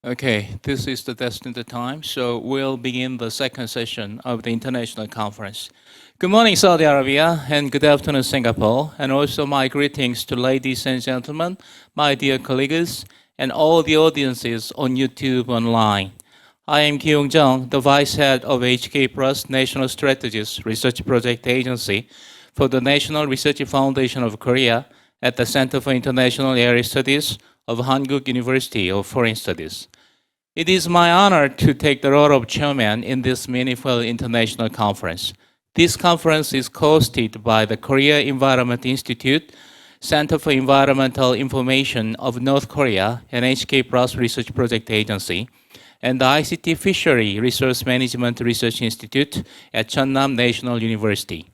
Okay, this is the destined time, so we'll begin the second session of the international conference. Good morning, Saudi Arabia, and good afternoon, Singapore, and also my greetings to ladies and gentlemen, my dear colleagues, and all the audiences on YouTube online. I am Ki Yong-jung, the Vice Head of HK+ National Strategies Research Project Agency for the National Research Foundation of Korea at the Center for International Area Studies of Hankuk University of Foreign Studies. It is my honor to take the role of chairman in this meaningful international conference. This conference is hosted by the Korea Environment Institute, Center for Environmental Information of North Korea, and HK+ Research Project Agency, and the ICT Fishery Resource Management Research Institute at Chonnam National University.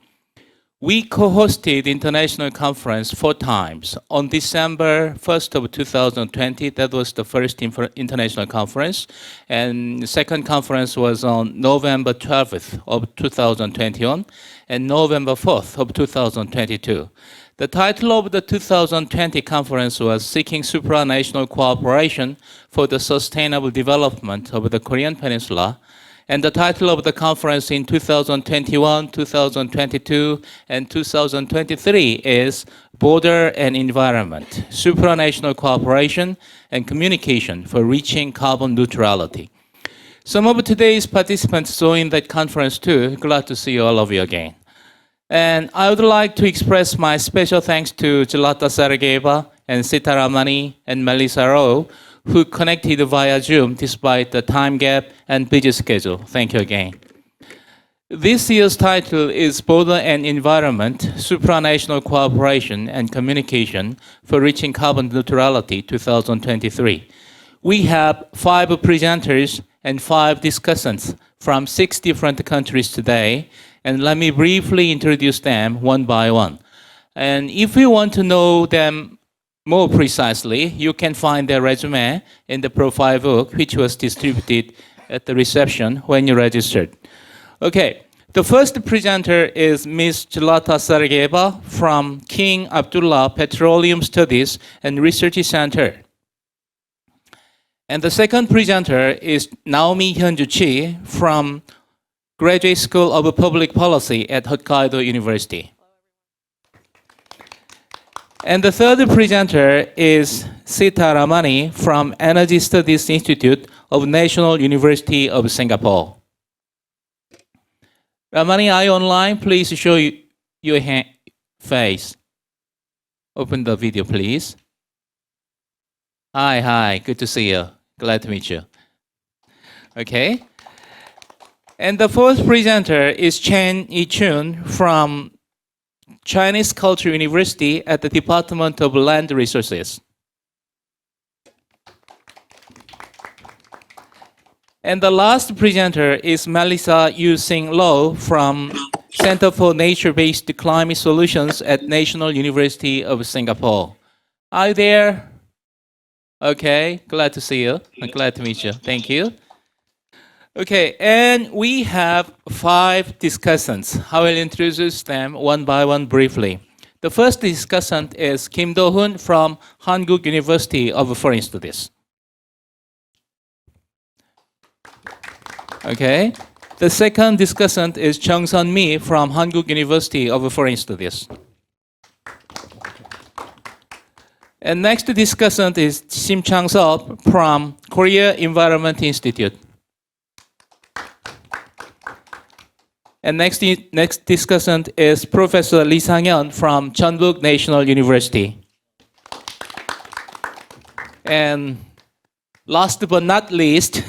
We co-hosted international conference 4 times. On December 1st of 2020, that was the first international conference, and the second conference was on November 12th of 2021 and November 4th of 2022. The title of the 2020 conference was Seeking Supranational Cooperation for the Sustainable Development of the Korean Peninsula, and the title of the conference in 2021, 2022, and 2023 is Border and Environment, Supranational Cooperation and Communication for Reaching Carbon Neutrality. Some of today's participants joined that conference too. Glad to see all of you again. And I would like to express my special thanks to Zlata Sergeyeva and Sitaramani and Melissa Rowe, who connected via Zoom despite the time gap and busy schedule. Thank you again. This year's title is Border and Environment, Supranational Cooperation and Communication for Reaching Carbon Neutrality 2023. We have 5 presenters and 5 discussants from 6 different countries today, and let me briefly introduce them one by one. And if you want to know them more precisely, you can find their resume in the profile book, which was distributed at the reception when you registered. Okay, the first presenter is Ms. Zlata Sergeyeva from King Abdullah Petroleum Studies and Research Center. And the second presenter is Naomi Hyunju Chi from Graduate School of Public Policy at Hokkaido University. And the third presenter is Sita Ramani from Energy Studies Institute of National University of Singapore. Ramani, are you online? Please show your face. Open the video, please. Hi, good to see you. Glad to meet you. Okay. And the fourth presenter is Chen Yi-chun from Chinese Culture University at the Department of Land Resources. And the last presenter is Melissa Yu-Sing Lo from Center for Nature-Based Climate Solutions at National University of Singapore. Are you there? Okay, glad to see you. I'm glad to meet you. Thank you. Okay, and we have 5 discussants. I will introduce them one by one briefly. The first discussant is Kim Do-hoon from Hankuk University of Foreign Studies. Okay, the second discussant is Chung-sun Mi from Hankuk University of Foreign Studies. And next discussant is Sim Chang-sop from Korea Environment Institute. And next discussant is Professor Lee Sang-hyun from Jeonbuk National University. And last but not least,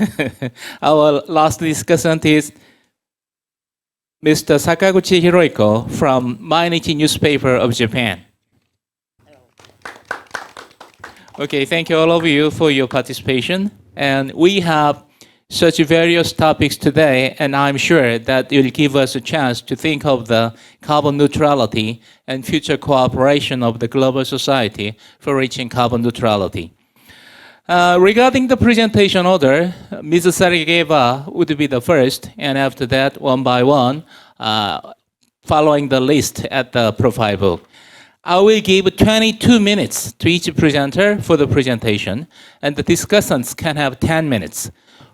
our last discussant is Mr. Sakaguchi Hirohiko from Mainichi Newspaper of Japan. Okay, thank you all of you for your participation. And we have such various topics today, and I'm sure that it will give us a chance to think of the carbon neutrality and future cooperation of the global society for reaching carbon neutrality. Regarding the presentation order, Ms. Sergeyeva would be the first, and after that, one by one, following the list at the profile book. I will give 22 minutes to each presenter for the presentation, and the discussants can have 10 minutes.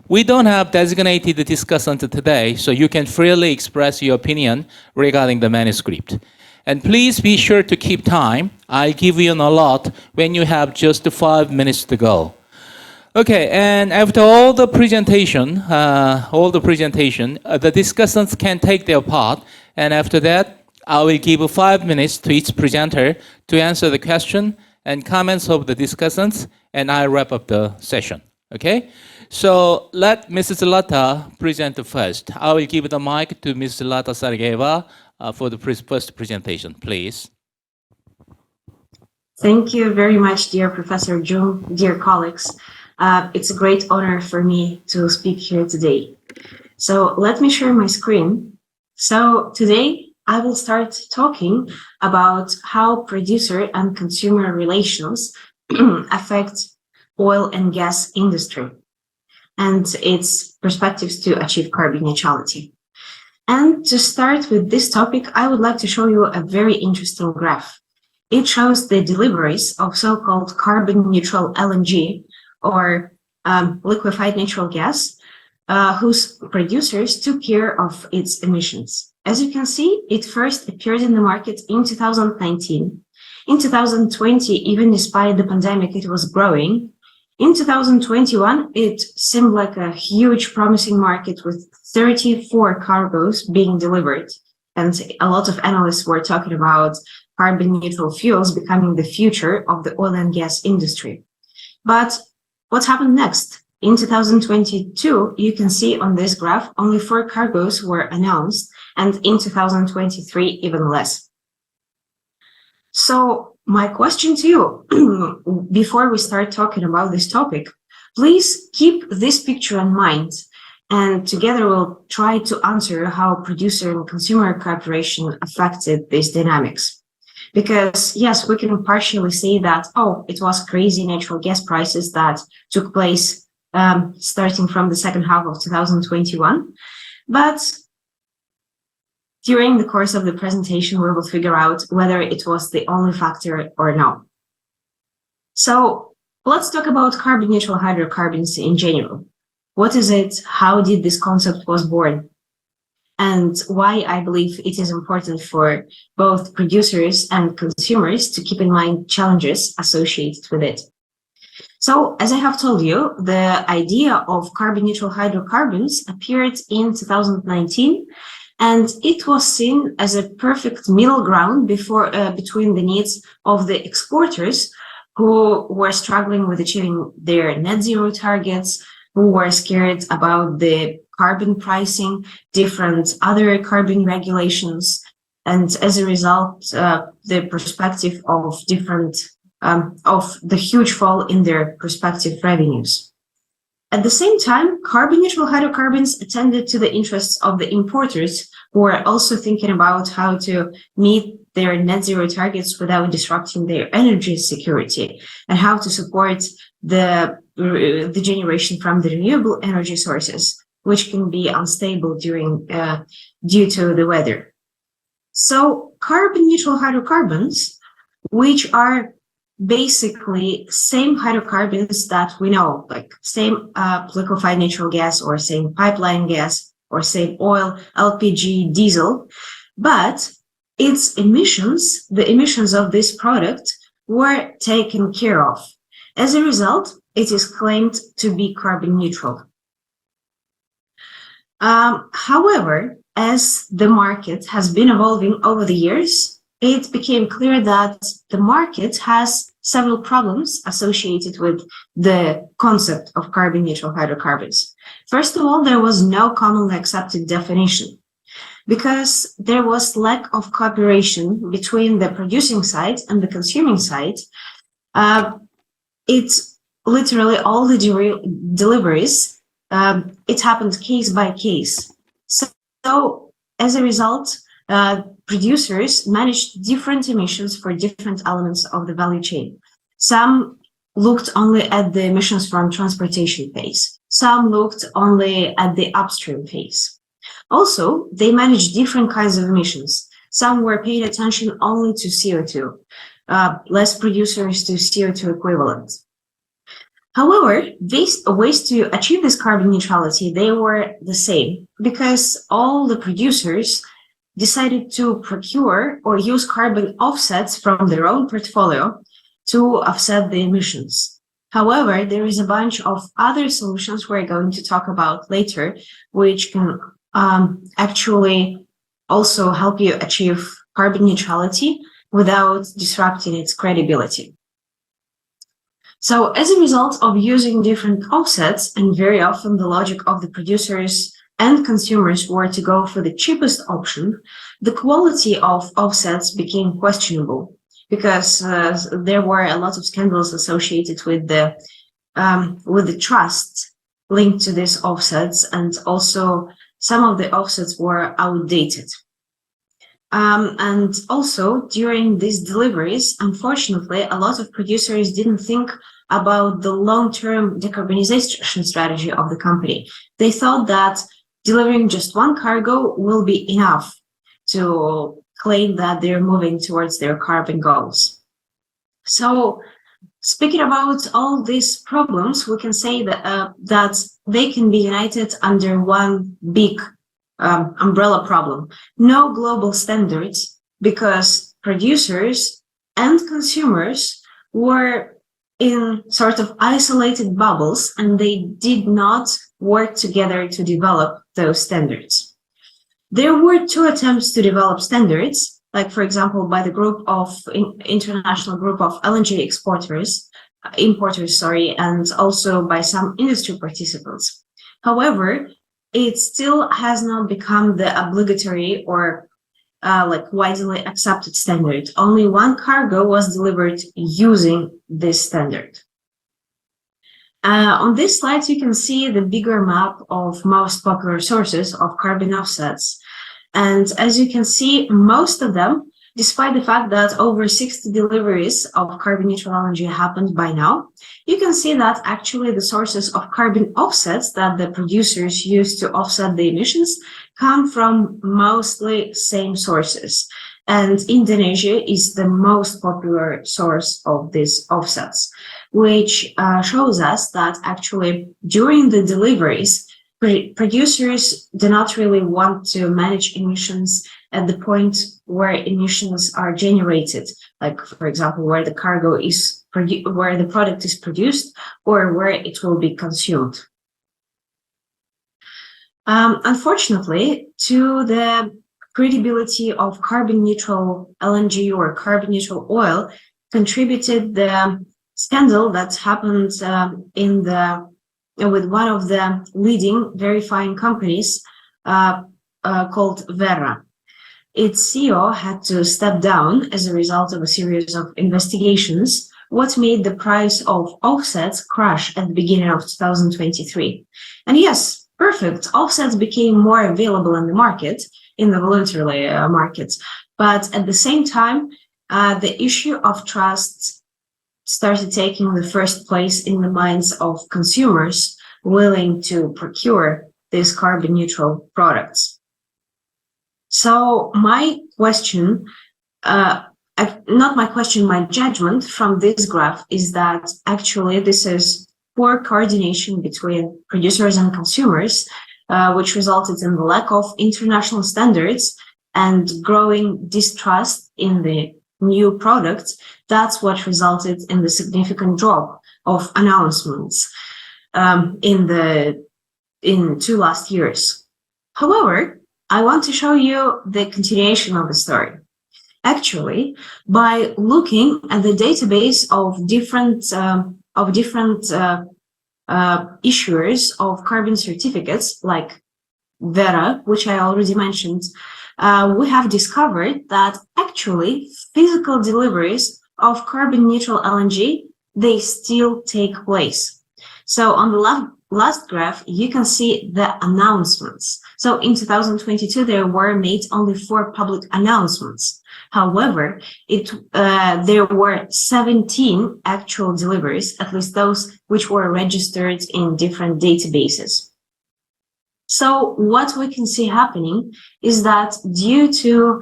We don't have designated discussant today, so you can freely express your opinion regarding the manuscript. And please be sure to keep time. I'll give you an allot when you have just 5 minutes to go. Okay, and after all the presentation, the discussants can take their part, and after that, I will give 5 minutes to each presenter to answer the question and comments of the discussants, and I'll wrap up the session. Okay? So let Mrs. Lata present first. I will give the mic to Mrs. Lata Sergeyeva for the first presentation, please. Thank you very much, dear Professor Jung, dear colleagues. It's a great honor for me to speak here today. So let me share my screen. So today I will start talking about how producer and consumer relations affect oil and gas industry and its perspectives to achieve carbon neutrality. And to start with this topic, I would like to show you a very interesting graph. It shows the deliveries of so-called carbon neutral LNG or liquefied natural gas, whose producers took care of its emissions. As you can see, it first appeared in the market in 2019. In 2020, even despite the pandemic, it was growing. In 2021, it seemed like a huge promising market with 34 cargoes being delivered. And a lot of analysts were talking about carbon neutral fuels becoming the future of the oil and gas industry. But what happened next? In 2022, you can see on this graph, only 4 cargoes were announced, and in 2023, even less. So my question to you, before we start talking about this topic, please keep this picture in mind, and together we'll try to answer how producer and consumer cooperation affected these dynamics. Because yes, we can partially say that, oh, it was crazy natural gas prices that took place starting from the second half of 2021. But during the course of the presentation, we will figure out whether it was the only factor or no. So let's talk about carbon neutral hydrocarbons in general. What is it? How did this concept was born? And why I believe it is important for both producers and consumers to keep in mind challenges associated with it. So, as I have told you, the idea of carbon neutral hydrocarbons appeared in 2019, and it was seen as a perfect middle ground between the needs of the exporters who were struggling with achieving their net zero targets, who were scared about the carbon pricing, different other carbon regulations, and as a result, the perspective of of the huge fall in their respective revenues. At the same time, carbon neutral hydrocarbons attended to the interests of the importers, who were also thinking about how to meet their net zero targets without disrupting their energy security, and how to support the generation from the renewable energy sources, which can be unstable due to the weather. So carbon neutral hydrocarbons, which are basically same hydrocarbons that we know, like same liquefied natural gas or same pipeline gas or same oil, LPG, diesel, but its emissions, the emissions of this product, were taken care of. As a result, it is claimed to be carbon neutral. However, as the market has been evolving over the years, it became clear that the market has several problems associated with the concept of carbon neutral hydrocarbons. First of all, there was no commonly accepted definition because there was lack of cooperation between the producing side and the consuming side. It's literally all the deliveries, it happened case by case. So as a result, producers managed different emissions for different elements of the value chain. Some looked only at the emissions from transportation phase. Some looked only at the upstream phase. Also, they managed different kinds of emissions. Some were paying attention only to CO2, less producers to CO2 equivalent. However, these ways to achieve this carbon neutrality, they were the same because all the producers decided to procure or use carbon offsets from their own portfolio to offset the emissions. However, there is a bunch of other solutions we're going to talk about later, which can actually also help you achieve carbon neutrality without disrupting its credibility. So as a result of using different offsets, and very often the logic of the producers and consumers were to go for the cheapest option, the quality of offsets became questionable because there were a lot of scandals associated with the trust linked to these offsets, and also some of the offsets were outdated. And also during these deliveries, unfortunately, a lot of producers didn't think about the long-term decarbonization strategy of the company. They thought that delivering just one cargo will be enough to claim that they're moving towards their carbon goals. So speaking about all these problems, we can say that, that they can be united under one big umbrella problem. No global standards, because producers and consumers were in sort of isolated bubbles and they did not work together to develop those standards. There were two attempts to develop standards, like for example, by the group of international group of LNG importers, and also by some industry participants. However, it still has not become the obligatory or like widely accepted standard. Only one cargo was delivered using this standard. On this slide, you can see the bigger map of most popular sources of carbon offsets. And as you can see, most of them, despite the fact that over 60 deliveries of carbon neutral LNG happened by now, you can see that actually the sources of carbon offsets that the producers use to offset the emissions come from mostly same sources. And Indonesia is the most popular source of these offsets, which shows us that actually during the deliveries, producers do not really want to manage emissions at the point where emissions are generated, like for example, where the cargo is where the product is produced or where it will be consumed. Unfortunately, to the credibility of carbon neutral LNG or carbon neutral oil contributed the scandal that happened with one of the leading verifying companies called Verra. Its CEO had to step down as a result of a series of investigations, what made the price of offsets crash at the beginning of 2023. And yes, perfect, offsets became more available in the market, in the voluntary markets. But at the same time, the issue of trust started taking the first place in the minds of consumers willing to procure these carbon neutral products. So my question, my judgment from this graph is that actually this is poor coordination between producers and consumers, which resulted in the lack of international standards and growing distrust in the new products. That's what resulted in the significant drop of announcements in 2 last years. However, I want to show you the continuation of the story. Actually, by looking at the database of different issuers of carbon certificates, like Verra, which I already mentioned, we have discovered that actually physical deliveries of carbon neutral LNG, they still take place. So on the last graph, you can see the announcements. So in 2022, there were made only 4 public announcements. However, there were 17 actual deliveries, at least those which were registered in different databases. So what we can see happening is that due to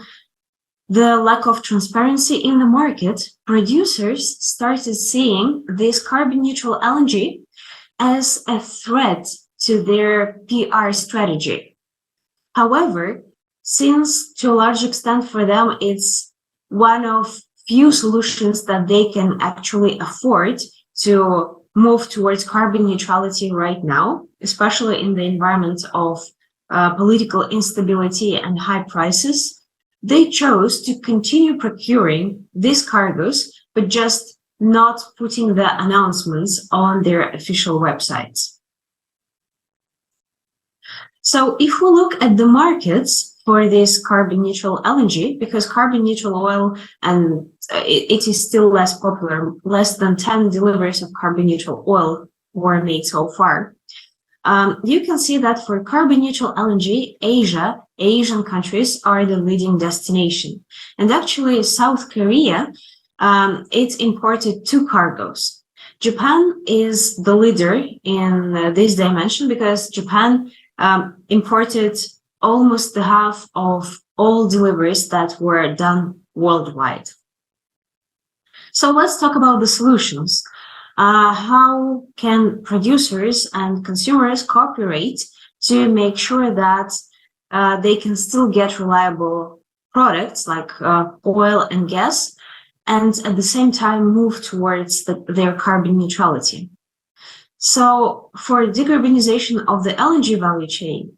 the lack of transparency in the market, producers started seeing this carbon neutral LNG as a threat to their PR strategy. However, since to a large extent for them, it's one of few solutions that they can actually afford to move towards carbon neutrality right now, especially in the environment of political instability and high prices, they chose to continue procuring these cargoes, but just not putting the announcements on their official websites. So if we look at the markets for this carbon neutral LNG, because carbon neutral oil, and it is still less popular, less than 10 deliveries of carbon neutral oil were made so far. You can see that for carbon neutral LNG, Asian countries are the leading destination. And actually South Korea, it imported 2 cargoes. Japan is the leader in this dimension because Japan imported almost the half of all deliveries that were done worldwide. So let's talk about the solutions. How can producers and consumers cooperate to make sure that they can still get reliable products like oil and gas, and at the same time move towards their carbon neutrality? So for decarbonization of the LNG value chain,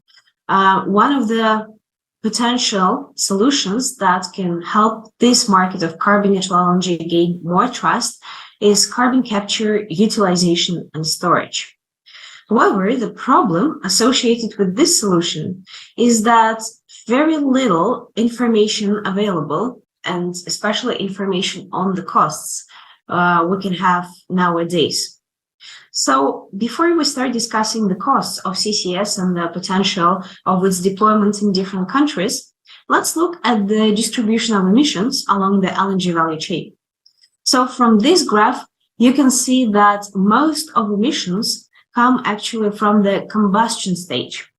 one of the potential solutions that can help this market of carbon neutral LNG gain more trust is carbon capture, utilization, and storage. However, the problem associated with this solution is that very little information available, and especially information on the costs we can have nowadays. So before we start discussing the costs of CCS and the potential of its deployment in different countries, let's look at the distribution of emissions along the LNG value chain. So from this graph, you can see that most of emissions come actually from the combustion stage,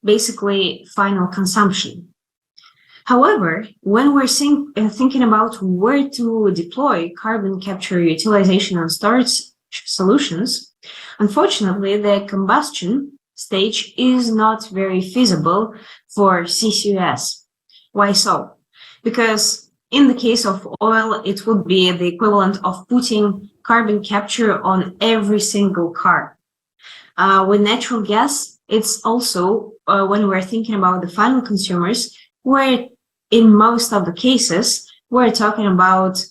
basically final consumption. However, when we're thinking about where to deploy carbon capture, utilization, and storage solutions, unfortunately, the combustion stage is not very feasible for CCUS. Why so? Because in the case of oil, it would be the equivalent of putting carbon capture on every single car. With natural gas, it's also, when we're thinking about the final consumers, where in most of the cases, we're talking about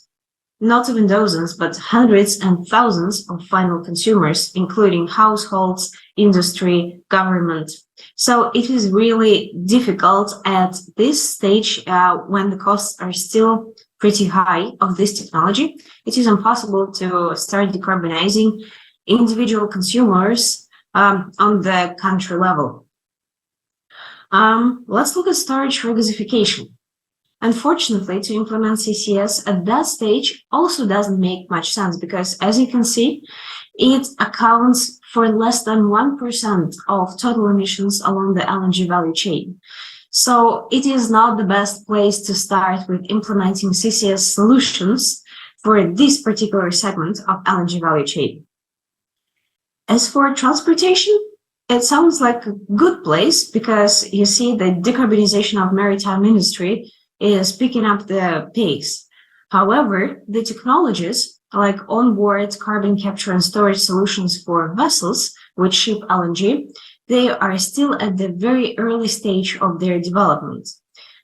not even dozens, but hundreds and thousands of final consumers, including households, industry, government. So it is really difficult at this stage, when the costs are still pretty high of this technology. It is impossible to start decarbonizing individual consumers on the country level. Let's look at storage regasification. Unfortunately, to implement CCS at that stage also doesn't make much sense because, as you can see, it accounts for less than 1% of total emissions along the LNG value chain. So it is not the best place to start with implementing CCS solutions for this particular segment of LNG value chain. As for transportation, it sounds like a good place because you see the decarbonization of maritime industry is picking up the pace. However, the technologies like onboard carbon capture and storage solutions for vessels which ship LNG, they are still at the very early stage of their development.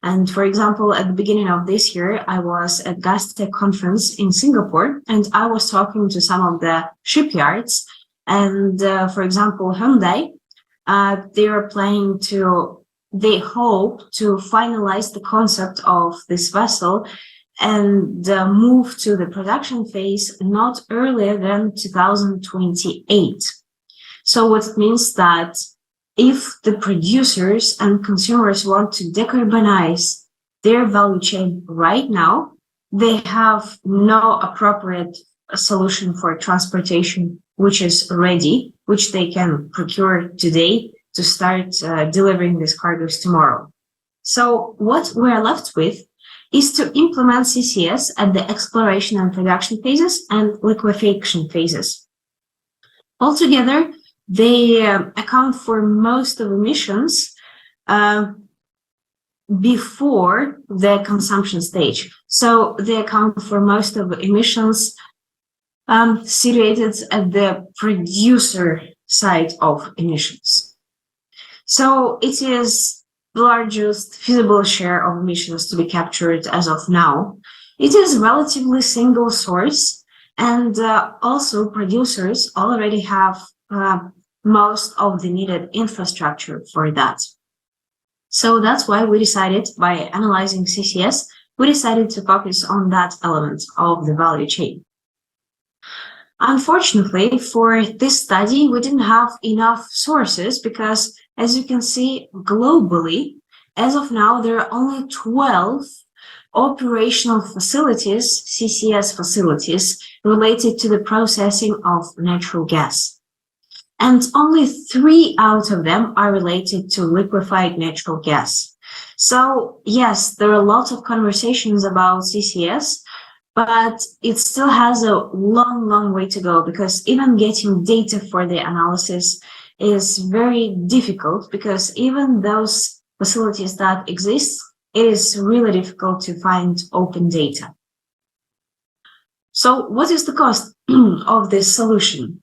And for example, at the beginning of this year, I was at GasTech conference in Singapore, and I was talking to some of the shipyards. And for example, Hyundai, they hope to finalize the concept of this vessel and move to the production phase not earlier than 2028. So what it means that if the producers and consumers want to decarbonize their value chain right now, they have no appropriate solution for transportation which is ready, which they can procure today to start delivering these cargoes tomorrow. So what we're left with is to implement CCS at the exploration and production phases and liquefaction phases. Altogether, they account for most of emissions before the consumption stage. So they account for most of emissions situated at the producer side of emissions. So it is the largest feasible share of emissions to be captured as of now. It is relatively single source, and also producers already have most of the needed infrastructure for that. So that's why we decided, by analyzing CCS, we decided to focus on that element of the value chain. Unfortunately, for this study, we didn't have enough sources because, as you can see, globally, as of now, there are only 12 operational facilities, CCS facilities, related to the processing of natural gas. And only 3 out of them are related to liquefied natural gas. So yes, there are lots of conversations about CCS, but it still has a long way to go, because even getting data for the analysis is very difficult, because even those facilities that exist, it is really difficult to find open data. So what is the cost of this solution?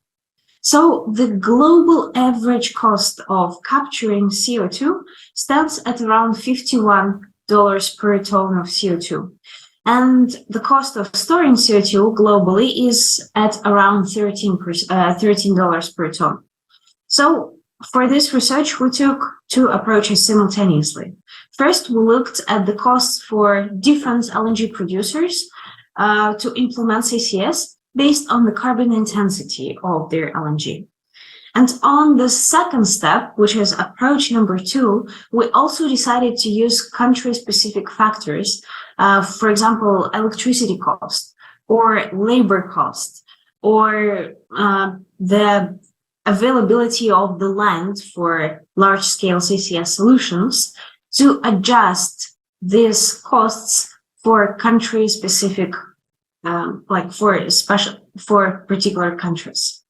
So the global average cost of capturing CO2 stands at around $51 per ton of CO2. And the cost of storing CO2 globally is at around $13 per ton. So for this research, we took 2 approaches simultaneously. First, we looked at the costs for different LNG producers to implement CCS based on the carbon intensity of their LNG. And on the second step, which is approach number 2, we also decided to use country-specific factors, for example, electricity cost or labor cost, or the availability of the land for large-scale CCS solutions, to adjust these costs for country-specific, for particular countries.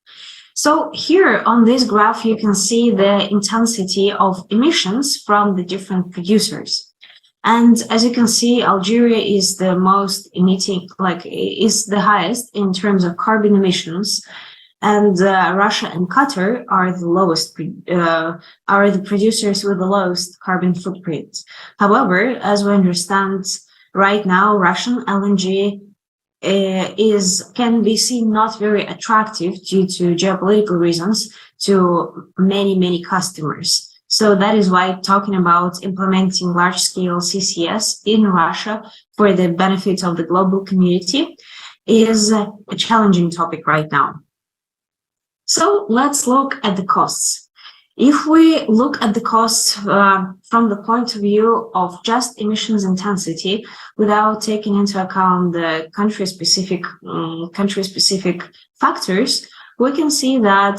So here on this graph, you can see the intensity of emissions from the different producers. And as you can see, Algeria is the most emitting, is the highest in terms of carbon emissions. And Russia and Qatar are the lowest, are the producers with the lowest carbon footprint. However, as we understand right now, Russian LNG can be seen not very attractive due to geopolitical reasons to many customers. So that is why talking about implementing large-scale CCS in Russia for the benefit of the global community is a challenging topic right now. So let's look at the costs. If we look at the costs from the point of view of just emissions intensity, without taking into account the country-specific factors, we can see that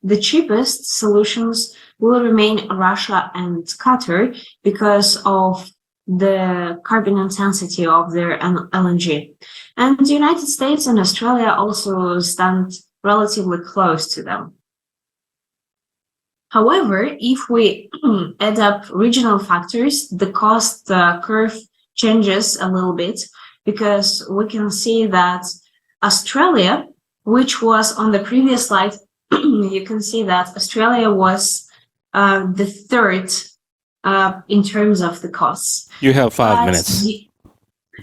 the cheapest solutions will remain Russia and Qatar because of the carbon intensity of their LNG. And the United States and Australia also stand relatively close to them. However, if we add up regional factors, the cost curve changes a little bit, because we can see that Australia, which was on the previous slide, you can see that Australia was the third in terms of the costs. You have 5 minutes.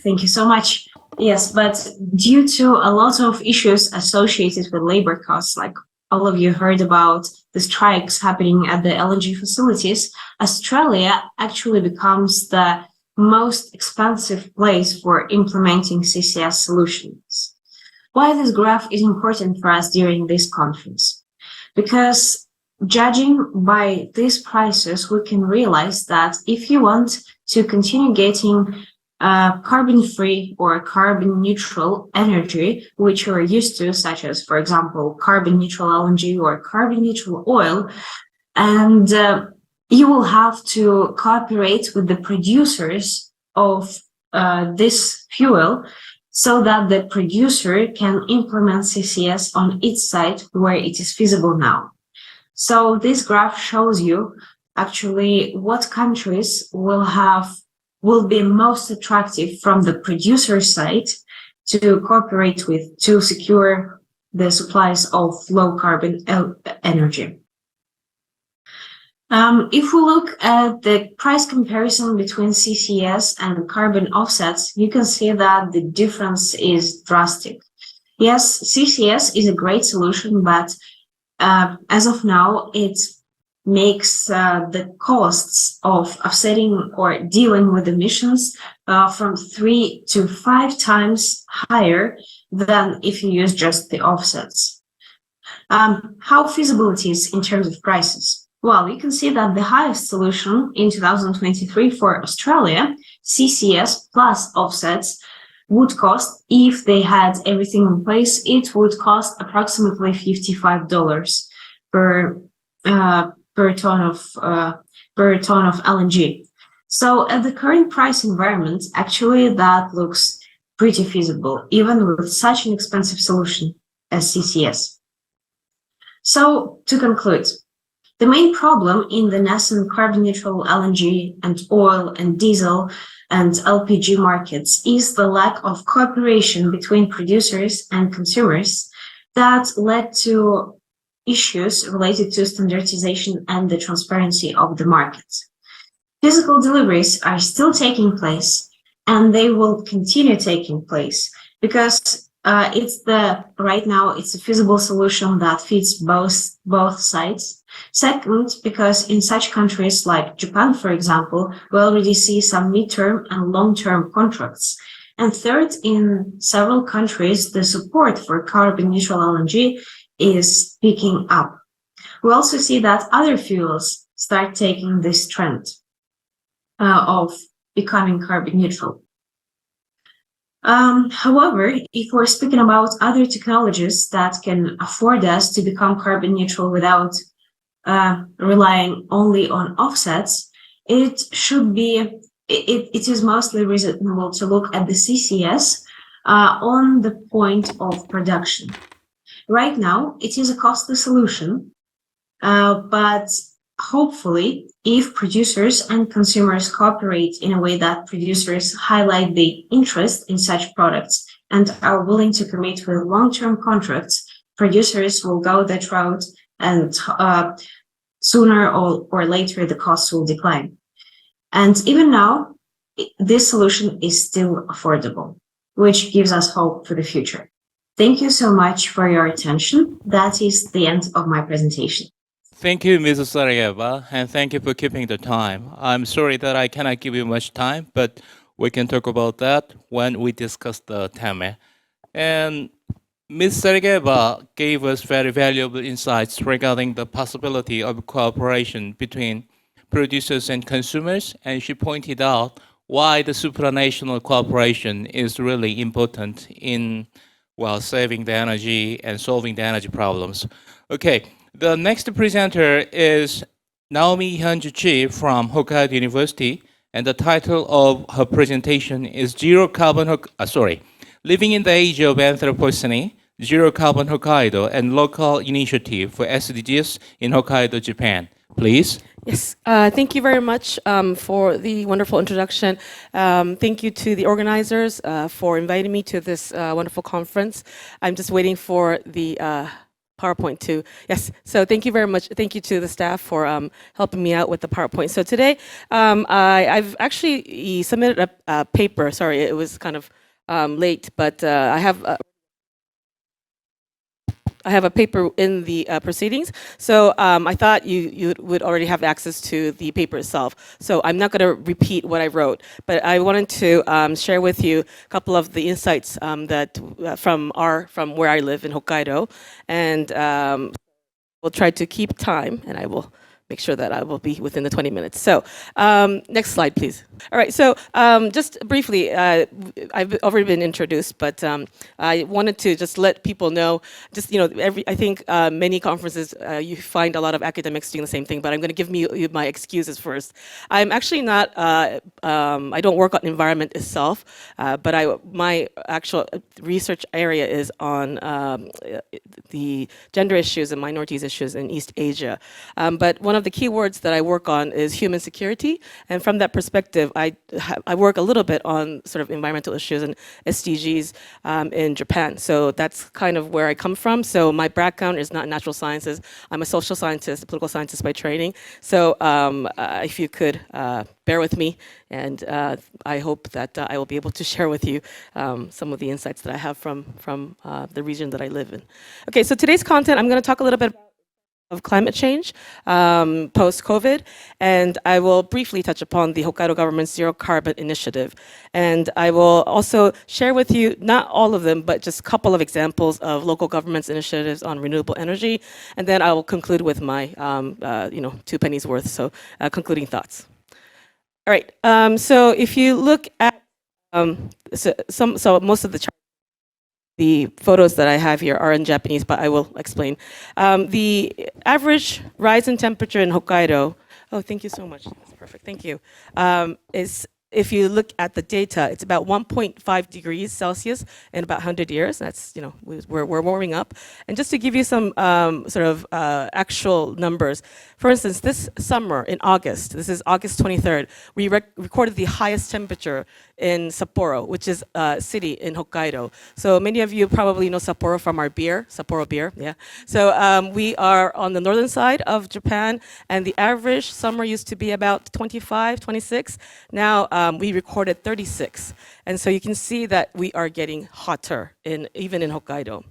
Thank you so much. Yes, but due to a lot of issues associated with labor costs, like all of you heard about the strikes happening at the LNG facilities, Australia actually becomes the most expensive place for implementing CCS solutions. Why this graph is important for us during this conference? Because judging by these prices, we can realize that if you want to continue getting carbon-free or carbon-neutral energy, which you're used to, such as, for example, carbon-neutral LNG or carbon-neutral oil, and you will have to cooperate with the producers of this fuel so that the producer can implement CCS on its site where it is feasible now. So this graph shows you actually what countries will be most attractive from the producer side to cooperate with to secure the supplies of low carbon energy. If we look at the price comparison between CCS and carbon offsets, you can see that the difference is drastic. Yes, CCS is a great solution, but as of now, it makes the costs of offsetting or dealing with emissions from 3 to 5 times higher than if you use just the offsets. How feasible it is in terms of prices? Well, you can see that the highest solution in 2023 for Australia, CCS plus offsets, would cost, if they had everything in place, it would cost approximately $55 per ton of LNG. So at the current price environment, actually that looks pretty feasible, even with such an expensive solution as CCS. So to conclude, the main problem in the nascent carbon-neutral LNG and oil and diesel and LPG markets is the lack of cooperation between producers and consumers that led to issues related to standardization and the transparency of the market. Physical deliveries are still taking place, and they will continue taking place because right now it's a feasible solution that fits both sides. Second, because in such countries like Japan, for example, we already see some midterm and long-term contracts. And third, in several countries, the support for carbon-neutral LNG is picking up. We also see that other fuels start taking this trend of becoming carbon-neutral. However, if we're speaking about other technologies that can afford us to become carbon-neutral without relying only on offsets, it is mostly reasonable to look at the CCS on the point of production. Right now, it is a costly solution, but hopefully, if producers and consumers cooperate in a way that producers highlight the interest in such products and are willing to commit with long-term contracts, producers will go that route, and sooner or later the costs will decline. And even now, this solution is still affordable, which gives us hope for the future. Thank you so much for your attention. That is the end of my presentation. Thank you, Ms. Sarayeva, and thank you for keeping the time. I'm sorry that I cannot give you much time, but we can talk about that when we discuss the theme. And Ms. Sarayeva gave us very valuable insights regarding the possibility of cooperation between producers and consumers, and she pointed out why the supranational cooperation is really important in saving the energy and solving the energy problems. Okay, the next presenter is Naomi Hyunju Chi from Hokkaido University, and the title of her presentation is Living in the Age of Anthropocene, Zero Carbon Hokkaido and Local Initiative for SDGs in Hokkaido, Japan. Please. Yes, thank you very much for the wonderful introduction. Thank you to the organizers for inviting me to this wonderful conference. I'm just waiting for the PowerPoint too. Yes, so thank you very much. Thank you to the staff for helping me out with the PowerPoint. So today, I've actually submitted a paper. Sorry, it was kind of late, but I have a paper in the proceedings. So I thought you would already have access to the paper itself. So I'm not going to repeat what I wrote, but I wanted to share with you a couple of the insights that from where I live in Hokkaido, and we'll try to keep time, and I will make sure that I will be within the 20 minutes. So next slide, please. All right, so just briefly, I've already been introduced, but I wanted to just let people know, I think many conferences, you find a lot of academics doing the same thing, but I'm going to give you my excuses first. I'm actually not, I don't work on environment itself, but my actual research area is on the gender issues and minorities issues in East Asia. But one of the key words that I work on is human security, and from that perspective, I work a little bit on sort of environmental issues and SDGs in Japan. So that's kind of where I come from. So my background is not natural sciences. I'm a social scientist, a political scientist by training. So if you could bear with me, and I hope that I will be able to share with you some of the insights that I have from the region that I live in. Okay, so today's content, I'm going to talk a little bit of climate change post-COVID, and I will briefly touch upon the Hokkaido government's zero carbon initiative. And I will also share with you, not all of them, but just a couple of examples of local government's initiatives on renewable energy, and then I will conclude with my 2 pennies worth, so concluding thoughts. All right, so if you look at so most of the photos that I have here are in Japanese, but I will explain. The average rise in temperature in Hokkaido, oh, thank you so much, that's perfect, thank you, is, if you look at the data, it's about 1.5 degrees Celsius in about 100 years. That's, we're warming up. And just to give you some actual numbers, for instance, this summer in August, this is August 23rd, we recorded the highest temperature in Sapporo, which is a city in Hokkaido. So many of you probably know Sapporo from our beer, Sapporo beer, yeah. So we are on the northern side of Japan, and the average summer used to be about 25, 26. Now we recorded 36. And so you can see that we are getting hotter, even in Hokkaido.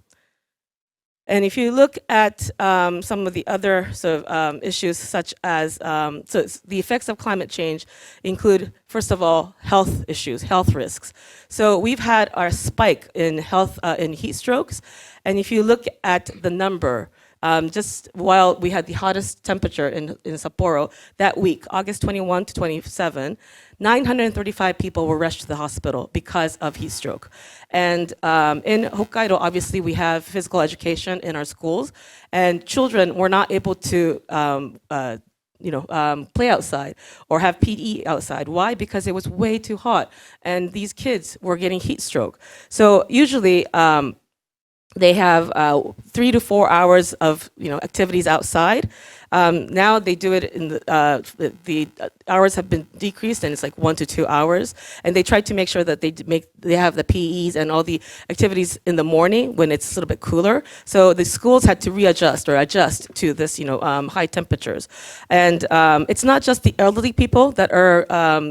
And if you look at some of the other sort of issues, such as so the effects of climate change include, first of all, health issues, health risks. So we've had our spike in in heat strokes, and if you look at the number, just while we had the hottest temperature in Sapporo that week, August 21 to 27, 935 people were rushed to the hospital because of heat stroke. And in Hokkaido, obviously, we have physical education in our schools, and children were not able to play outside or have PE outside. Why? Because it was way too hot, and these kids were getting heat stroke. So usually, they have 3 to 4 hours of activities outside. Now they do it in the hours have been decreased, and it's like 1 to 2 hours. And they try to make sure that they have the PEs and all the activities in the morning when it's a little bit cooler. So the schools had to readjust or adjust to this high temperatures. And it's not just the elderly people that are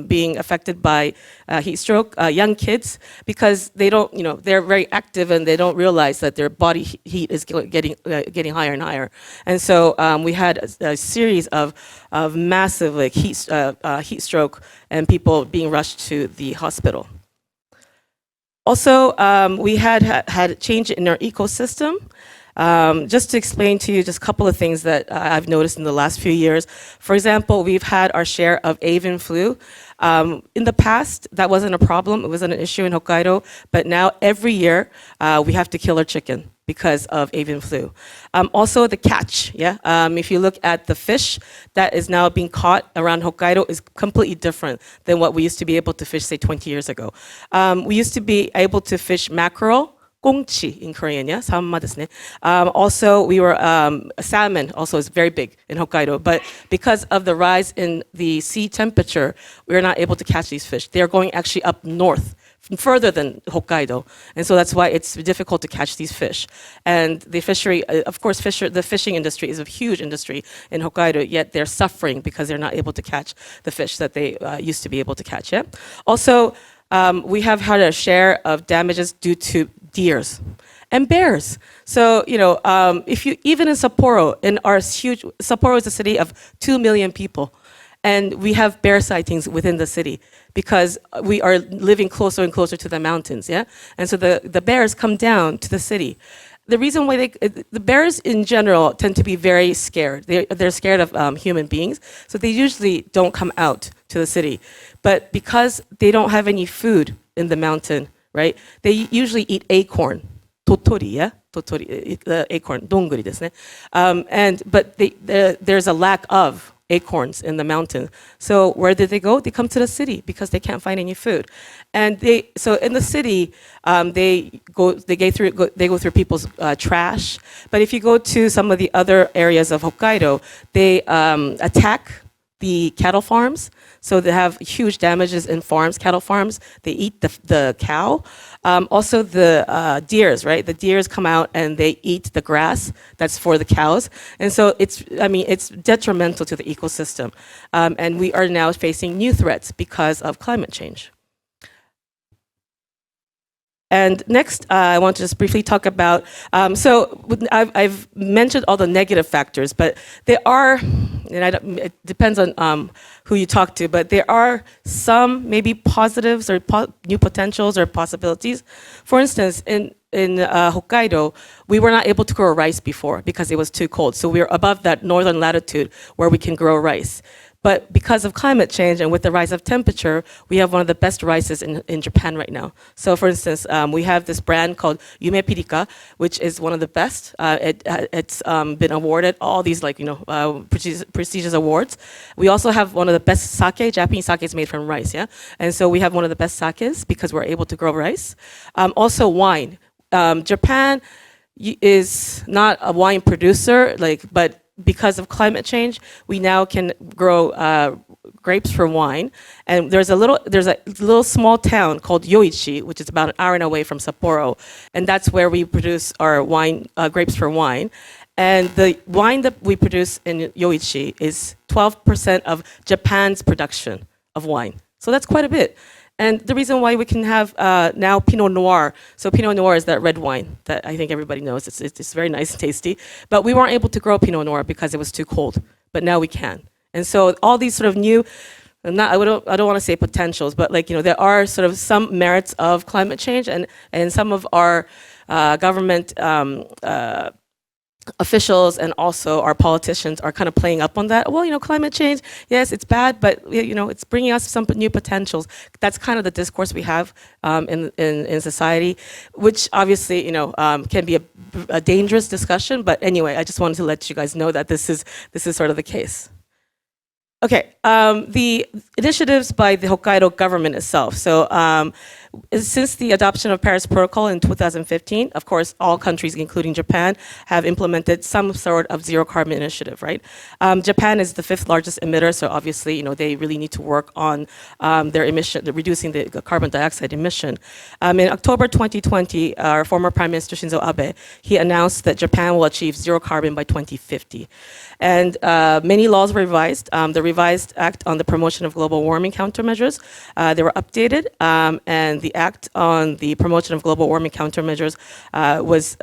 being affected by heat stroke, young kids, because they don't, they're very active and they don't realize that their body heat is getting higher and higher. And so we had a series of massive heat stroke and people being rushed to the hospital. Also, we had a change in our ecosystem. Just to explain to you just a couple of things that I've noticed in the last few years. For example, we've had our share of avian flu. In the past, that wasn't a problem. It wasn't an issue in Hokkaido. But now, every year, we have to kill our chicken because of avian flu. Also, the catch, yeah? If you look at the fish that is now being caught around Hokkaido is completely different than what we used to be able to fish, say, 20 years ago. We used to be able to fish mackerel, 꽁치 in Korean, yeah? 산마 desu ne. Also, we were, salmon also is very big in Hokkaido, but because of the rise in the sea temperature, we're not able to catch these fish. They're going actually up north, further than Hokkaido. And so that's why it's difficult to catch these fish. And the fishery, of course, the fishing industry is a huge industry in Hokkaido, yet they're suffering because they're not able to catch the fish that they used to be able to catch, yeah? Also, we have had a share of damages due to deers and bears. So, if you, even in Sapporo, Sapporo is a city of 2 million people. And we have bear sightings within the city because we are living closer and closer to the mountains, yeah? And so the bears come down to the city. the reason why the bears in general tend to be very scared. They're scared of human beings, so they usually don't come out to the city. But because they don't have any food in the mountain, right? They usually eat acorn, 도토리, yeah? 도토리, the acorn, 동그리 ですね. But there's a lack of acorns in the mountain. So where did they go? They come to the city because they can't find any food. And so in the city, they go through people's trash. But if you go to some of the other areas of Hokkaido, they attack the cattle farms. So they have huge damages in farms, cattle farms. They eat the cow. Also the deers, right? The deers come out and they eat the grass that's for the cows. And so it's detrimental to the ecosystem. And we are now facing new threats because of climate change. And next, I want to just briefly talk about, so I've mentioned all the negative factors, but there are, and it depends on who you talk to, but there are some maybe positives or new potentials or possibilities. For instance, in Hokkaido, we were not able to grow rice before because it was too cold. So we're above that northern latitude where we can grow rice. But because of climate change and with the rise of temperature, we have one of the best rices in Japan right now. So for instance, we have this brand called Yume Pirika, which is one of the best. It's been awarded all these prestigious awards. We also have one of the best sake. Japanese sake is made from rice, yeah? And so we have one of the best sakes because we're able to grow rice. Also wine. Japan is not a wine producer, but because of climate change, we now can grow grapes for wine. And there's a little small town called Yoichi, which is about an hour away from Sapporo, and that's where we produce our wine, grapes for wine. And the wine that we produce in Yoichi is 12% of Japan's production of wine. So that's quite a bit. And the reason why we can have now Pinot Noir, so Pinot Noir is that red wine that I think everybody knows. It's very nice and tasty. But we weren't able to grow Pinot Noir because it was too cold. But now we can. And so all these sort of new, I don't want to say potentials, but there are sort of some merits of climate change, and some of our government officials and also our politicians are kind of playing up on that. Well, climate change, yes, it's bad, but it's bringing us some new potentials. That's kind of the discourse we have in society, which obviously can be a dangerous discussion. But anyway, I just wanted to let you guys know that this is sort of the case. Okay, the initiatives by the Hokkaido government itself. So since the adoption of Paris Protocol in 2015, of course, all countries, including Japan, have implemented some sort of zero carbon initiative, right? Japan is the 5th largest emitter, so obviously, they really need to work on their emission, reducing the carbon dioxide emission. In October 2020, our former Prime Minister Shinzo Abe, he announced that Japan will achieve zero carbon by 2050. And many laws were revised. The revised Act on the Promotion of Global Warming Countermeasures, they were updated, and the Act on the Promotion of Global Warming Countermeasures was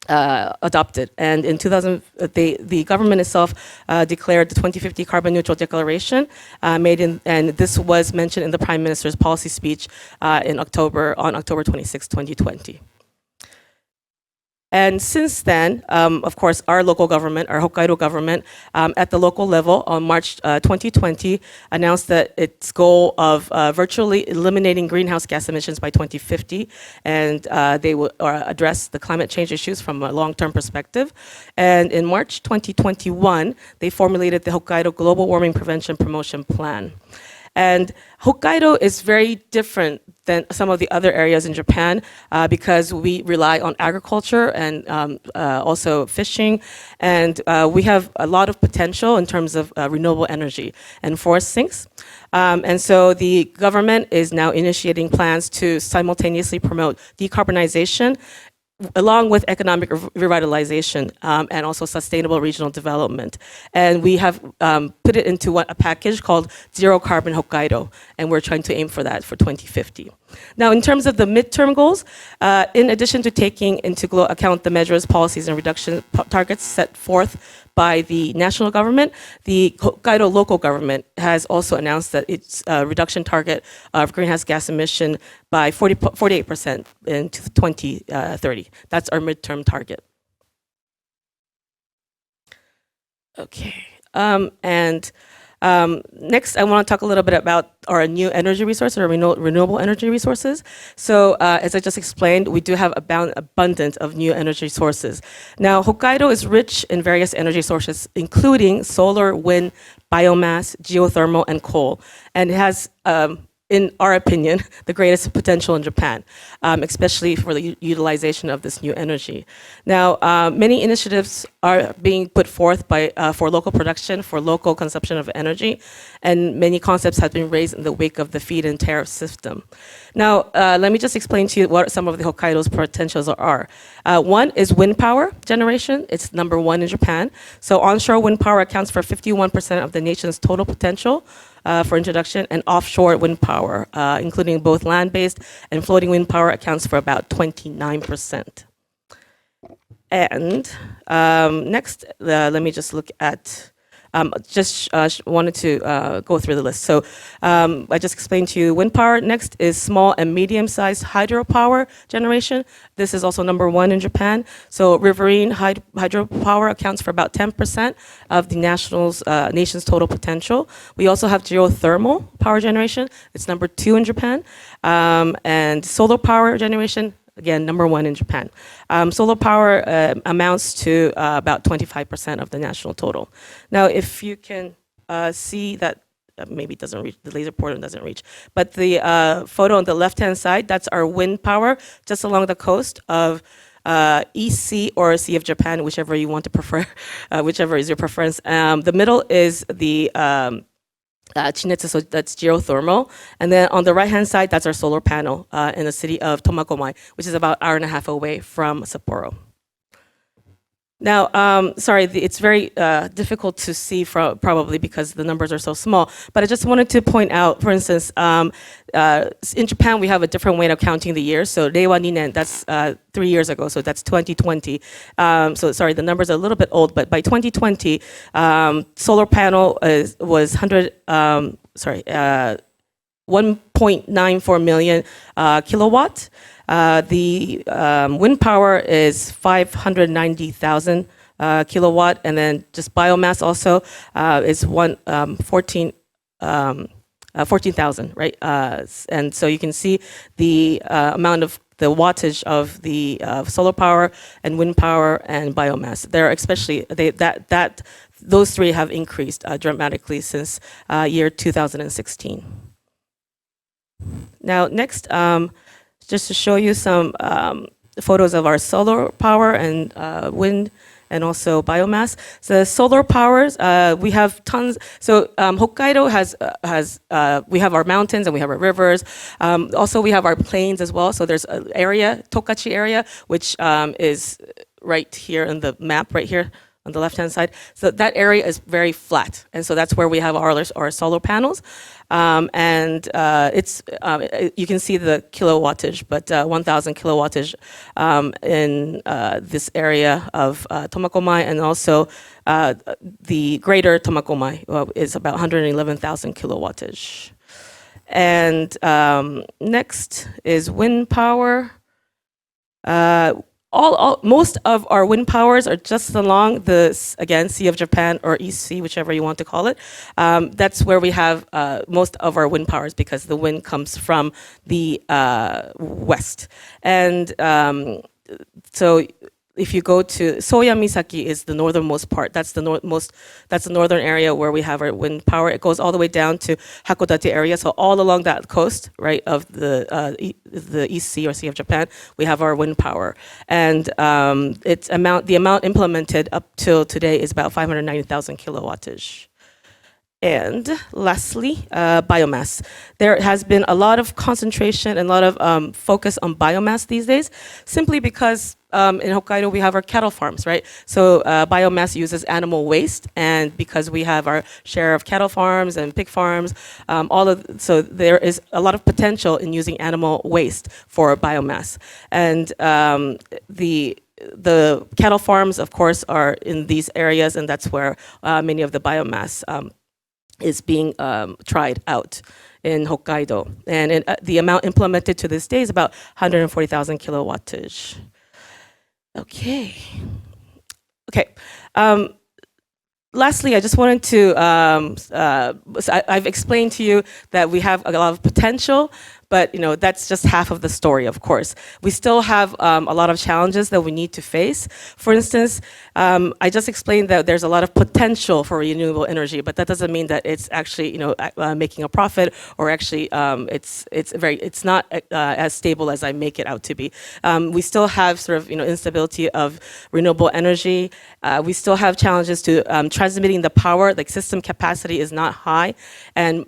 adopted. And in 2000, the government itself declared the 2050 carbon neutral declaration and this was mentioned in the Prime Minister's policy speech on October 26, 2020. And since then, of course, our local government, our Hokkaido government, at the local level on March 2020, announced that its goal of virtually eliminating greenhouse gas emissions by 2050, and they will address the climate change issues from a long-term perspective. And in March 2021, they formulated the Hokkaido Global Warming Prevention Promotion Plan. And Hokkaido is very different than some of the other areas in Japan because we rely on agriculture and also fishing. And we have a lot of potential in terms of renewable energy and forest sinks. And so the government is now initiating plans to simultaneously promote decarbonization along with economic revitalization and also sustainable regional development. And we have put it into a package called Zero Carbon Hokkaido, and we're trying to aim for that for 2050. Now, in terms of the midterm goals, in addition to taking into account the measures, policies, and reduction targets set forth by the national government, the Hokkaido local government has also announced that its reduction target of greenhouse gas emission by 48% in 2030. That's our midterm target. Okay, next, I want to talk a little bit about our new energy resource, or renewable energy resources. So, as I just explained, we do have abundance of new energy sources. Now, Hokkaido is rich in various energy sources, including solar, wind, biomass, geothermal, and coal, and it has, in our opinion, the greatest potential in Japan, especially for the utilization of this new energy. Now, many initiatives are being put forth for local production, for local consumption of energy, and many concepts have been raised in the wake of the feed-in tariff system. Now, let me just explain to you what some of the Hokkaido's potentials are. One is wind power generation. It's number 1 in Japan. So onshore wind power accounts for 51% of the nation's total potential for introduction, and offshore wind power, including both land-based and floating wind power, accounts for about 29%. And next, let me just look at, wanted to go through the list. So I just explained to you wind power. Next is small and medium-sized hydropower generation. This is also number 1 in Japan. So riverine hydropower accounts for about 10% of the nation's total potential. We also have geothermal power generation. It's number 2 in Japan. And solar power generation, again, number 1 in Japan. Solar power amounts to about 25% of the national total. Now, if you can see that, maybe it doesn't reach, the laser pointer doesn't reach, but the photo on the left-hand side, that's our wind power just along the coast of East Sea or Sea of Japan, whichever you want to prefer, whichever is your preference. The middle is the Chinetsu, so that's geothermal. And then on the right-hand side, that's our solar panel in the city of Tomakomai, which is about an hour and a half away from Sapporo. Now, sorry, it's very difficult to see probably because the numbers are so small, but I just wanted to point out, for instance, in Japan, we have a different way of counting the years. So Reiwa Ninen, that's 3 years ago, so that's 2020. So sorry, the numbers are a little bit old, but by 2020, solar panel was 1.94 million kilowatt. The wind power is 590,000 kilowatt, and then just biomass also is 14,000, right? And so you can see the amount of the wattage of the solar power and wind power and biomass. They're especially those three have increased dramatically since year 2016. Now, next. Just to show you some photos of our solar power and wind and also biomass. So solar powers, we have tons. So Hokkaido we have our mountains and we have our rivers. Also, we have our plains as well. So there's an area, Tokachi area, which is right here in the map, right here on the left-hand side. So that area is very flat. And so that's where we have our solar panels. And it's you can see the kilowattage, but 1,000 kilowattage in this area of Tomakomai, and also the greater Tomakomai is about 111,000 kilowattage. And next is wind power. Most of our wind powers are just along the, again, Sea of Japan or East Sea, whichever you want to call it. That's where we have most of our wind powers because the wind comes from the west. And so if you go to Soya Misaki is the northernmost part. That's the northern area where we have our wind power. It goes all the way down to Hakodate area. So all along that coast, right, of the East Sea or Sea of Japan, we have our wind power. And the amount implemented up till today is about 590,000 kilowattage. And lastly, biomass. There has been a lot of concentration and a lot of focus on biomass these days, simply because in Hokkaido, we have our cattle farms, right? So biomass uses animal waste, and because we have our share of cattle farms and pig farms, so there is a lot of potential in using animal waste for biomass. And the cattle farms, of course, are in these areas, and that's where many of the biomass is being tried out in Hokkaido. And the amount implemented to this day is about 140,000 kilowattage. Okay. Lastly, I just wanted to, I've explained to you that we have a lot of potential, but that's just half of the story, of course. We still have a lot of challenges that we need to face. For instance, I just explained that there's a lot of potential for renewable energy, but that doesn't mean that it's actually making a profit, or actually it's not as stable as I make it out to be. We still have sort of instability of renewable energy. We still have challenges to transmitting the power. Like system capacity is not high, and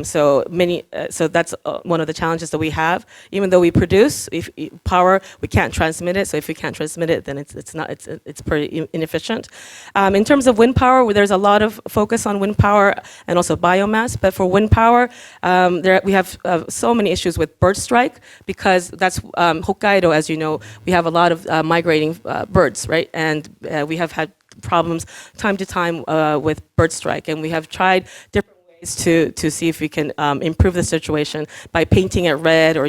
so that's one of the challenges that we have. Even though we produce power, we can't transmit it. So if we can't transmit it, then it's pretty inefficient. In terms of wind power, there's a lot of focus on wind power and also biomass. But for wind power, we have so many issues with bird strike, because that's Hokkaido, as you know, we have a lot of migrating birds, right? And we have had problems time to time with bird strike, and we have tried different ways to see if we can improve the situation by painting it red, or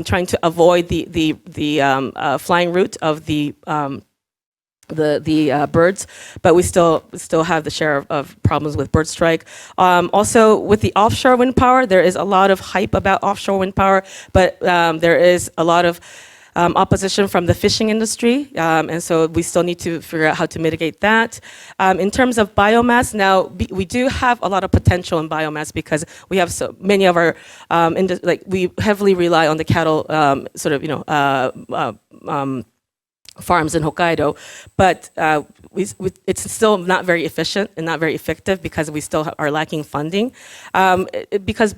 trying to avoid the flying route of the birds, but we still have the share of problems with bird strike. Also, with the offshore wind power, there is a lot of hype about offshore wind power, but there is a lot of opposition from the fishing industry, and so we still need to figure out how to mitigate that. In terms of biomass, now we do have a lot of potential in biomass, because we have so many of our we heavily rely on the cattle farms in Hokkaido, but it's still not very efficient and not very effective, because we still are lacking funding. Because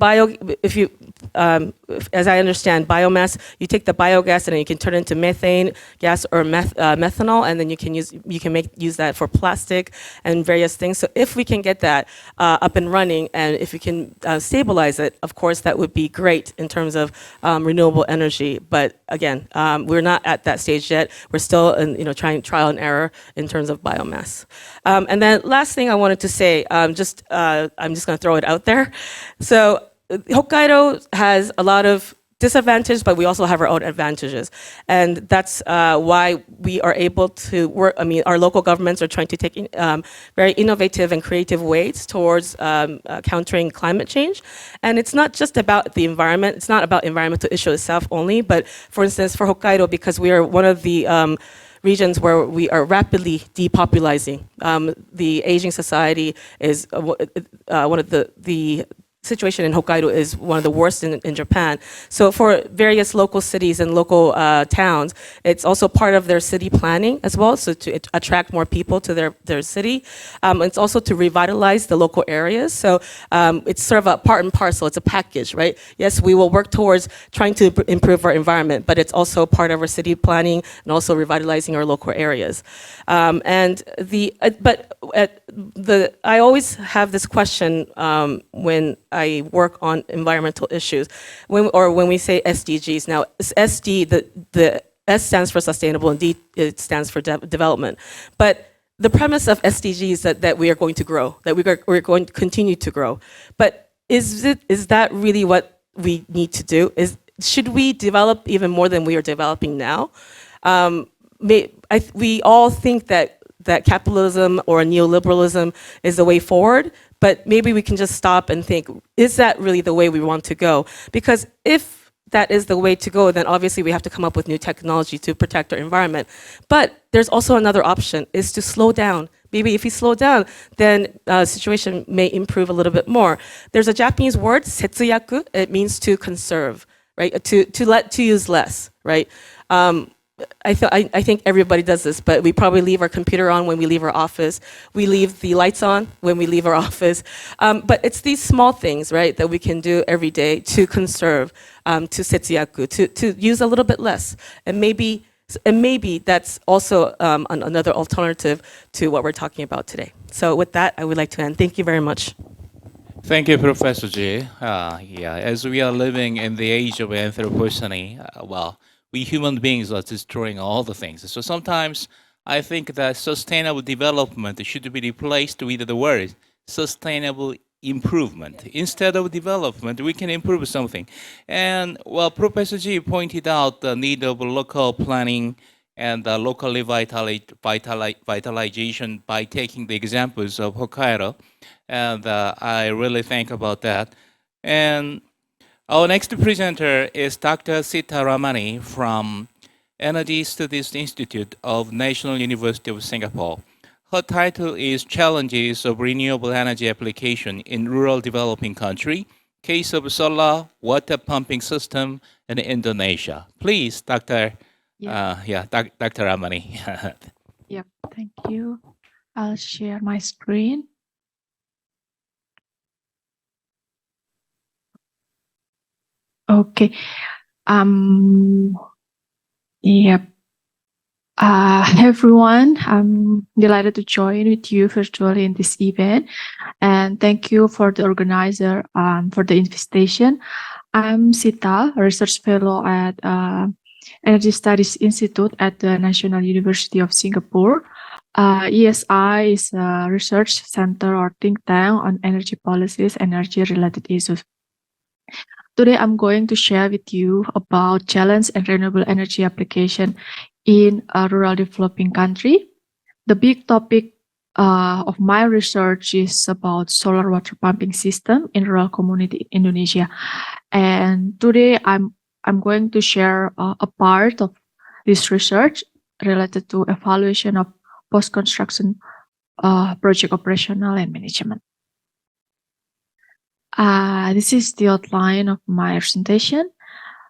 as I understand, biomass, you take the biogas and then you can turn it into methane gas or methanol, and then you can use that for plastic and various things. So if we can get that up and running, and if we can stabilize it, of course that would be great in terms of renewable energy. But again, we're not at that stage yet. We're still trying trial and error in terms of biomass. And then last thing I wanted to say, I'm just going to throw it out there. So Hokkaido has a lot of disadvantages, but we also have our own advantages. And that's why we are able to work. I mean, our local governments are trying to take very innovative and creative ways towards countering climate change. And it's not just about the environment. It's not about environmental issue itself only, but for instance, for Hokkaido, because we are one of the regions where we are rapidly depopulizing. The aging society is one of the situation in Hokkaido is one of the worst in Japan. So for various local cities and local towns, it's also part of their city planning as well, so to attract more people to their city. It's also to revitalize the local areas. So it's sort of a part and parcel, it's a package, right? Yes, we will work towards trying to improve our environment, but it's also part of our city planning and also revitalizing our local areas. I always have this question when I work on environmental issues, when we say SDGs. Now, SD, the S stands for sustainable, and D, it stands for development. But the premise of SDGs is that we are going to grow, that we're going to continue to grow. But is that really what we need to do? Should we develop even more than we are developing now? We all think that capitalism or neoliberalism is the way forward, but maybe we can just stop and think, is that really the way we want to go? Because if that is the way to go, then obviously we have to come up with new technology to protect our environment. But there's also another option, is to slow down. Maybe if you slow down, then the situation may improve a little bit more. There's a Japanese word, setsuyaku. It means to conserve, right? To use less, right? I think everybody does this, but we probably leave our computer on when we leave our office. We leave the lights on when we leave our office. But it's these small things, right, that we can do every day to conserve, to setsuyaku, to use a little bit less. And maybe And maybe that's also another alternative to what we're talking about today. So with that, I would like to end. Thank you very much. Thank you, Professor Ji. As we are living in the age of Anthropocene, we human beings are destroying all the things. So sometimes I think that sustainable development should be replaced with the word sustainable improvement. Instead of development, we can improve something. And Professor Ji pointed out the need of local planning and local vitalization by taking the examples of Hokkaido. And I really think about that. And our next presenter is Dr. Sita Ramani from Energy Studies Institute of National University of Singapore. Her title is Challenges of Renewable Energy Application in Rural Developing Country, Case of Solar Water Pumping System in Indonesia. Please, Dr. Dr. Ramani. Yep, thank you. I'll share my screen. Okay. Yep. Everyone, I'm delighted to join with you virtually in this event, and thank you for the organizer for the invitation. I'm Sita, a research fellow at Energy Studies Institute at the National University of Singapore. ESI is a research center or think tank on energy policies and energy-related issues. Today, I'm going to share with you about challenge and renewable energy application in a rural developing country. The big topic of my research is about solar water pumping system in rural community in Indonesia. And today, I'm going to share a part of this research related to evaluation of post-construction project operational and management. This is the outline of my presentation.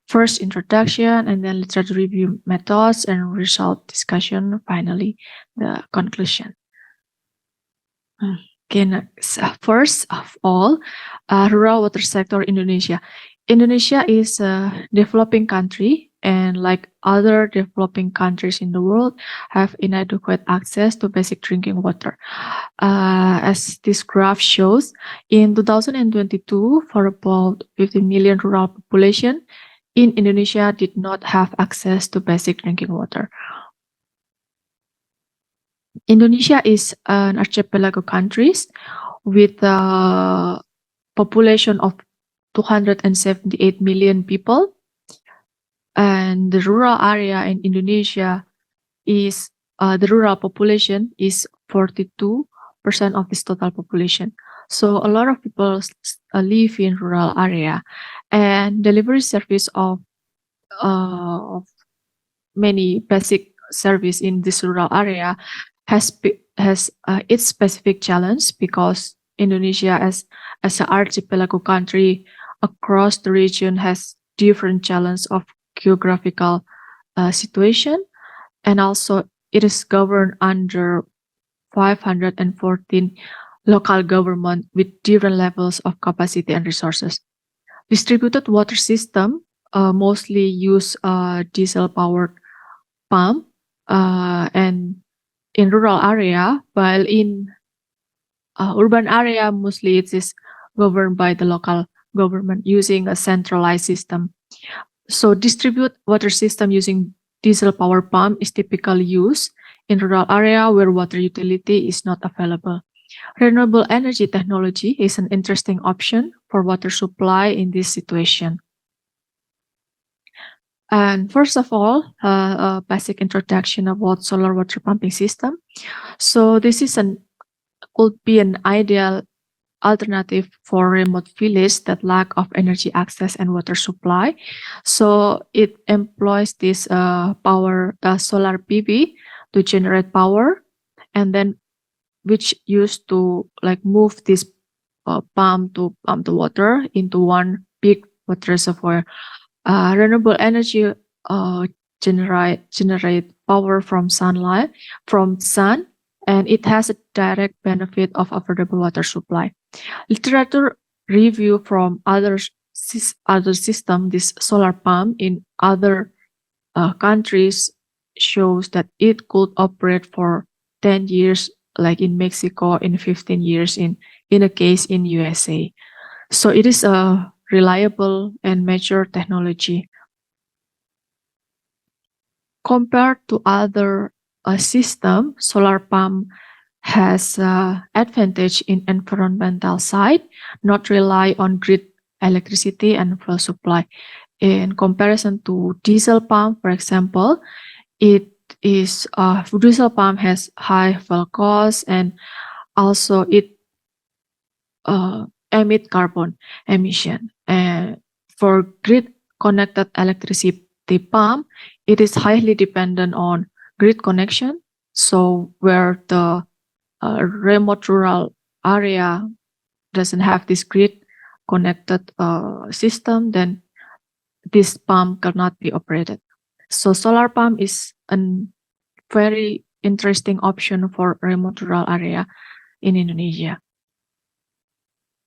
First, introduction, and then literature review methods and result discussion. Finally, the conclusion. Okay, first of all, rural water sector Indonesia. Indonesia is a developing country, and like other developing countries in the world, have inadequate access to basic drinking water. As this graph shows, in 2022, for about 50 million rural population in Indonesia did not have access to basic drinking water. Indonesia is an archipelago country with a population of 278 million people. And the rural area in Indonesia is, the rural population is 42% of this total population. So a lot of people live in rural area, and delivery service of many basic service in this rural area has its specific challenge, because Indonesia as an archipelago country across the region has different challenge of geographical situation, and also it is governed under 514 local government with different levels of capacity and resources. Distributed water system mostly use diesel powered pump and in rural area, while in urban area mostly it is governed by the local government using a centralized system. So distribute water system using diesel power pump is typically used in rural area where water utility is not available. Renewable energy technology is an interesting option for water supply in this situation. And first of all, a basic introduction about solar water pumping system. So this is could be an ideal alternative for remote village that lack of energy access and water supply. So it employs this solar PV to generate power, and then which used to like move this pump to pump the water into one big water reservoir. Renewable energy generate power from sunlight, from sun, and it has a direct benefit of affordable water supply. Literature review from other system, this solar pump in other countries shows that it could operate for 10 years, like in Mexico, in 15 years in a case in USA. So it is a reliable and mature technology. Compared to other systems, solar pump has advantage in environmental side, not rely on grid electricity and fuel supply. In comparison to diesel pump, for example, diesel pump has high fuel cost, and also it emit carbon emission. And for grid connected electricity pump, it is highly dependent on grid connection. So where the remote rural area doesn't have this grid connected system, then this pump cannot be operated. So solar pump is a very interesting option for remote rural area in Indonesia.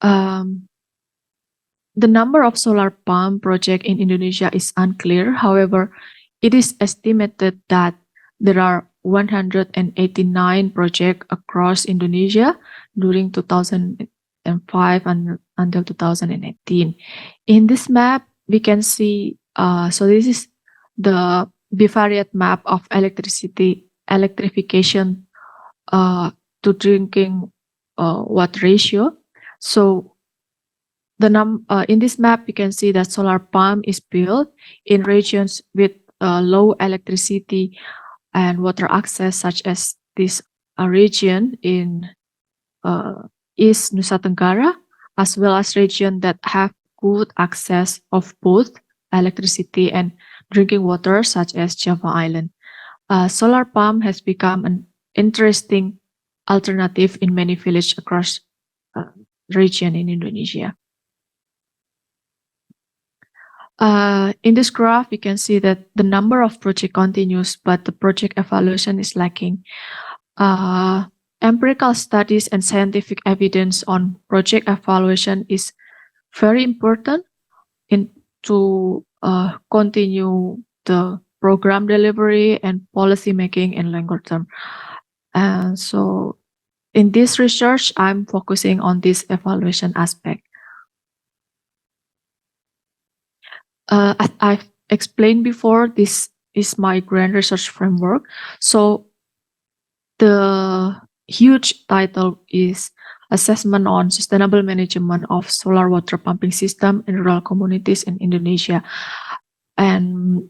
The number of solar pump projects in Indonesia is unclear. However, it is estimated that there are 189 projects across Indonesia during 2005 until 2018. In this map, we can see, so this is the bivariate map of electrification to drinking water ratio. So in this map, you can see that solar pump is built in regions with low electricity and water access, such as this region in East Nusa Tenggara, as well as regions that have good access of both electricity and drinking water, such as Java Island. Solar pump has become an interesting alternative in many villages across region in Indonesia. In this graph, you can see that the number of projects continues, but the project evaluation is lacking. Empirical studies and scientific evidence on project evaluation is very important to continue the program delivery and policy making in longer term. And so in this research, I'm focusing on this evaluation aspect. As I've explained before, this is my grand research framework. So the huge title is Assessment on Sustainable Management of Solar Water Pumping System in Rural Communities in Indonesia. And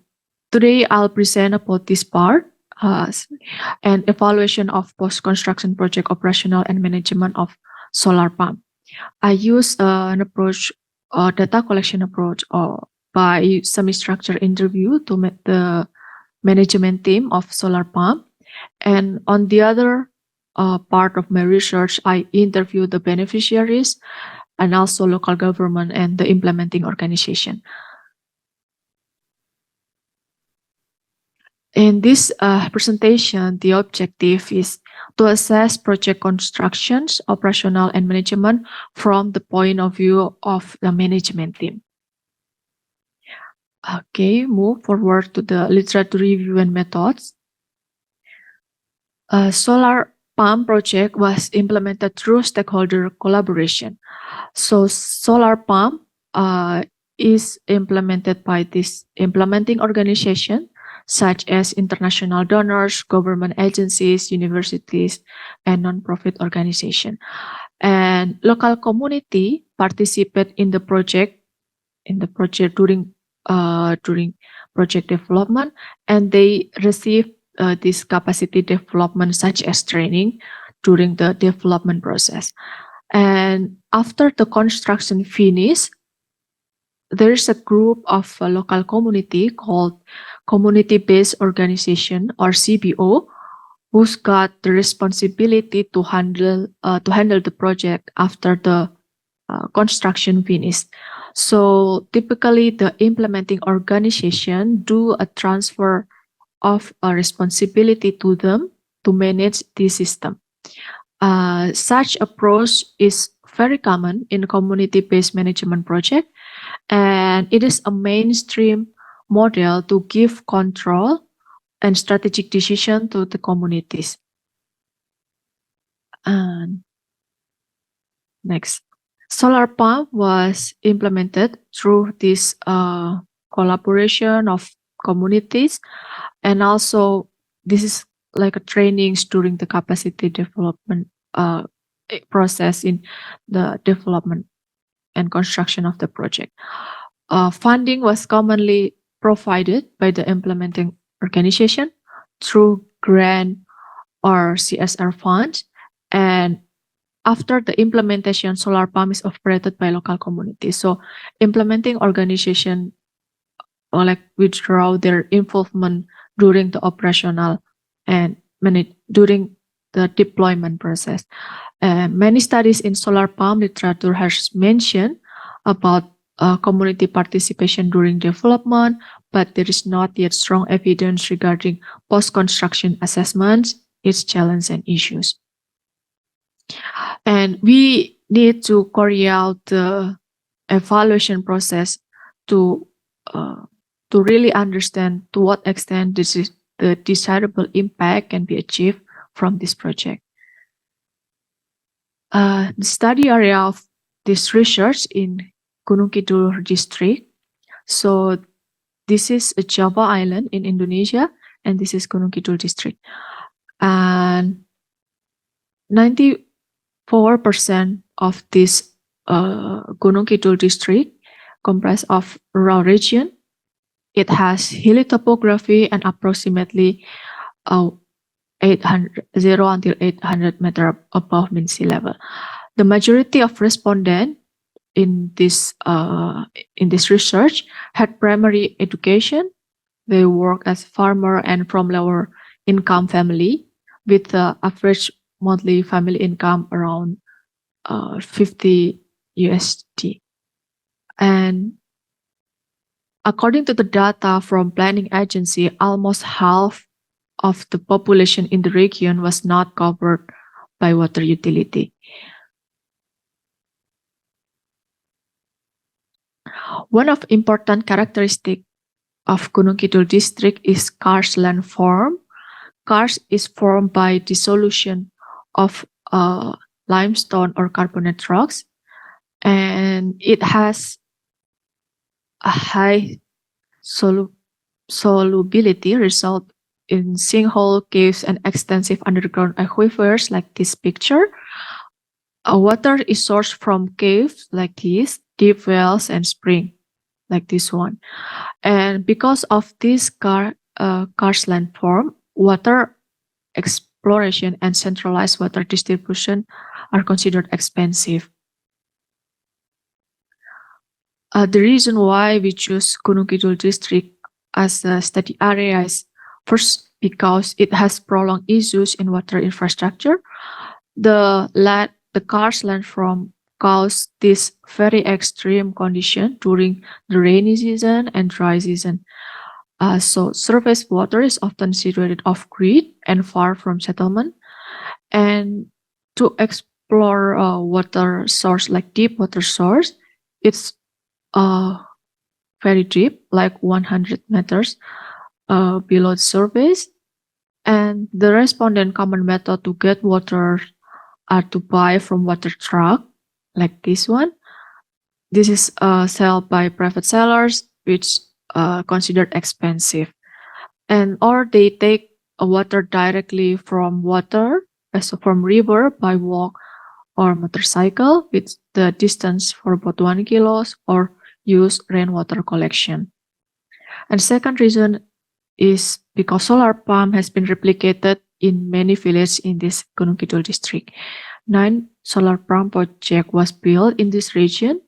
today I'll present about this part and evaluation of post-construction project operational and management of solar pump. I use an approach, data collection approach, by semi-structured interview to meet the management team of solar pump. And on the other part of my research, I interview the beneficiaries and also local government and the implementing organization. In this presentation, the objective is to assess project constructions, operational and management from the point of view of the management team. Okay, move forward to the literature review and methods. Solar pump project was implemented through stakeholder collaboration. So solar pump is implemented by this implementing organization, such as international donors, government agencies, universities, and non-profit organizations. And local community participate in the project during project development, and they receive this capacity development, such as training during the development process. And after the construction finish, there is a group of a local community called Community-Based Organization, or CBO, who's got the responsibility to handle the project after the construction finish. So typically, the implementing organization do a transfer of a responsibility to them to manage the system. Such approach is very common in community-based management project, and it is a mainstream model to give control and strategic decision to the communities. And next, solar pump was implemented through this collaboration of communities, and also this is like a trainings during the capacity development process in the development and construction of the project. Funding was commonly provided by the implementing organization through grant or CSR funds, and after the implementation, solar pump is operated by local communities. So implementing organization like withdraw their involvement during the operational and during the deployment process. Many studies in solar pump literature has mentioned about community participation during development, but there is not yet strong evidence regarding post-construction assessments, its challenges and issues. And we need to carry out the evaluation process to really understand to what extent this is the desirable impact can be achieved from this project. The study area of this research in Gunung Kidul district. So this is a Java island in Indonesia, and this is Gunung Kidul district. And 94% of this Gunung Kidul district comprised of rural region. It has hilly topography and approximately 0 until 800 meters above mean sea level. The majority of respondents in this research had primary education. They work as farmer and from lower income family with the average monthly family income around 50 USD. And according to the data from planning agency, almost half of the population in the region was not covered by water utility. One of important characteristic of Gunung Kidul district is karst landform. Karst is formed by dissolution of limestone or carbonate rocks, and it has a high solubility, result in sinkhole caves and extensive underground aquifers like this picture. Water is sourced from caves like this, deep wells and spring like this one. And because of this karst landform, water exploration and centralized water distribution are considered expensive. The reason why we choose Gunung Kidul district as a study area is first because it has prolonged issues in water infrastructure. The karst landform caused this very extreme condition during the rainy season and dry season. So surface water is often situated off-grid and far from settlement. And to explore water source like deep water source, it's very deep, like 100 meters below the surface. And the respondent common method to get water are to buy from water truck, like this one. This is sold by private sellers, which considered expensive. And or they take water directly from from river by walk or motorcycle with the distance for about 1 kilos, or use rainwater collection. And second reason is because solar pump has been replicated in many villages in this Gunung Kidul district. 9 solar pump project was built in this region,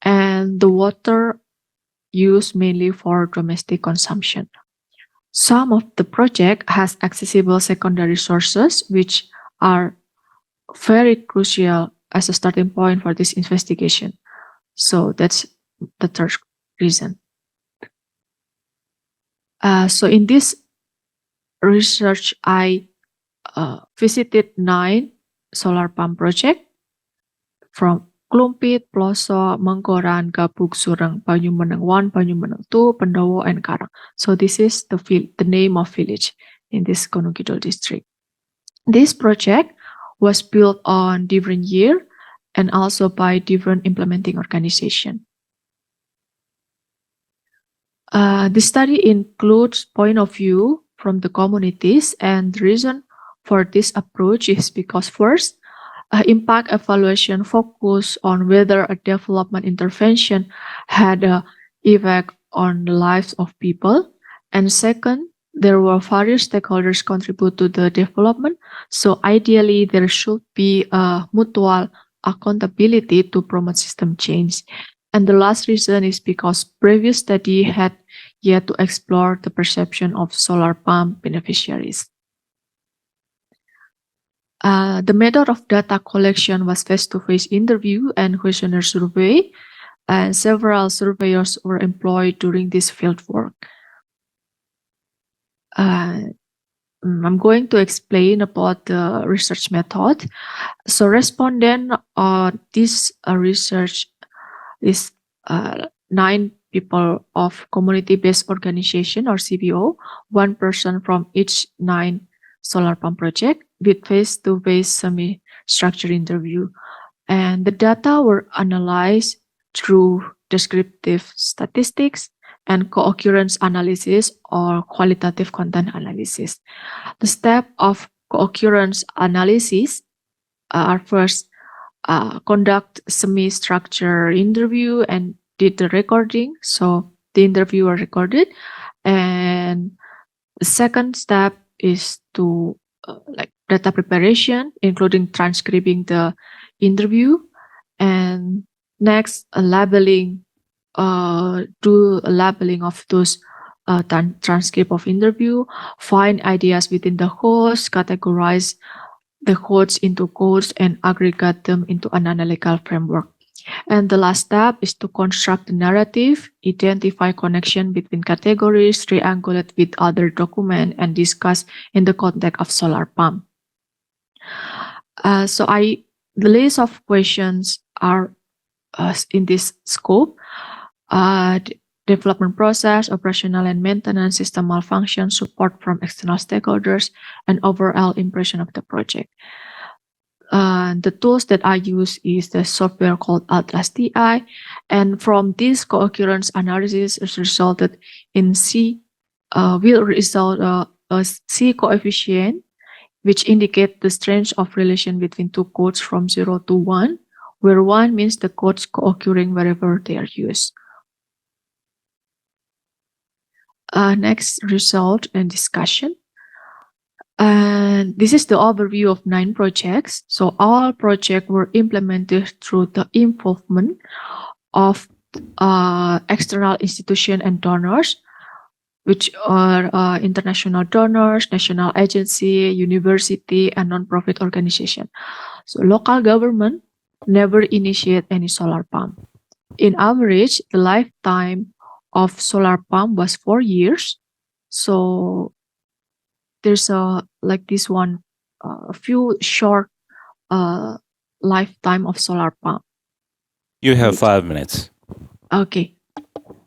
and the water used mainly for domestic consumption. Some of the project has accessible secondary sources, which are very crucial as a starting point for this investigation. So that's the third reason. So in this research, I visited 9 solar pump projects from Klumpit, Ploso, Mengkoran, Gabuk, Sureng, Banyumeneng 1, Banyumeneng 2, Pendowo, and Karang. So this is the name of village in this Gunung Kidul district. This project was built on different year and also by different implementing organization. The study includes point of view from the communities, and the reason for this approach is because first, impact evaluation focus on whether a development intervention had an effect on the lives of people, and second, there were various stakeholders contribute to the development, so ideally there should be a mutual accountability to promote system change. And the last reason is because previous study had yet to explore the perception of solar pump beneficiaries. The method of data collection was face-to-face interview and questionnaire survey, and several surveyors were employed during this field work. I'm going to explain about the research method. So respondent on this research is 9 people of community-based organization or CBO, 1 person from each 9 solar pump project with face-to-face semi-structured interview. And the data were analyzed through descriptive statistics and co-occurrence analysis or qualitative content analysis. The step of co-occurrence analysis are first conduct semi-structured interview and did the recording. So the interview are recorded. And the second step is to like data preparation, including transcribing the interview. And next, labeling, do a labeling of those transcript of interview, find ideas within the host, categorize the codes into codes, and aggregate them into an analytical framework. And the last step is to construct the narrative, identify connection between categories, triangulate with other documents, and discuss in the context of solar pump. The list of questions are in this scope: development process, operational and maintenance, system malfunction, support from external stakeholders, and overall impression of the project. The tools that I use is the software called Atlas-TI, and from this co-occurrence analysis is resulted in C coefficient, which indicate the strength of relation between 2 codes from 0 to 1, where 1 means the codes co-occurring wherever they are used. Next, result and discussion. And this is the overview of 9 projects. So all projects were implemented through the involvement of external institutions and donors, which are international donors, national agency, university, and non-profit organization. So local government never initiate any solar pump. In average, the lifetime of solar pump was 4 years. So there's a few short lifetime of solar pump. You have 5 minutes. Okay.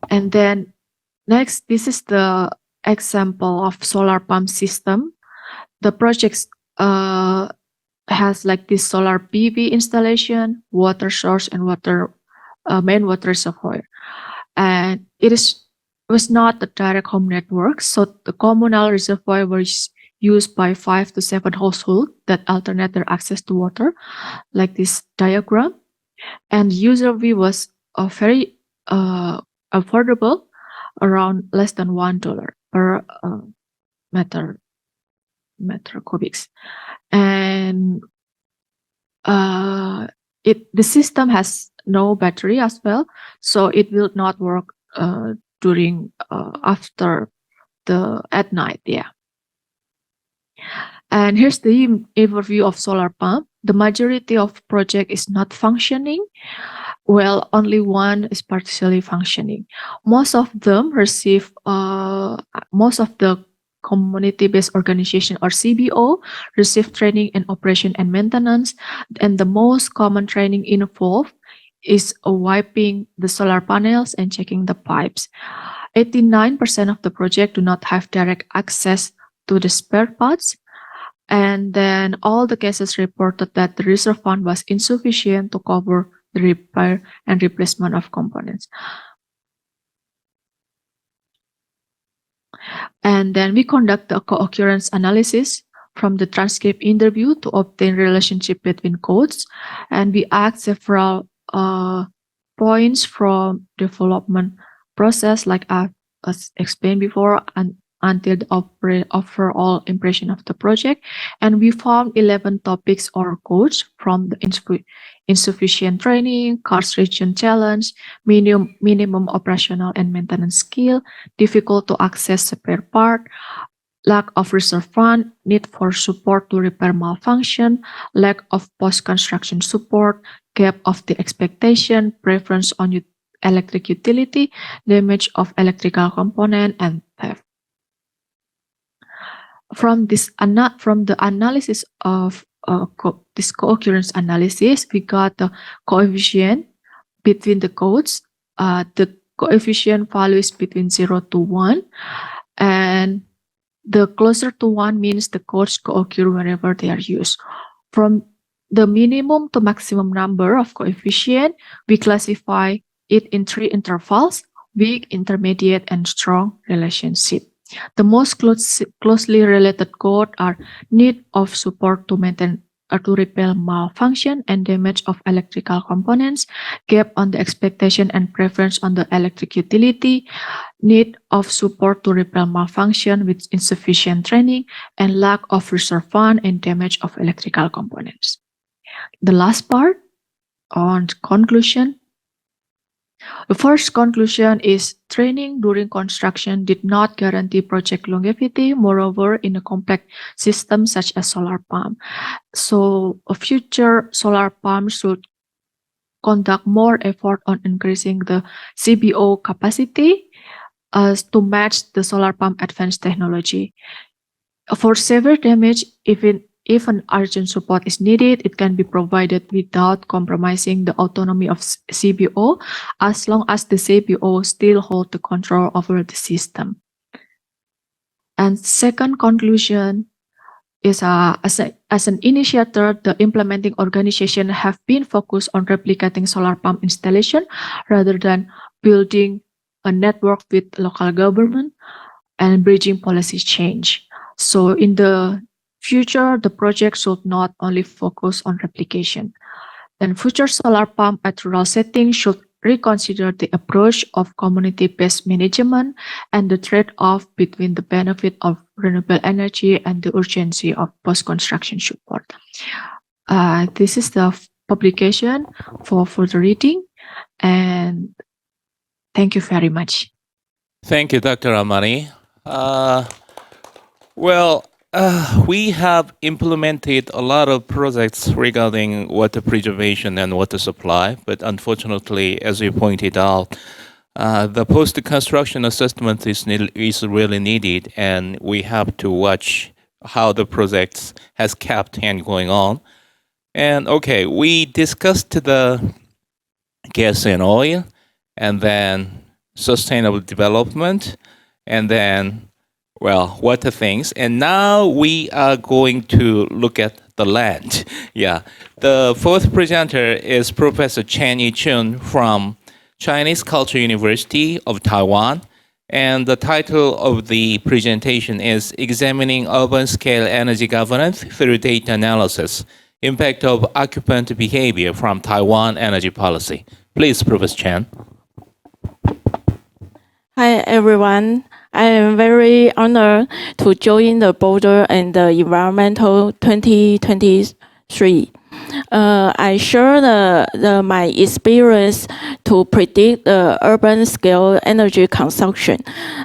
And then next, this is the example of solar pump system. The project has like this solar PV installation, water source, and main water reservoir. And was not the direct home network, so the communal reservoir was used by 5 to 7 households that alternate their access to water, like this diagram. And user fee was very affordable, around less than $1 per meter cubics. And the system has no battery as well, so it will not work during after at night. Yeah. And here's the overview of solar pump. The majority of project is not functioning, well, only one is partially functioning. Most of them receive most of the community-based organization or CBO receive training in operation and maintenance, and the most common training involved is wiping the solar panels and checking the pipes. 89% of the project do not have direct access to the spare parts. And then all the cases reported that the reserve fund was insufficient to cover the repair and replacement of components. And then we conduct the co-occurrence analysis from the transcript interview to obtain relationship between codes. And we ask several points from development process, like I explained before, and until the overall impression of the project. And we found 11 topics or codes from the insufficient training, cost region challenge, minimum operational and maintenance skill, difficult to access spare part, lack of reserve fund, need for support to repair malfunction, lack of post-construction support, gap of the expectation, preference on electric utility, damage of electrical component, and theft. From the analysis of this co-occurrence analysis, we got the coefficient between the codes. The coefficient value is between 0 to 1, and the closer to 1 means the codes co-occur whenever they are used. From the minimum to maximum number of coefficient, we classify it in 3 intervals: weak, intermediate, and strong relationship. The most closely related code are need of support to maintain or to repair malfunction and damage of electrical components, gap on the expectation and preference on the electric utility, need of support to repair malfunction with insufficient training, and lack of reserve fund and damage of electrical components. The last part on conclusion. The first conclusion is training during construction did not guarantee project longevity, moreover, in a complex system such as solar pump. So a future solar pump should conduct more effort on increasing the CBO capacity to match the solar pump advanced technology. For severe damage, if an urgent support is needed, it can be provided without compromising the autonomy of CBO, as long as the CBO still hold the control over the system. And second conclusion is as an initiator, the implementing organization have been focused on replicating solar pump installation rather than building a network with local government and bridging policy change. So in the future, the project should not only focus on replication. Then future solar pump at rural settings should reconsider the approach of community-based management and the trade-off between the benefit of renewable energy and the urgency of post-construction support. This is the publication for further reading, and thank you very much. Thank you, Dr. Amani. We have implemented a lot of projects regarding water preservation and water supply, but unfortunately, as you pointed out, the post-construction assessment is really needed, and we have to watch how the project has kept going on. And okay, we discussed the gas and oil, and then sustainable development, and then water things. And now we are going to look at the land. Yeah. The fourth presenter is Professor Chen Yi-chun from Chinese Culture University of Taiwan. And the title of the presentation is Examining Urban Scale Energy Governance Through Data Analysis, Impact of Occupant Behavior from Taiwan Energy Policy. Please, Professor Chen. Hi, everyone. I am very honored to join the Border and the Environmental 2023. I share my experience to predict the urban scale energy consumption.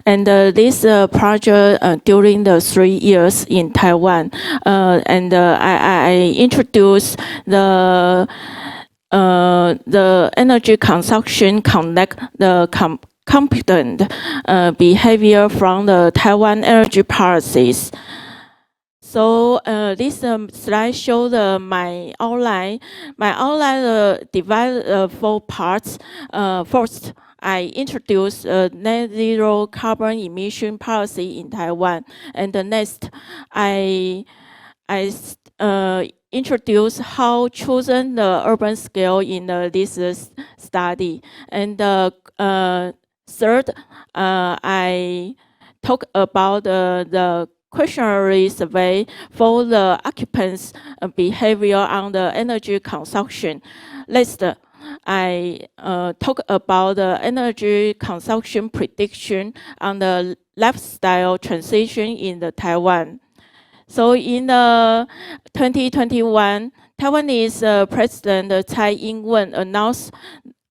And this project during the 3 years in Taiwan. I introduced the energy consumption connect the competent behavior from the Taiwan energy policies. So this slide shows my outline. My outline divided 4 parts. First, I introduce net zero carbon emission policy in Taiwan, and the next, I introduce how chosen the urban scale in this study, and third, I talk about the questionnaire survey for the occupants' behavior on the energy consumption. Last, I talk about the energy consumption prediction on the lifestyle transition in Taiwan. So in 2021, Taiwanese President Tsai Ing-wen announced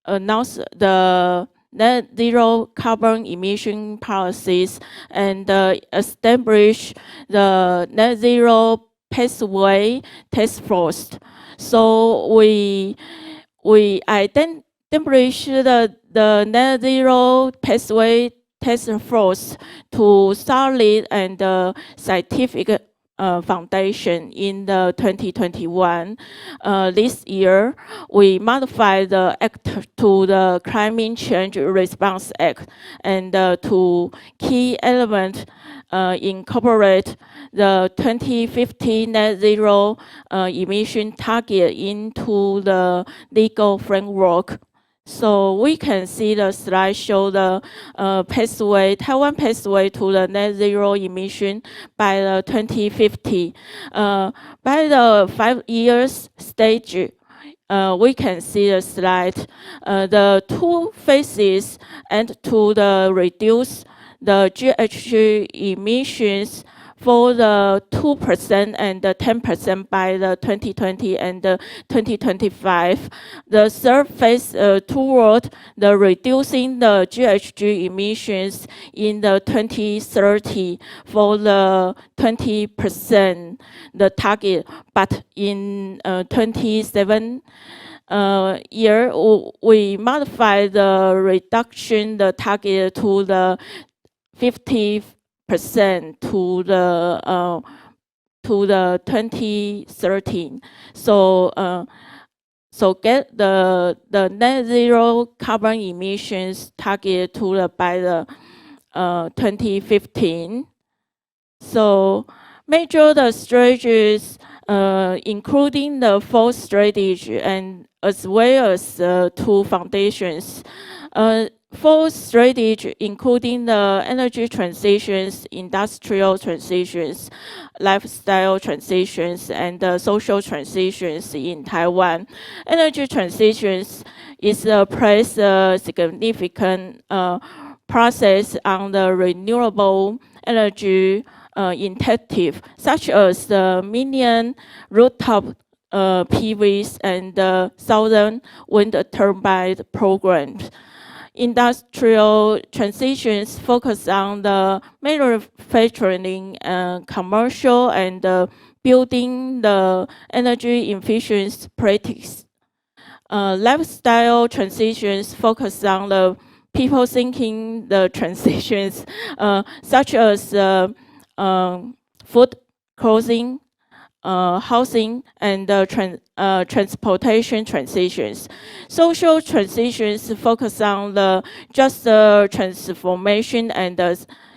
the net zero carbon emission policies and establish the net zero pathway task force. So we established the net zero pathway task force to solid and scientific foundation in 2021. This year, we modified the Act to the Climate Change Response Act, and to key elements incorporate the 2050 net zero emission target into the legal framework. So we can see the slide show the Taiwan pathway to the net zero emission by 2050. By the 5 years stage, we can see the slide. The 2 phases and to reduce the GHG emissions for the 2% and the 10% by the 2020 and 2025. The third phase toward the reducing the GHG emissions in the 2030 for the 20% the target, but in 27 year we modify the reduction the target to the 50% to the 2013. So get the net zero carbon emissions target to by the 2015. So major the strategies including the 4 strategy and as well as 2 foundations. 4 strategy including the energy transitions, industrial transitions, lifestyle transitions, and social transitions in Taiwan. Energy transitions is plays a significant process on the renewable energy initiative, such as the million rooftop PVs and the southern wind turbine programs. Industrial transitions focus on the manufacturing, commercial, and building the energy efficient practice. Lifestyle transitions focus on the people thinking the transitions, such as food, clothing, housing, and transportation transitions. Social transitions focus on the just transformation and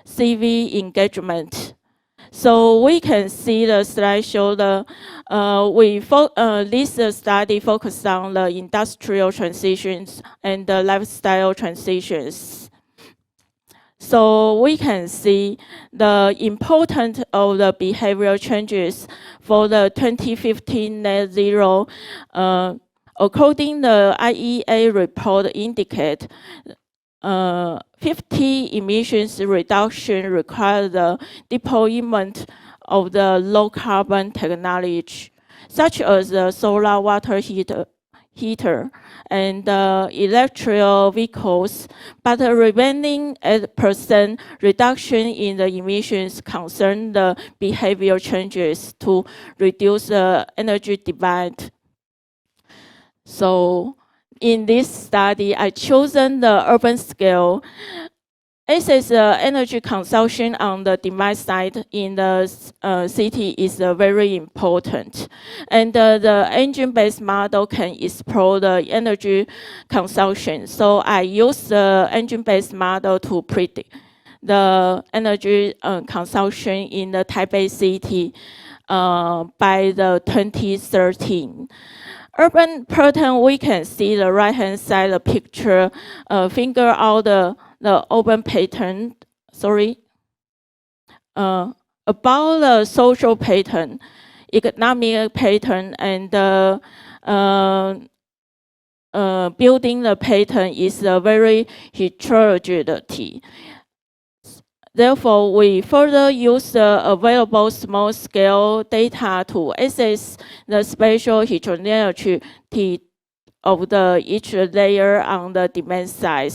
civic engagement. So we can see the slide show this study focused on the industrial transitions and the lifestyle transitions. So we can see the importance of the behavioral changes for the 2015 net zero. According the IEA report indicate 50 emissions reduction require the deployment of the low carbon technology, such as the solar water heater and electric vehicles, but the remaining 8% reduction in the emissions concern the behavioral changes to reduce the energy demand. So in this study, I chosen the urban scale Access energy consumption on the demand side in the city is very important. And the engine-based model can explore the energy consumption. So I use the engine-based model to predict the energy consumption in the Taipei city by the 2013. Urban pattern, we can see the right-hand side, the picture, figure out the urban pattern, about the social pattern, economic pattern, and building the pattern is a very heterogeneity. Therefore, we further use the available small-scale data to assess the spatial heterogeneity of each layer on the demand side.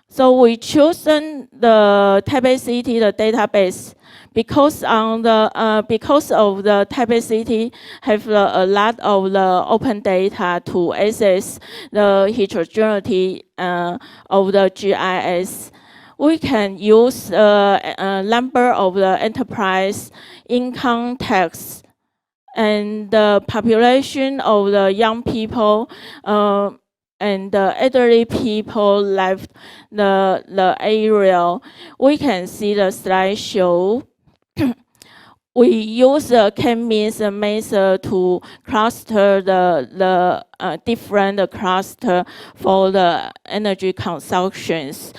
So we chosen the Taipei City, the database, because of the Taipei City have a lot of the open data to assess the heterogeneity of the GIS. We can use a number of the enterprise income tax and the population of the young people and the elderly people left the area. We can see the slideshow. We use the Hk+Cias method to cluster the different cluster for the energy consumptions.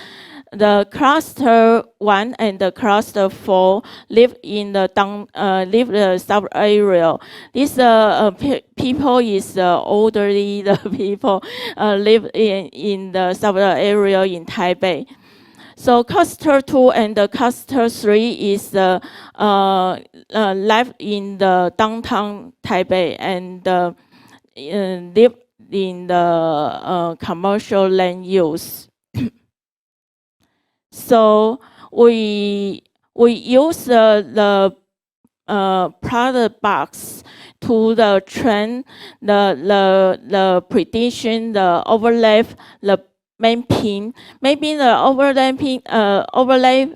The cluster 1 and the cluster 4 live in the sub area. These people is elderly people live in the sub area in Taipei. So cluster 2 and the cluster 3 is left in the downtown Taipei and live in the commercial land use. So we use the product box to the trend, the prediction, the overlap, the mapping. Maybe the overlay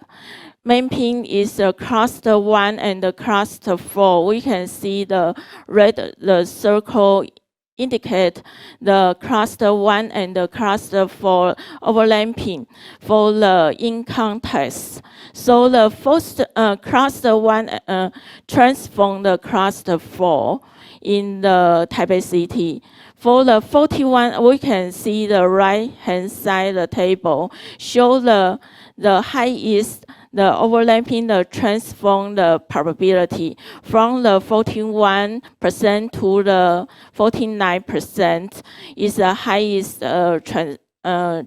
mapping is the cluster 1 and the cluster 4. We can see the circle indicate the cluster 1 and the cluster 4 overlapping for the income tax. So the first cluster 1 transform the cluster 4 in the Taipei City. For the 41, we can see the right-hand side the table show the highest, the overlapping, the transform the probability from the 41% to the 49% is the highest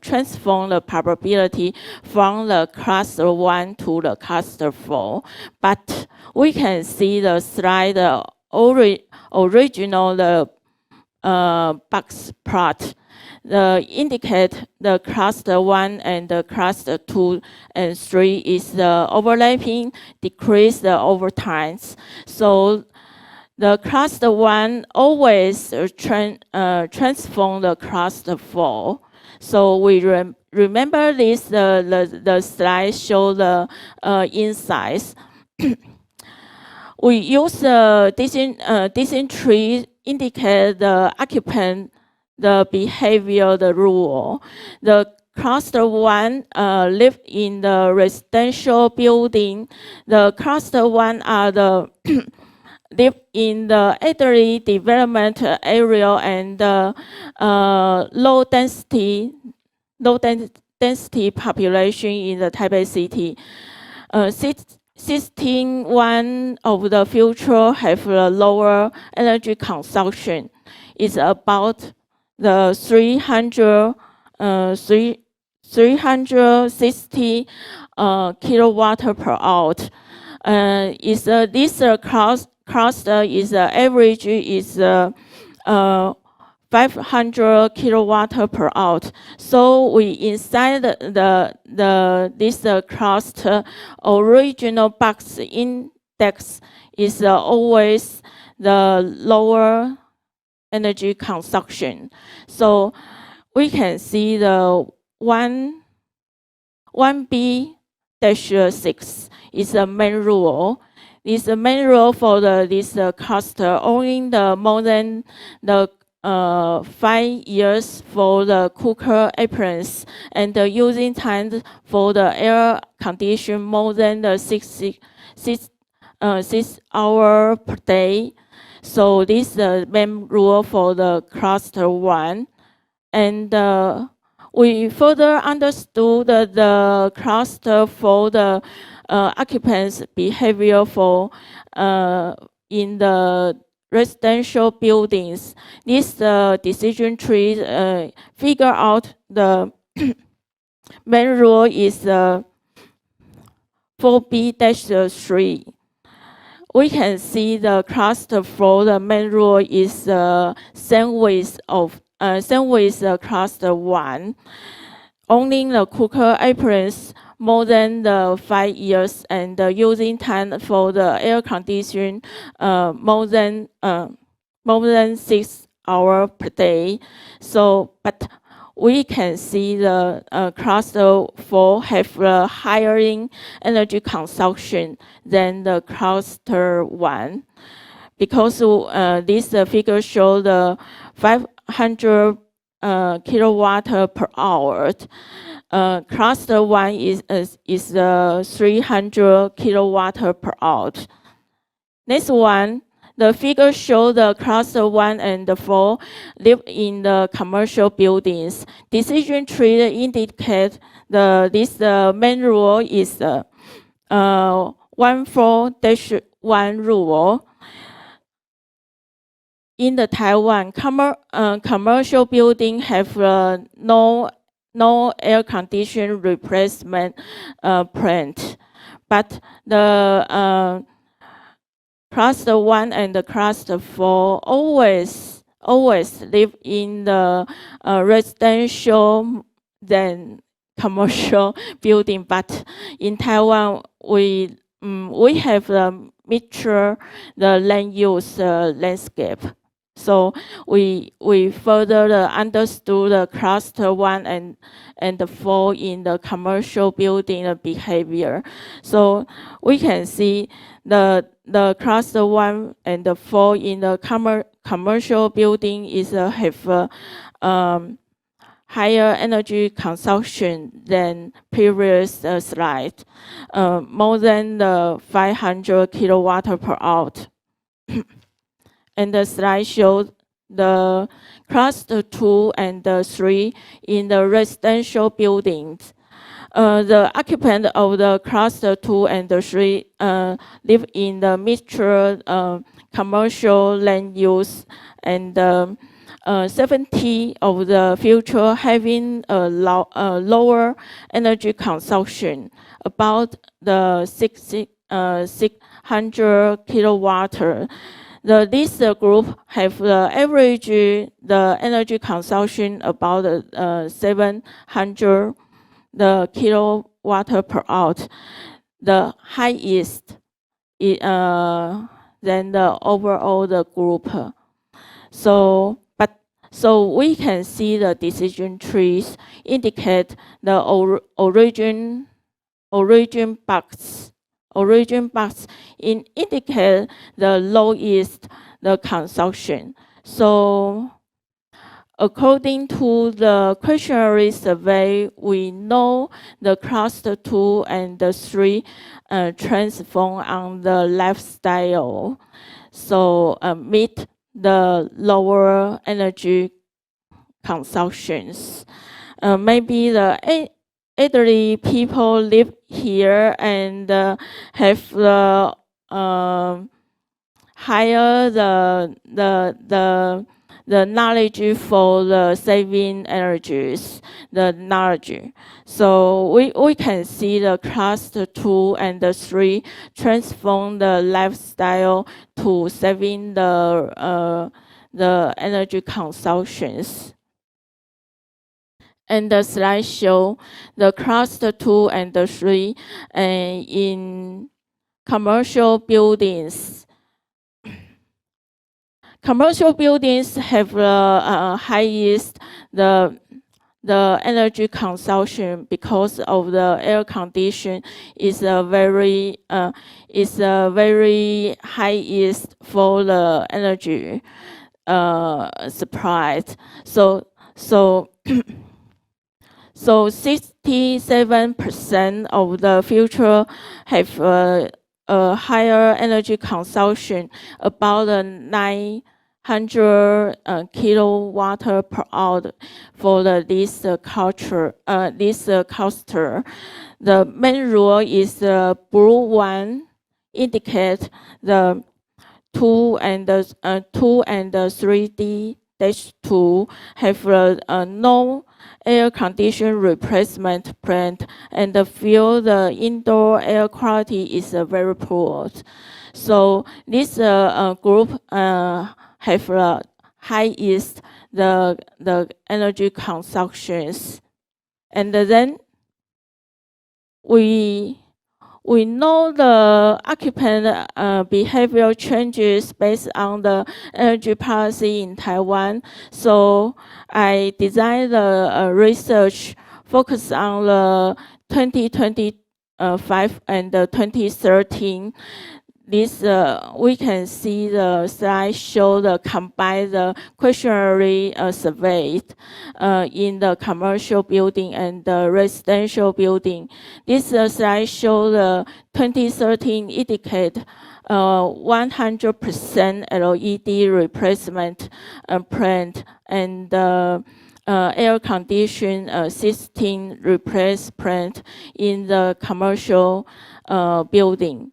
transform the probability from the cluster 1 to the cluster 4. But we can see the slide, the original box plot. Indicate the cluster 1 and the cluster 2 and 3 is the overlapping decrease over time. So the cluster 1 always transform the cluster 4. So we remember this, the slide show the insights. We use the decision tree indicate the occupant, the behavior, the rule. The cluster 1 live in the residential building. The cluster 1 are the live in the elderly development area and low density population in the Taipei City. 16 of the future have a lower energy consumption. It's about the 360 kilowatt per hour. This cluster is average is 500 kilowatt per hour. So we inside this cluster original box index is always the lower energy consumption. So we can see the one 1B-6 is the main rule. This the main rule for this cluster only the more than the 5 years for the cooker appearance and the using time for the air condition more than the 6 hours per day. So this is the main rule for the cluster 1. And we further understood the cluster for the occupants' behavior for in the residential buildings. This decision tree figure out the main rule is 4B-3. We can see the cluster for the main rule is same with cluster 1. Only the cooker appearance more than the 5 years and the using time for the air condition more than 6 hours per day. So, but we can see the cluster 4 have a higher energy consumption than the cluster 1, because this figure shows the 500 kilowatt per hour. Cluster 1 is 300 kilowatt per hour. Next one, the figure shows the cluster 1 and 4 live in the commercial buildings. Decision tree indicate this main rule is 14-1 rule. In the Taiwan, commercial building have no air condition replacement plant, but the cluster 1 and the cluster 4 always live in the residential than commercial building. But in Taiwan, we have the mixture the land use landscape. So we further understood the cluster 1 and the 4 in the commercial building behavior. So we can see the cluster 1 and the 4 in the commercial building is have higher energy consumption than previous slide, more than the 500 kilowatt per hour. And the slide shows the cluster 2 and 3 in the residential buildings. The occupant of the cluster 2 and 3 live in the mixture commercial land use, and 70 of the future having a lower energy consumption, about the 600 kilowatt. This group have the average the energy consumption about 700 kilowatt per hour, the highest than the overall the group. So we can see the decision trees indicate the origin box. Origin box indicate the lowest the consumption. So according to the questionnaire survey, we know the cluster 2 and 3 transform on the lifestyle, so meet the lower energy consumptions. Maybe the elderly people live here and have the higher the knowledge for the saving energies, the knowledge. So we can see the cluster 2 and 3 transform the lifestyle to saving the energy consumptions. And the slide show the cluster 2 and 3 in commercial buildings. Commercial buildings have the highest the the energy consumption because of the air condition is a very highest for the energy supplied. So 67% of the future have a higher energy consumption, about 900 kilowatt per hour for this cluster. The main rule is the blue one indicate the 2 and 3D-2 have no air condition replacement plant and feel the indoor air quality is very poor. So this group have the highest the energy consumptions, and then we know the occupant behavior changes based on the energy policy in Taiwan. So I designed the research focus on the 2025 and 2013. This we can see the slide show the combined the questionnaire surveyed in the commercial building and the residential building. This slide show the 2013 indicate 100% LED replacement plant and air condition system replacement in the commercial building.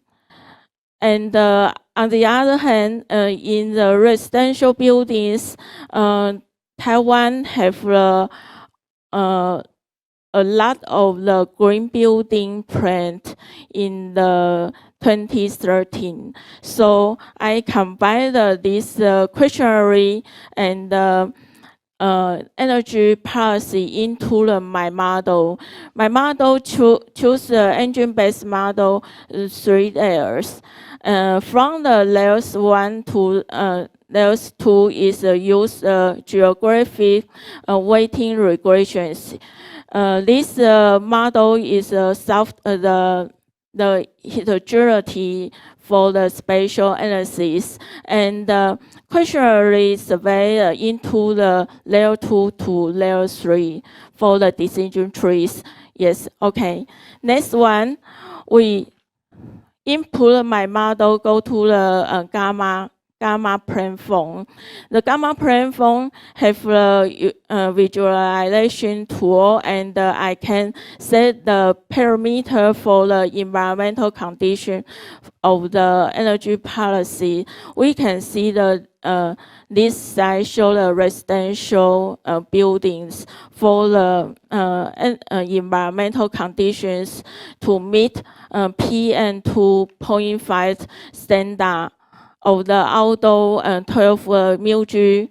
And on the other hand, in the residential buildings, Taiwan have a lot of the green building plant in the 2013. So I combined this questionnaire and energy policy into my model. My model choose the engine-based model 3 layers. From the layers 1 to layers 2 is use geographic weighting regressions. This model is the heterogeneity for the spatial analysis, and questionnaire survey into the layer 2 to layer 3 for the decision trees. Yes, okay. Next one, we input my model, go to the gamma platform. The gamma platform have a visualization tool, and I can set the parameter for the environmental condition of the energy policy. We can see the this slide show the residential buildings for the environmental conditions to meet PM 2.5 standard of the outdoor 12 mg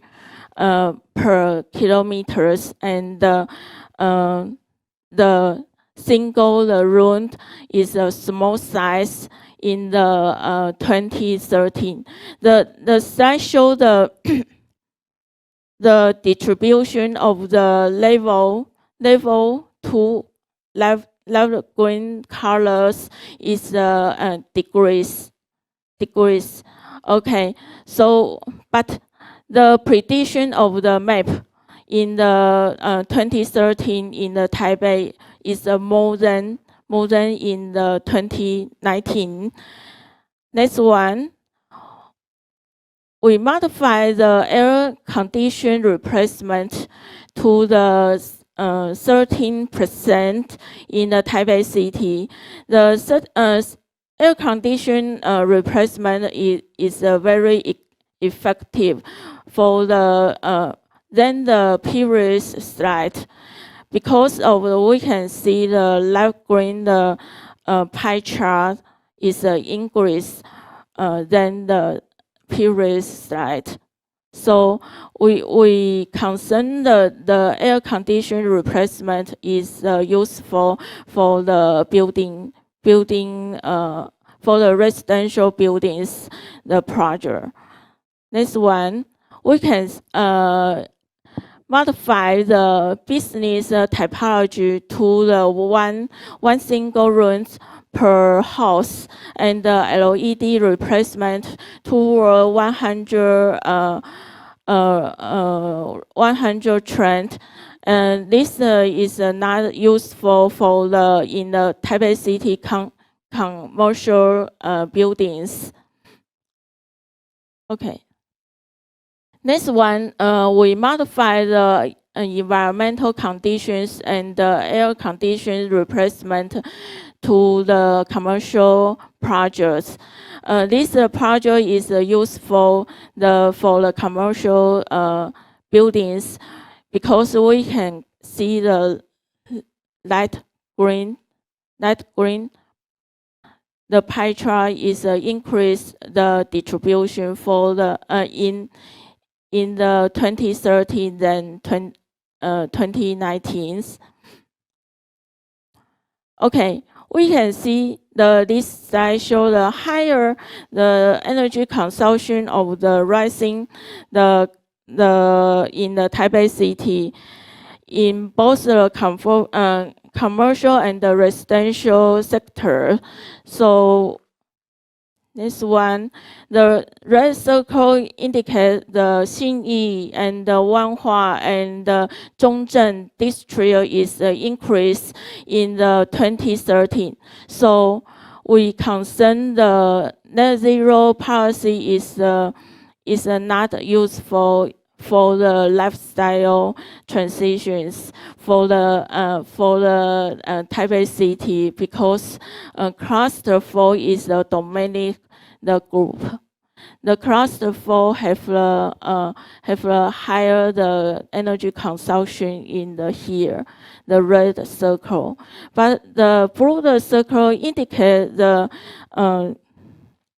per kilometers, and the single room is a small size in the 2013. The slide show the the distribution of the level 2 level green colors is degrees. Okay, so but the prediction of the map in the 2013 in the Taipei is more than in the 2019. Next one, we modify the air condition replacement to the 13% in the Taipei city. The air condition replacement is very effective for the then the previous slide, because of we can see the light green pie chart is increase than the previous slide. So we concern the air condition replacement is useful for the building for the residential buildings, the project. Next one, we can modify the business typology to the one single room per house and the LED replacement to 100 trend. And this is not useful for in the Taipei City commercial buildings. Okay. Next one, we modify the environmental conditions and the air conditions replacement to the commercial projects. This project is useful for the commercial buildings because we can see the light green. The pie chart is increase the distribution for the in the 2013 than 2019. Okay, we can see this slide show the higher the energy consumption of the rising in the Taipei City in both the commercial and the residential sector. So this one, the red circle indicate the Xinyi and the Wanhua and the Zhongzheng district is increased in the 2013. So we concern the net zero policy is not useful for the lifestyle transitions for the Taipei City because cluster 4 is the dominant group. The cluster 4 have higher the energy consumption in here, the red circle, but the blue circle indicate the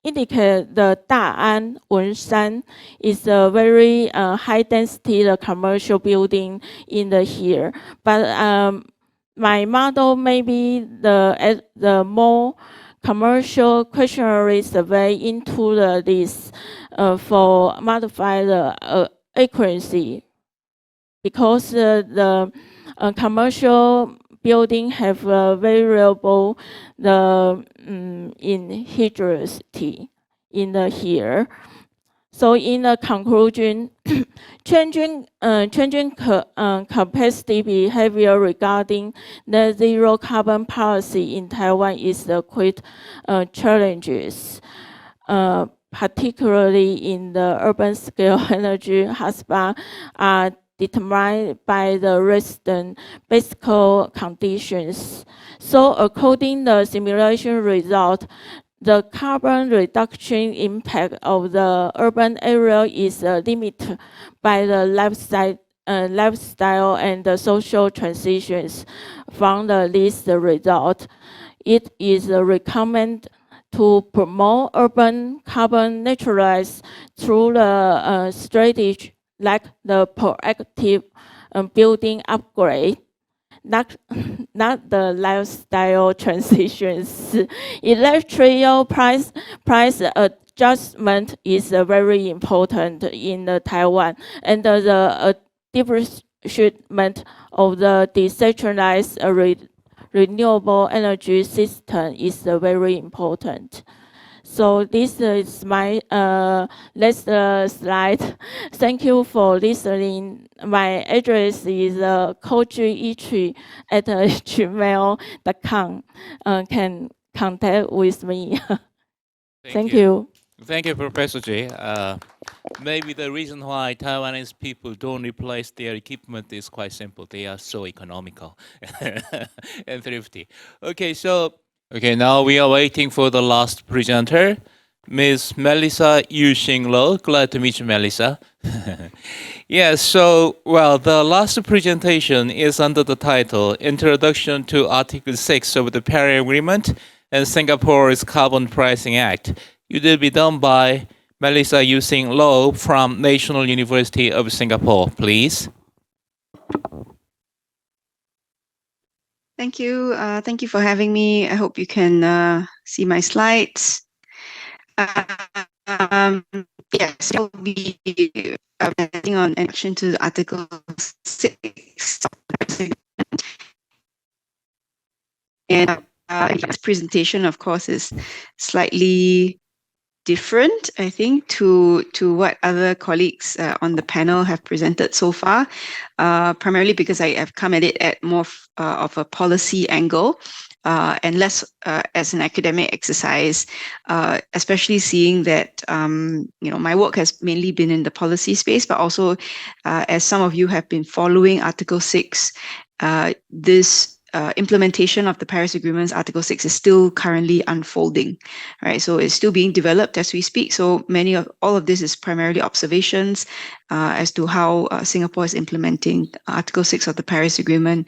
Da'an, Wenshan is a very high density commercial building in here. But my model maybe the more commercial questionnaire survey into this for modify the accuracy because the commercial building have variable inheritability in here. So in the conclusion, changing capacity behavior regarding the zero carbon policy in Taiwan is quite challenges, particularly in the urban scale energy hotspot are determined by the resident physical conditions. So according to the simulation result, the carbon reduction impact of the urban area is limited by the lifestyle and the social transitions from this result. It is recommended to promote urban carbon neutralization through the strategy like the proactive building upgrade, not the lifestyle transitions. Electrical price adjustment is very important in Taiwan, and the differentiation of the decentralized renewable energy system is very important. So this is my last slide. Thank you for listening. My address is coach.e3@gmail.com. Can contact with me. Thank you. Thank you, Professor Ji. Maybe the reason why Taiwanese people don't replace their equipment is quite simple. They are so economical and thrifty. Okay, now we are waiting for the last presenter, Ms. Melissa Yu-Xing-Lo. Glad to meet you, Melissa. Yes, so, well, the last presentation is under the title, Introduction to Article 6 of the Paris Agreement and Singapore's Carbon Pricing Act. It will be done by Melissa Yu-Xing-Lo from National University of Singapore, please. Thank you. Thank you for having me. I hope you can see my slides. Yes, I'll be presenting on an action to Article 6. And this presentation, of course, is slightly different, I think, to what other colleagues on the panel have presented so far, primarily because I have come at it at more of a policy angle and less as an academic exercise, especially seeing that my work has mainly been in the policy space, but also as some of you have been following Article 6, this implementation of the Paris Agreement's Article 6 is still currently unfolding, right? So it's still being developed as we speak. So all of this is primarily observations as to how Singapore is implementing Article 6 of the Paris Agreement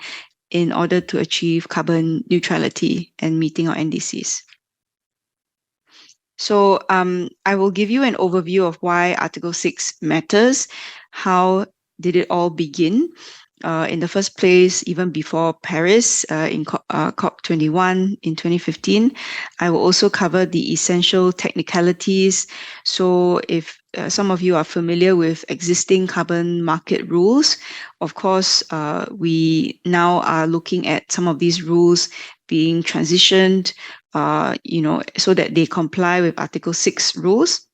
in order to achieve carbon neutrality and meeting our NDCs. So I will give you an overview of why Article 6 matters. How did it all begin? In the first place, even before Paris, in COP21 in 2015. I will also cover the essential technicalities. So if some of you are familiar with existing carbon market rules, of course, we now are looking at some of these rules being transitioned, so that they comply with Article 6 rules.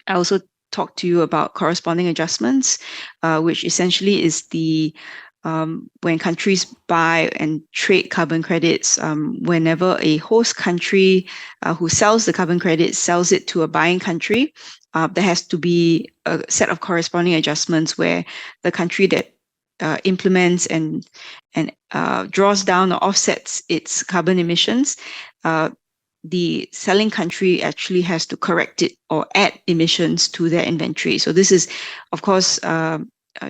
I also talk to you about corresponding adjustments, which essentially is the when countries buy and trade carbon credits, whenever a host country who sells the carbon credits sells it to a buying country, there has to be a set of corresponding adjustments where the country that implements and draws down or offsets its carbon emissions, the selling country actually has to correct it or add emissions to their inventory. So this is, of course,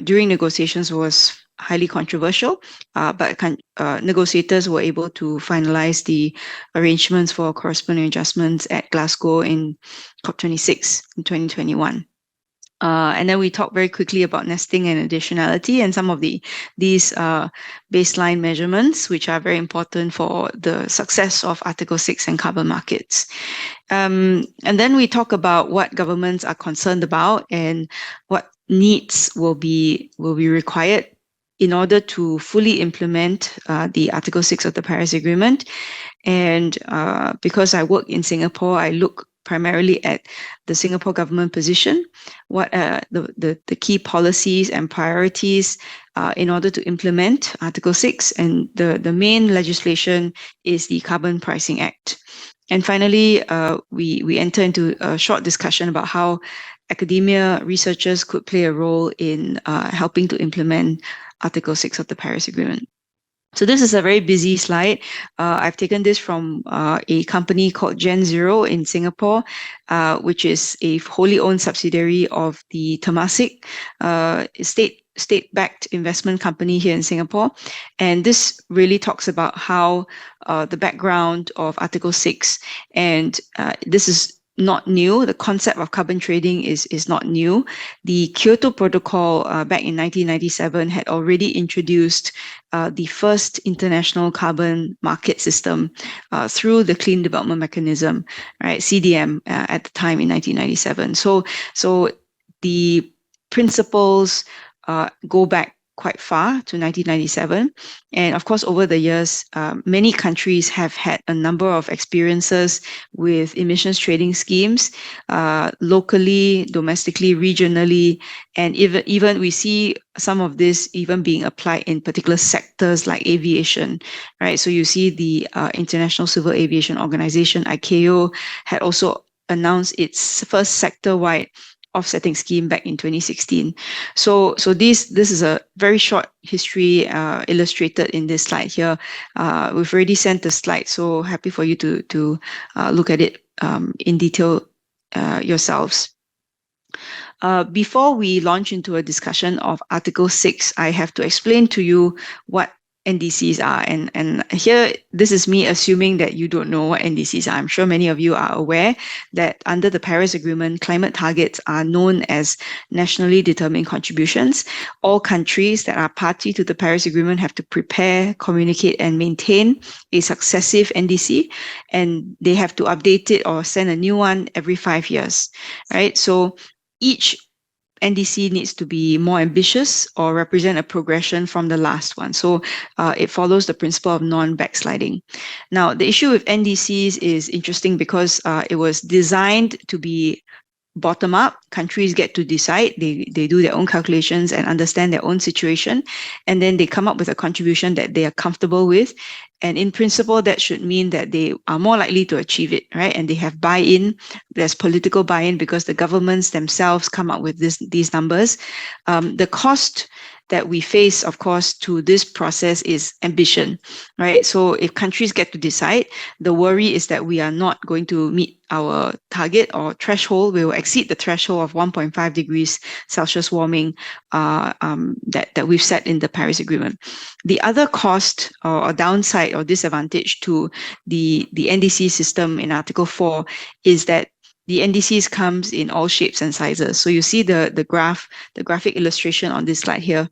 during negotiations was highly controversial, but negotiators were able to finalize the arrangements for corresponding adjustments at Glasgow in COP26 in 2021. And then we talked very quickly about nesting and additionality and some of these baseline measurements, which are very important for the success of Article 6 and carbon markets. And then we talk about what governments are concerned about and what needs will be required in order to fully implement the Article 6 of the Paris Agreement. And because I work in Singapore, I look primarily at the Singapore government position, what are the key policies and priorities in order to implement Article 6. And the main legislation is the Carbon Pricing Act. And finally, we enter into a short discussion about how academia researchers could play a role in helping to implement Article 6 of the Paris Agreement. So this is a very busy slide. I've taken this from a company called Gen Zero in Singapore, which is a wholly owned subsidiary of the Temasek state-backed investment company here in Singapore. And this really talks about how the background of Article 6, and this is not new. The concept of carbon trading is not new. The Kyoto Protocol back in 1997 had already introduced the first international carbon market system through the Clean Development Mechanism, right, CDM, at the time in 1997. So the principles go back quite far to 1997. And of course, over the years, many countries have had a number of experiences with emissions trading schemes, locally, domestically, regionally, and even we see some of this even being applied in particular sectors like aviation, right? So you see the International Civil Aviation Organization, ICAO, had also announced its first sector-wide offsetting scheme back in 2016. So this is a very short history illustrated in this slide here. We've already sent the slide, so happy for you to look at it in detail yourselves. Before we launch into a discussion of Article 6, I have to explain to you what NDCs are. And here, this is me assuming that you don't know what NDCs are. I'm sure many of you are aware that under the Paris Agreement, climate targets are known as nationally determined contributions. All countries that are party to the Paris Agreement have to prepare, communicate, and maintain a successive NDC, and they have to update it or send a new one every 5 years, right? So each NDC needs to be more ambitious or represent a progression from the last one. So it follows the principle of non-backsliding. Now, the issue with NDCs is interesting because it was designed to be bottom up. Countries get to decide. They do their own calculations and understand their own situation, and then they come up with a contribution that they are comfortable with. And in principle, that should mean that they are more likely to achieve it, right? And they have buy-in. There's political buy-in because the governments themselves come up with these numbers. The cost that we face, of course, to this process is ambition, right? So if countries get to decide, the worry is that we are not going to meet our target or threshold. We will exceed the threshold of 1.5 degrees Celsius warming that we've set in the Paris Agreement. The other cost or downside or disadvantage to the NDC system in Article 4 is that the NDCs comes in all shapes and sizes. So you see the graphic illustration on this slide here.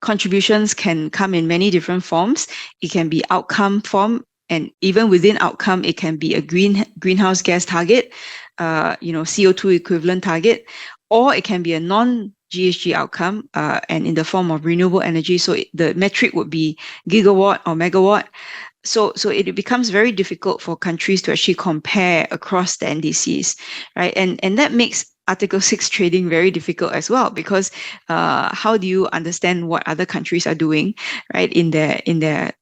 Contributions can come in many different forms. It can be outcome form, and even within outcome, it can be a greenhouse gas target, CO2 equivalent target, or it can be a non-GHG outcome, and in the form of renewable energy. So the metric would be gigawatt or megawatt. So it becomes very difficult for countries to actually compare across the NDCs, right? And that makes Article 6 trading very difficult as well, because how do you understand what other countries are doing, right, in their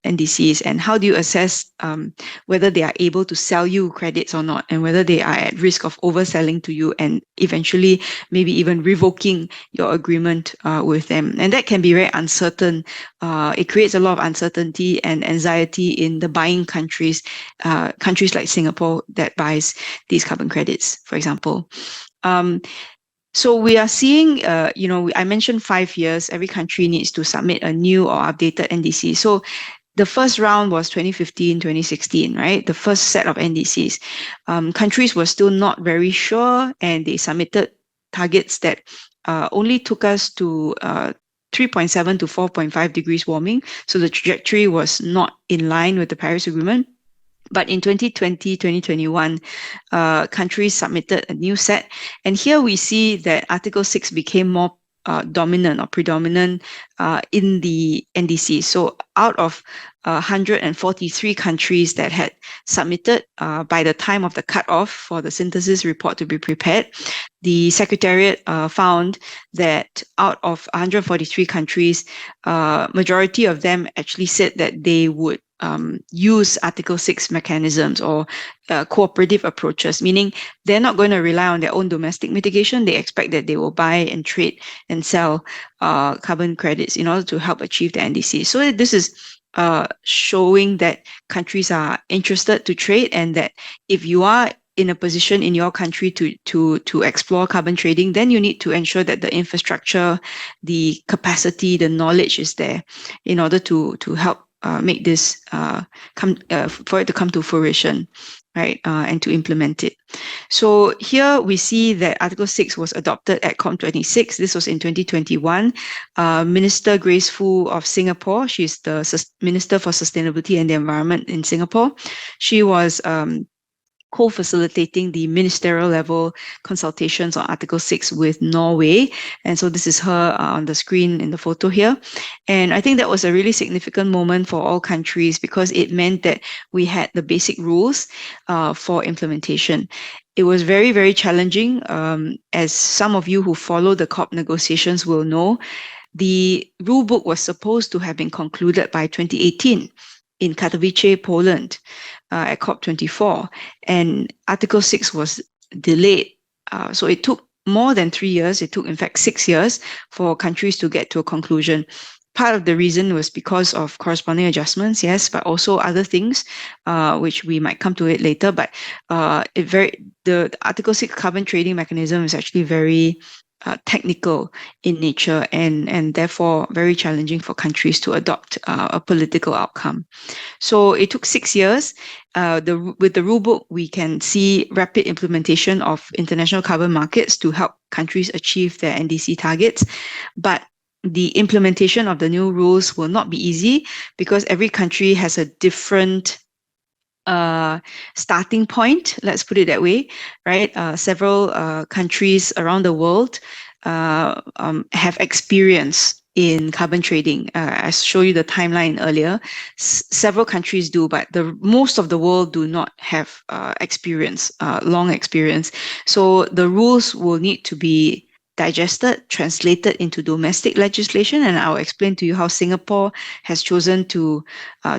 NDCs, and how do you assess whether they are able to sell you credits or not, and whether they are at risk of overselling to you and eventually maybe even revoking your agreement with them. And that can be very uncertain. It creates a lot of uncertainty and anxiety in the buying countries, countries like Singapore that buys these carbon credits, for example. So we are seeing, I mentioned 5 years, every country needs to submit a new or updated NDC. So the first round was 2015, 2016, right? The first set of NDCs. Countries were still not very sure, and they submitted targets that only took us to 3.7 to 4.5 degrees warming. So the trajectory was not in line with the Paris Agreement. But in 2020, 2021, countries submitted a new set. And here we see that Article 6 became more dominant or predominant in the NDC. So out of 143 countries that had submitted by the time of the cutoff for the synthesis report to be prepared, the Secretariat found that out of 143 countries, majority of them actually said that they would use Article 6 mechanisms or cooperative approaches, meaning they're not going to rely on their own domestic mitigation. They expect that they will buy and trade and sell carbon credits in order to help achieve the NDC. So this is showing that countries are interested to trade, and that if you are in a position in your country to explore carbon trading, then you need to ensure that the infrastructure, the capacity, the knowledge is there in order to help make this for it to come to fruition, right, and to implement it. So here we see that Article 6 was adopted at COP26. This was in 2021. Minister Grace Fu of Singapore, she's the Minister for Sustainability and the Environment in Singapore. She was co-facilitating the ministerial level consultations on Article 6 with Norway. And so this is her on the screen in the photo here. And I think that was a really significant moment for all countries, because it meant that we had the basic rules for implementation. It was very, very challenging. As some of you who follow the COP negotiations will know, the rule book was supposed to have been concluded by 2018 in Katowice, Poland, at COP24, and Article 6 was delayed. So it took more than 3 years. It took, in fact, 6 years for countries to get to a conclusion. Part of the reason was because of corresponding adjustments, yes, but also other things, which we might come to it later. But the Article 6 carbon trading mechanism is actually very technical in nature, and therefore very challenging for countries to adopt a political outcome. So it took 6 years. With the rulebook, we can see rapid implementation of international carbon markets to help countries achieve their NDC targets. But the implementation of the new rules will not be easy, because every country has a different starting point, let's put it that way, right? Several countries around the world have experience in carbon trading. I showed you the timeline earlier. Several countries do, but most of the world do not have experience, long experience. So the rules will need to be digested, translated into domestic legislation, and I'll explain to you how Singapore has chosen to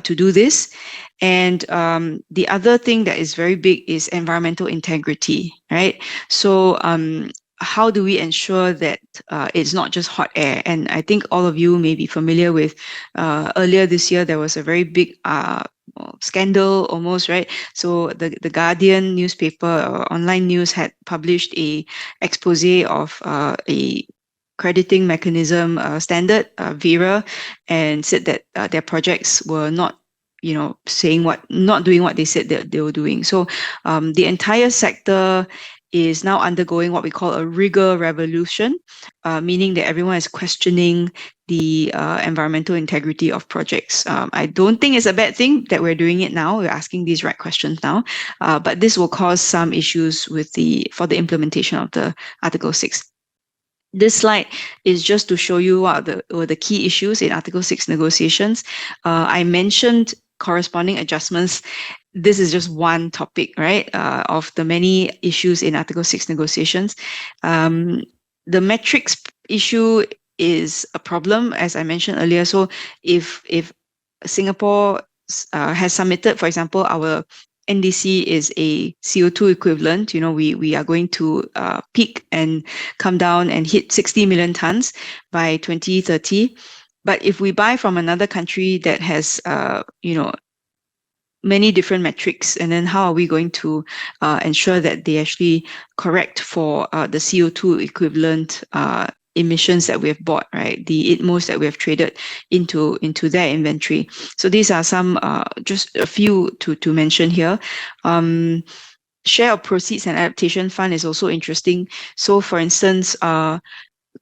do this. And the other thing that is very big is environmental integrity, right? So how do we ensure that it's not just hot air? And I think all of you may be familiar with earlier this year, there was a very big scandal almost, right? So the Guardian newspaper or online news had published a expose of a crediting mechanism standard, Vera, and said that their projects were not not doing what they said that they were doing. So the entire sector is now undergoing what we call a rigor revolution, meaning that everyone is questioning the environmental integrity of projects. I don't think it's a bad thing that we're doing it now. We're asking these right questions now, but this will cause some issues for the implementation of the Article 6. This slide is just to show you what were the key issues in Article 6 negotiations. I mentioned corresponding adjustments. This is just one topic, right, of the many issues in Article 6 negotiations. The metrics issue is a problem, as I mentioned earlier. So if Singapore has submitted, for example, our NDC is a CO2 equivalent, we are going to peak and come down and hit 60 million tons by 2030. But if we buy from another country that has, many different metrics, and then how are we going to ensure that they actually correct for the CO2 equivalent emissions that we have bought, right? The ITMOs that we have traded into their inventory. So these are some, just a few to mention here. Share of proceeds and adaptation fund is also interesting. So for instance,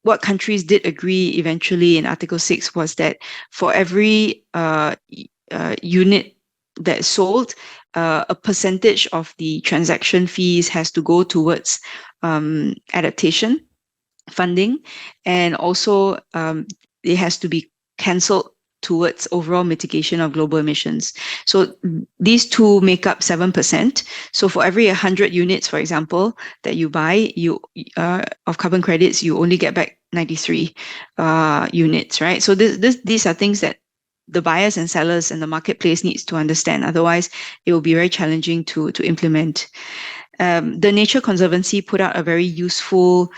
what countries did agree eventually in Article 6 was that for every unit that is sold, a percentage of the transaction fees has to go towards adaptation funding, and also it has to be cancelled towards overall mitigation of global emissions. So these two make up 7%. So for every 100 units, for example, that you buy, of carbon credits, you only get back 93 units, right? So these are things that the buyers and sellers and the marketplace needs to understand. Otherwise, it will be very challenging to implement. The Nature Conservancy put out a very useful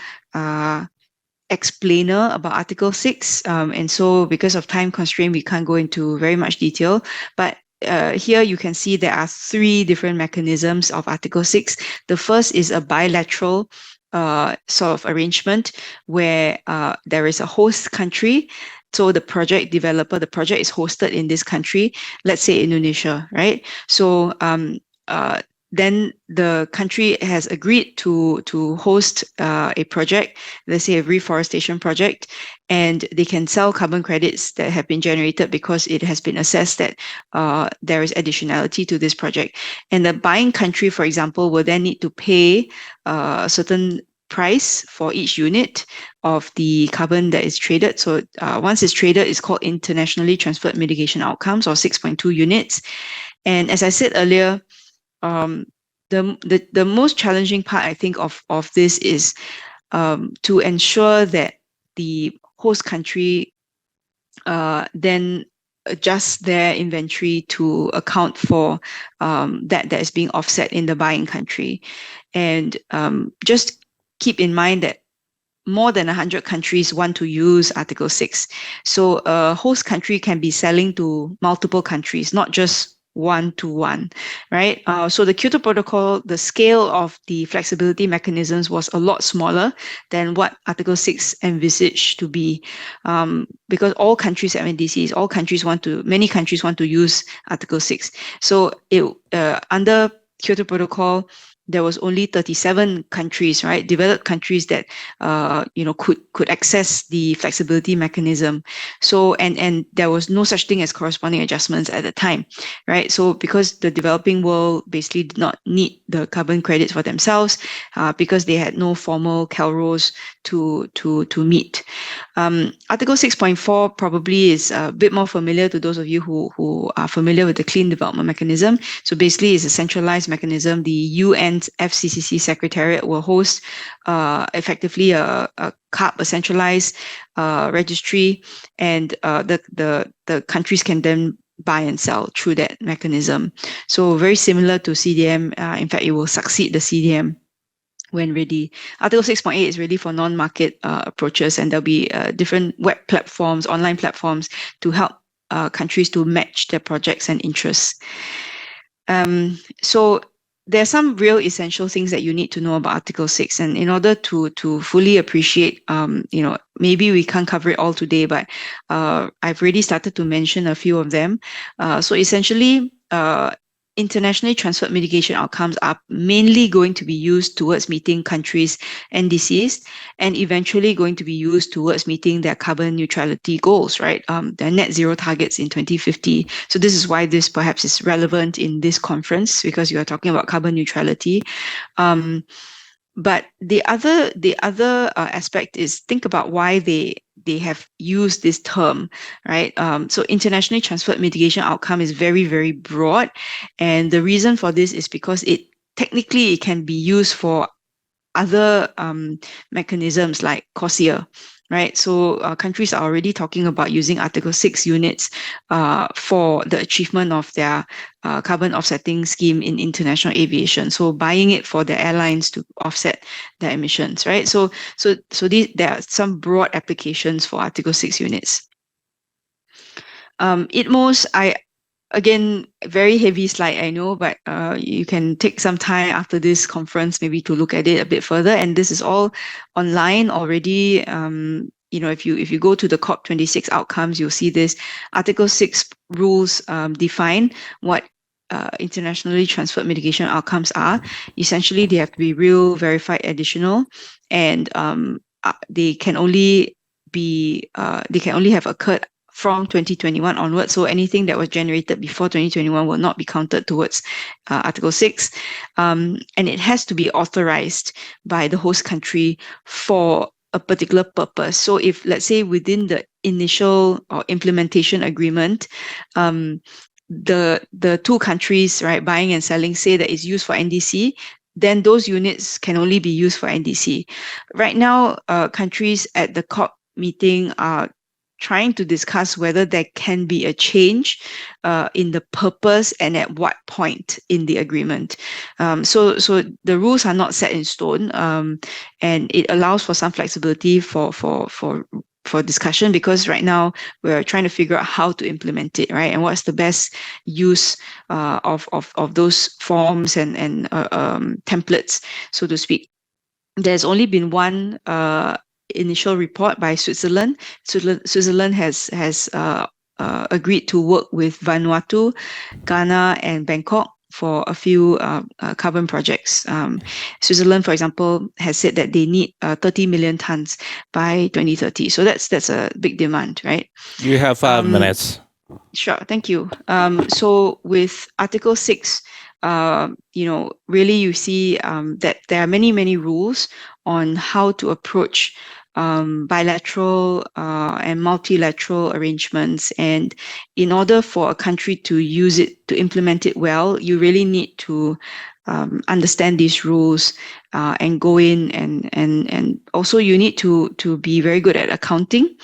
explainer about Article 6. And so because of time constraint, we can't go into very much detail. But here you can see there are 3 different mechanisms of Article 6. The first is a bilateral sort of arrangement where there is a host country. So the project developer, the project is hosted in this country, let's say Indonesia, right? So then the country has agreed to host a project, let's say a reforestation project, and they can sell carbon credits that have been generated because it has been assessed that there is additionality to this project. And the buying country, for example, will then need to pay a certain price for each unit of the carbon that is traded. So once it's traded, it's called internationally transferred mitigation outcomes, or 6.2 units. And as I said earlier, the most challenging part, I think, of this is to ensure that the host country then adjusts their inventory to account for that is being offset in the buying country. And just keep in mind that more than 100 countries want to use Article 6. So a host country can be selling to multiple countries, not just one-to-one, right? So the Kyoto Protocol, the scale of the flexibility mechanisms was a lot smaller than what Article 6 envisaged to be, because all countries have NDCs, many countries want to use Article 6. So under Kyoto Protocol, there was only 37 countries, right, developed countries that could access the flexibility mechanism. So and there was no such thing as corresponding adjustments at the time, right? So because the developing world basically did not need the carbon credits for themselves, because they had no formal CALROs to meet. Article 6.4 probably is a bit more familiar to those of you who are familiar with the Clean Development Mechanism. So basically, it's a centralized mechanism. The UN FCCC Secretariat will host effectively a CAP, a centralized registry, and the countries can then buy and sell through that mechanism. So very similar to CDM. In fact, it will succeed the CDM when ready. Article 6.8 is really for non-market approaches, and there'll be different web platforms, online platforms to help countries to match their projects and interests. So there are some real essential things that you need to know about Article 6, and in order to fully appreciate, maybe we can't cover it all today, but I've already started to mention a few of them. So essentially, internationally transferred mitigation outcomes are mainly going to be used towards meeting countries' NDCs, and eventually going to be used towards meeting their carbon neutrality goals, right? Their net zero targets in 2050. So this is why this perhaps is relevant in this conference, because you are talking about carbon neutrality. But the other aspect is, think about why they have used this term, right? So internationally transferred mitigation outcome is very, very broad. And the reason for this is because it can be used for other mechanisms like Hk+Cias, right? So countries are already talking about using Article 6 units for the achievement of their carbon offsetting scheme in international aviation. So buying it for the airlines to offset their emissions, right? So there are some broad applications for Article 6 units. Again, very heavy slide, I know, but you can take some time after this conference maybe to look at it a bit further. And this is all online already. If you go to the COP26 outcomes, you'll see this. Article 6 rules define what internationally transferred mitigation outcomes are. Essentially, they have to be real, verified, additional, and they can only have occurred from 2021 onwards. So anything that was generated before 2021 will not be counted towards Article 6. And it has to be authorized by the host country for a particular purpose. So if, let's say, within the initial or implementation agreement, the two countries, right, buying and selling, say that it's used for NDC, then those units can only be used for NDC. Right now, countries at the COP meeting are trying to discuss whether there can be a change in the purpose and at what point in the agreement. So the rules are not set in stone, and it allows for some flexibility for discussion, because right now we're trying to figure out how to implement it, right? And what's the best use of those forms and templates, so to speak. There's only been one initial report by Switzerland. Switzerland has agreed to work with Vanuatu, Ghana, and Bangkok for a few carbon projects. Switzerland, for example, has said that they need 30 million tons by 2030. So that's a big demand, right? You have 5 minutes. Sure, thank you. So with Article 6, really you see that there are many rules on how to approach bilateral and multilateral arrangements. And in order for a country to use it, to implement it well, you really need to understand these rules and go in, and also you need to be very good at accounting,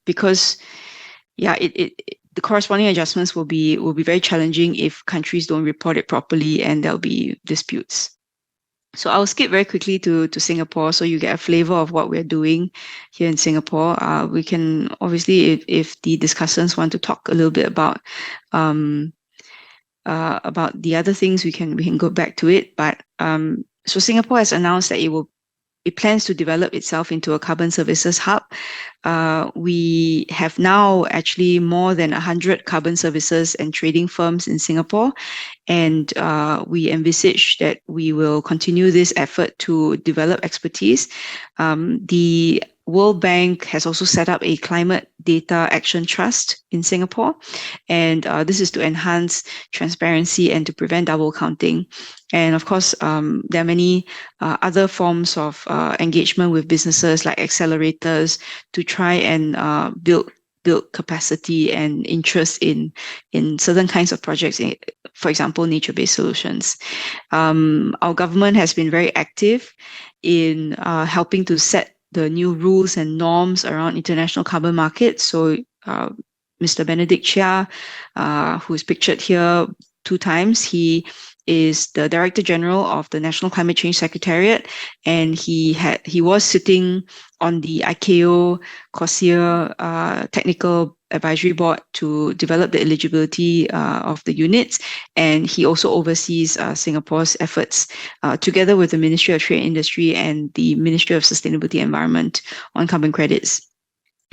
because the corresponding adjustments will be very challenging if countries don't report it properly, and there'll be disputes. So I'll skip very quickly to Singapore, so you get a flavor of what we're doing here in Singapore. We can obviously, if the discussants want to talk a little bit about the other things, we can go back to it. But so Singapore has announced that it will it plans to develop itself into a carbon services hub. We have now actually more than 100 carbon services and trading firms in Singapore, and we envisage that we will continue this effort to develop expertise. The World Bank has also set up a climate data action trust in Singapore, and this is to enhance transparency and to prevent double counting. And of course, there are many other forms of engagement with businesses like accelerators to try and build capacity and interest in certain kinds of projects, for example, nature-based solutions. Our government has been very active in helping to set the new rules and norms around international carbon markets. So Mr. Benedict Chia, who is pictured here 2 times, he is the Director General of the National Climate Change Secretariat, and he was sitting on the Hk+Cias Technical Advisory Board to develop the eligibility of the units, and he also oversees Singapore's efforts together with the Ministry of Trade and Industry and the Ministry of Sustainability and Environment on carbon credits.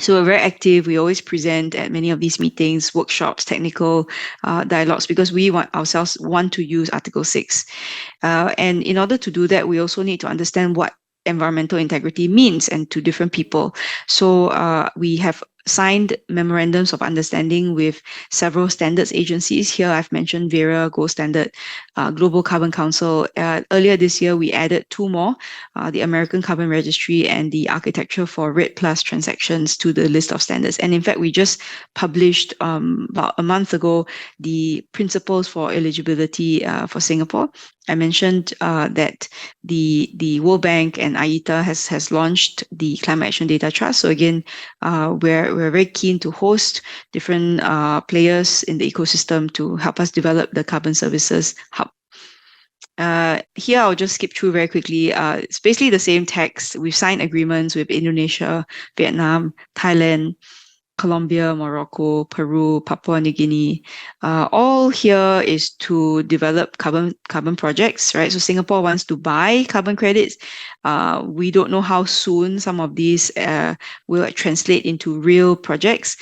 So we're very active. We always present at many of these meetings, workshops, technical dialogues, because we ourselves want to use Article 6. And in order to do that, we also need to understand what environmental integrity means and to different people. So we have signed memorandums of understanding with several standards agencies. Here I've mentioned VERA, Gold Standard, Global Carbon Council. Earlier this year, we added 2 more, the American Carbon Registry and the Architecture for REDD+ transactions to the list of standards. And in fact, we just published about a month ago the principles for eligibility for Singapore. I mentioned that the World Bank and IETA has launched the Climate Action Data Trust. So again, we're very keen to host different players in the ecosystem to help us develop the carbon services hub. Here, I'll just skip through very quickly. It's basically the same text. We've signed agreements with Indonesia, Vietnam, Thailand, Colombia, Morocco, Peru, Papua New Guinea. All here is to develop carbon projects, right? So Singapore wants to buy carbon credits. We don't know how soon some of these will translate into real projects.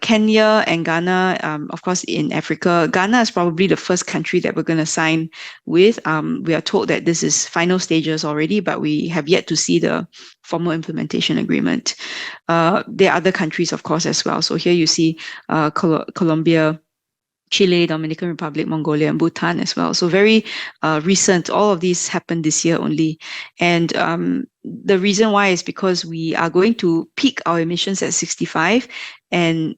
Kenya and Ghana, of course, in Africa. Ghana is probably the first country that we're going to sign with. We are told that this is final stages already, but we have yet to see the formal implementation agreement. There are other countries, of course, as well. So here you see Colombia, Chile, Dominican Republic, Mongolia, and Bhutan as well. So very recent. All of these happened this year only. And the reason why is because we are going to peak our emissions at 65, and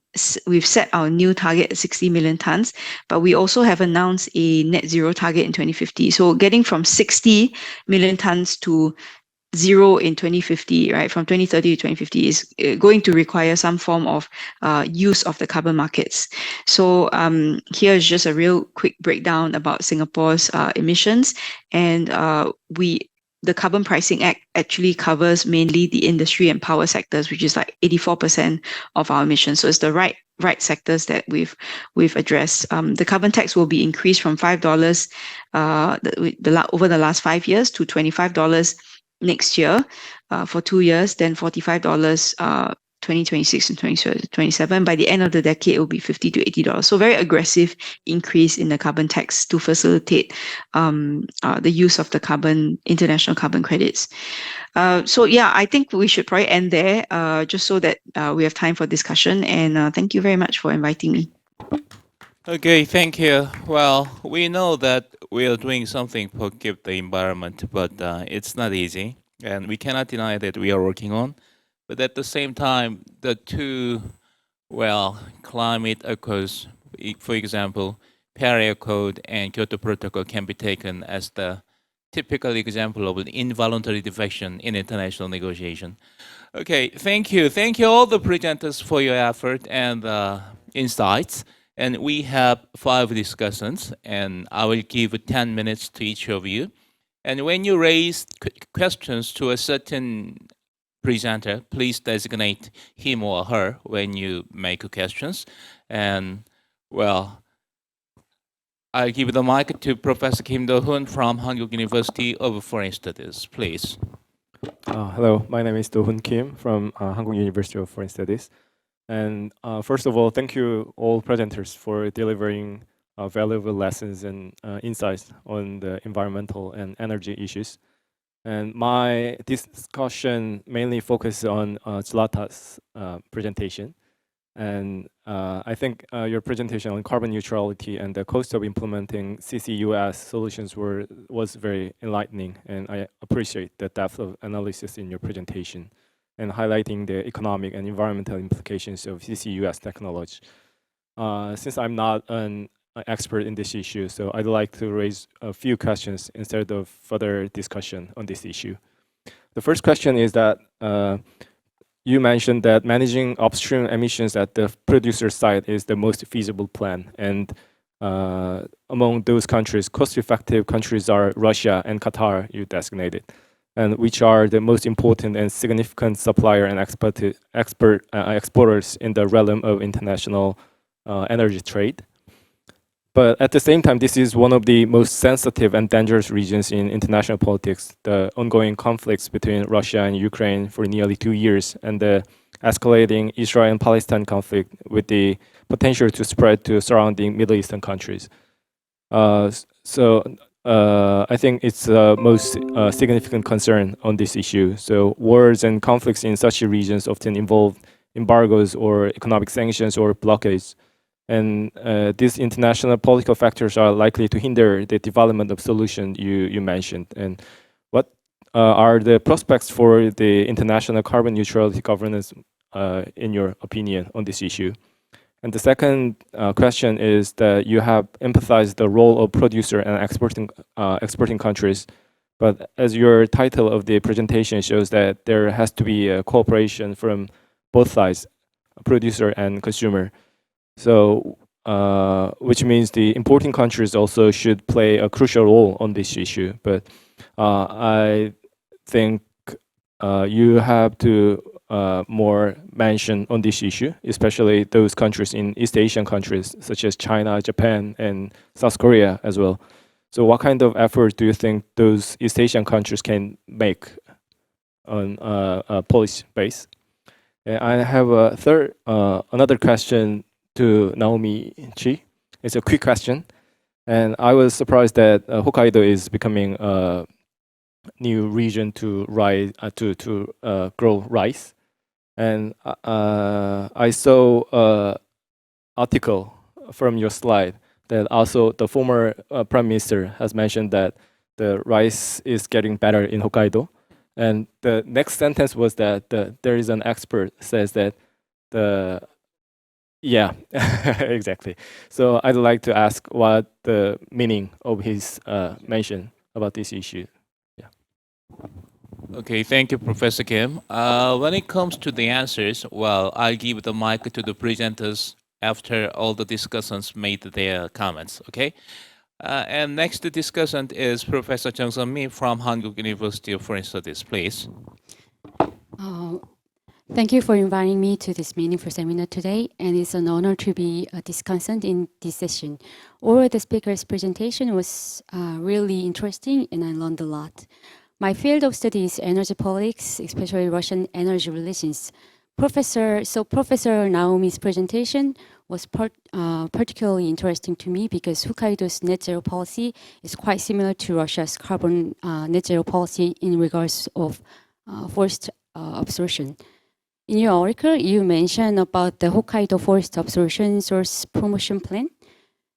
we've set our new target at 60 million tons, but we also have announced a net zero target in 2050. So getting from 60 million tons to 0 in 2050, right, from 2030 to 2050 is going to require some form of use of the carbon markets. So here is just a real quick breakdown about Singapore's emissions. And the Carbon Pricing Act actually covers mainly the industry and power sectors, which is like 84% of our emissions. So it's the right sectors that we've addressed. The carbon tax will be increased from $5 over the last 5 years to $25 next year for 2 years, then $45 2026 and 2027. By the end of the decade, it will be $50 to $80. So very aggressive increase in the carbon tax to facilitate the use of the international carbon credits. So yeah, I think we should probably end there just so that we have time for discussion. And thank you very much for inviting me. Okay, thank you. Well, we know that we are doing something to keep the environment, but it's not easy, and we cannot deny that we are working on. But at the same time, the two, climate accords, for example, Paris Accord and Kyoto Protocol can be taken as the typical example of an involuntary defection in international negotiation. Okay, thank you. Thank you all the presenters for your effort and insights. And we have 5 discussions, and I will give 10 minutes to each of you. And when you raise questions to a certain presenter, please designate him or her when you make questions. And I'll give the mic to Professor Kim Do-hoon from Hankuk University of Foreign Studies, please. Hello, my name is Do-Hoon Kim from Hankuk University of Foreign Studies. And first of all, thank you all presenters for delivering valuable lessons and insights on the environmental and energy issues. And my discussion mainly focuses on Zlata's presentation. And I think your presentation on carbon neutrality and the cost of implementing CCUS solutions was very enlightening, and I appreciate the depth of analysis in your presentation and highlighting the economic and environmental implications of CCUS technology. Since I'm not an expert in this issue, so I'd like to raise a few questions instead of further discussion on this issue. The first question is that you mentioned that managing upstream emissions at the producer site is the most feasible plan. And among those countries, cost-effective countries are Russia and Qatar, you designated, and which are the most important and significant supplier and exporters in the realm of international energy trade. But at the same time, this is one of the most sensitive and dangerous regions in international politics. The ongoing conflicts between Russia and Ukraine for nearly 2 years, and the escalating Israel and Palestine conflict with the potential to spread to surrounding Middle Eastern countries. I think it's the most significant concern on this issue. So wars and conflicts in such regions often involve embargoes or economic sanctions or blockades. And these international political factors are likely to hinder the development of solutions you mentioned. And what are the prospects for the international carbon neutrality governance in your opinion on this issue? And the second question is that you have emphasized the role of producer and exporting countries. But as your title of the presentation shows that there has to be a cooperation from both sides, producer and consumer. So, which means the importing countries also should play a crucial role on this issue. But I think you have to more mention on this issue, especially those countries in East Asian countries such as China, Japan, and South Korea as well. So, what kind of effort do you think those East Asian countries can make on a policy base? And I have a another question to Naomi Chi. It's a quick question, and I was surprised that Hokkaido is becoming a new region to grow rice, and I saw an article from your slide that also the former Prime Minister has mentioned that the rice is getting better in Hokkaido, and the next sentence was that there is an expert says that yeah, exactly. So I'd like to ask what the meaning of his mention about this issue. Yeah. Okay, thank you, Professor Kim. When it comes to the answers, well, I'll give the mic to the presenters after all the discussants made their comments, okay? And next discussant is Professor Chung Sun-mi from Hankuk University of Foreign Studies, please. Thank you for inviting me to this meaningful seminar today, and it's an honor to be a discussant in this session. All the speaker's presentation was really interesting, and I learned a lot. My field of study is energy politics, especially Russian energy relations. Professor Naomi's presentation was particularly interesting to me because Hokkaido's net zero policy is quite similar to Russia's carbon net zero policy in regards of forest absorption. In your article, you mentioned about the Hokkaido Forest Absorption Source Promotion Plan.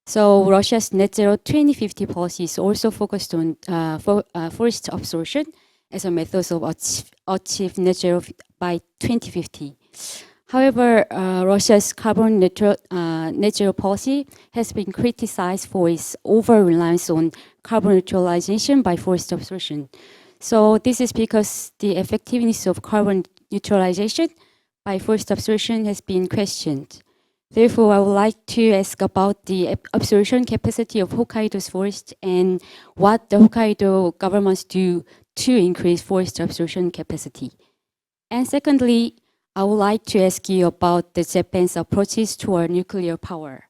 So Russia's Net Zero 2050 policy is also focused on forest absorption as a method of achieve net zero by 2050. However, Russia's carbon net zero policy has been criticized for its over-reliance on carbon neutralization by forest absorption. So this is because the effectiveness of carbon neutralization by forest absorption has been questioned. Therefore, I would like to ask about the absorption capacity of Hokkaido's forest and what the Hokkaido governments do to increase forest absorption capacity. And secondly, I would like to ask you about the Japan's approaches toward nuclear power.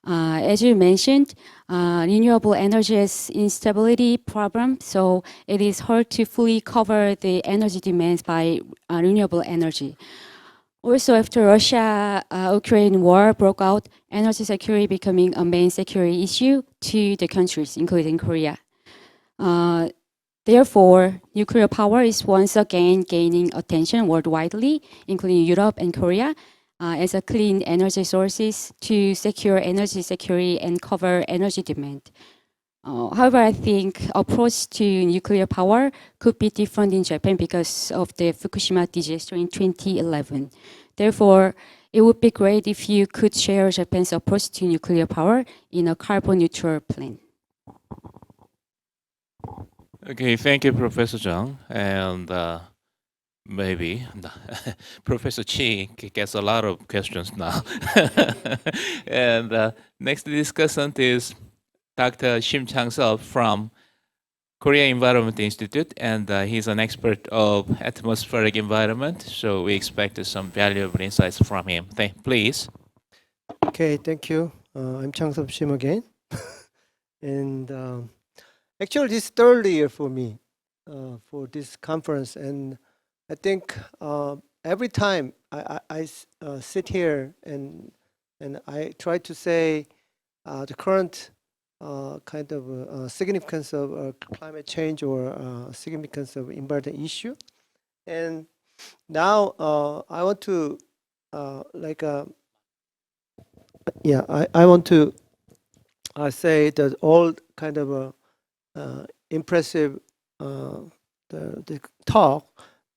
As you mentioned, renewable energy has instability problem, so it is hard to fully cover the energy demands by renewable energy. Also, after Russia-Ukraine war broke out, energy security becoming a main security issue to the countries, including Korea. Therefore, nuclear power is once again gaining attention worldwide, including Europe and Korea, as a clean energy sources to secure energy security and cover energy demand. However, I think approach to nuclear power could be different in Japan because of the Fukushima disaster in 2011. Therefore, it would be great if you could share Japan's approach to nuclear power in a carbon neutral plan. Okay, thank you, Professor Zhang. And maybe Professor Chi gets a lot of questions now. And next discussant is Dr. Shim Chang-seop from Korea Environment Institute, and he's an expert of atmospheric environment. So we expect some valuable insights from him. Please. Okay, thank you. I'm Chang-seop Shim again. And actually, this is third year for me for this conference, and I think every time I sit here and I try to say the current kind of significance of climate change or significance of environmental issue, and now I want to I want to say that all kind of impressive the talk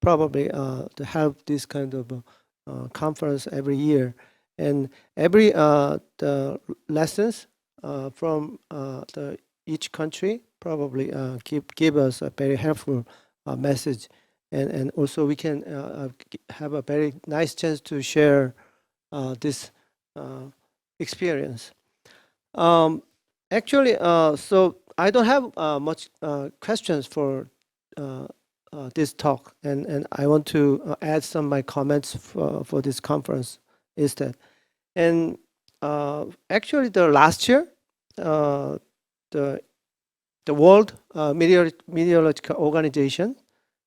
probably to help this kind of conference every year, and every the lessons from each country probably give us a very helpful message, and also we can have a very nice chance to share this experience. Actually, so I don't have much questions for this talk, and I want to add some of my comments for this conference instead. And actually, the last year, the World Meteorological Organization,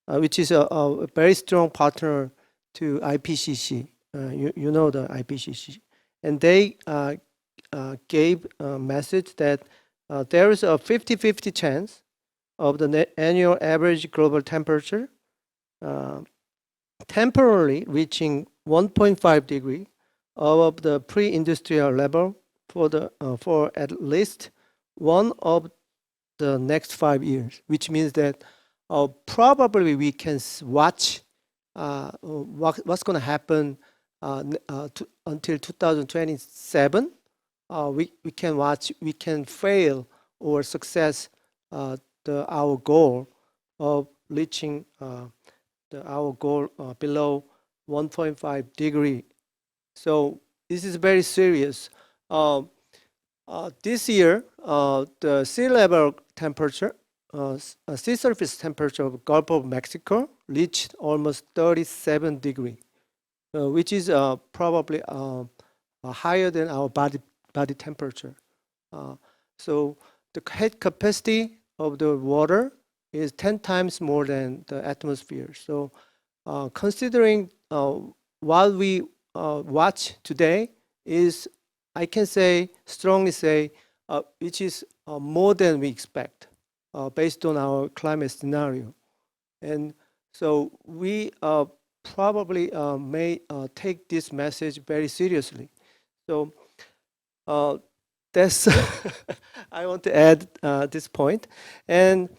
which is a very strong partner to IPCC, you know the IPCC, and they gave a message that there is a 50-50 chance of the annual average global temperature temporarily reaching 1.5 degree above the pre-industrial level for at least one of the next 5 years, which means that probably we can watch what's going to happen until 2027. We can watch, we can fail or success our goal of reaching our goal below 1.5 degree. So this is very serious. This year, the sea level temperature, sea surface temperature of Gulf of Mexico reached almost 37 degrees, which is probably higher than our body temperature. So the head capacity of the water is 10 times more than the atmosphere. So considering what we watch today is, I can say, strongly say, which is more than we expect based on our climate scenario. And so we probably may take this message very seriously. So that's I want to add this point. And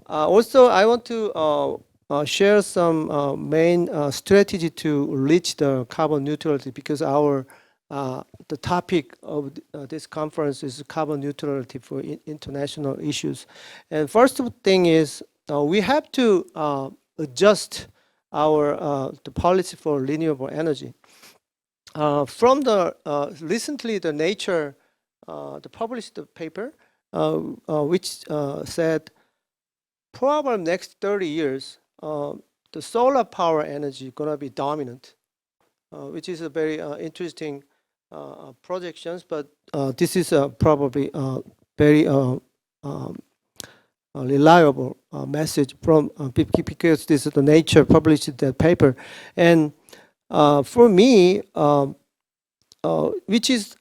also I want to share some main strategy to reach the carbon neutrality, because our the topic of this conference is carbon neutrality for international issues. And first thing is we have to adjust our the policy for renewable energy. From the recently the Nature published a paper which said probably next 30 years the solar power energy is going to be dominant, which is a very interesting projections, but this is probably very reliable message from because this is the Nature published that paper. And for me, which is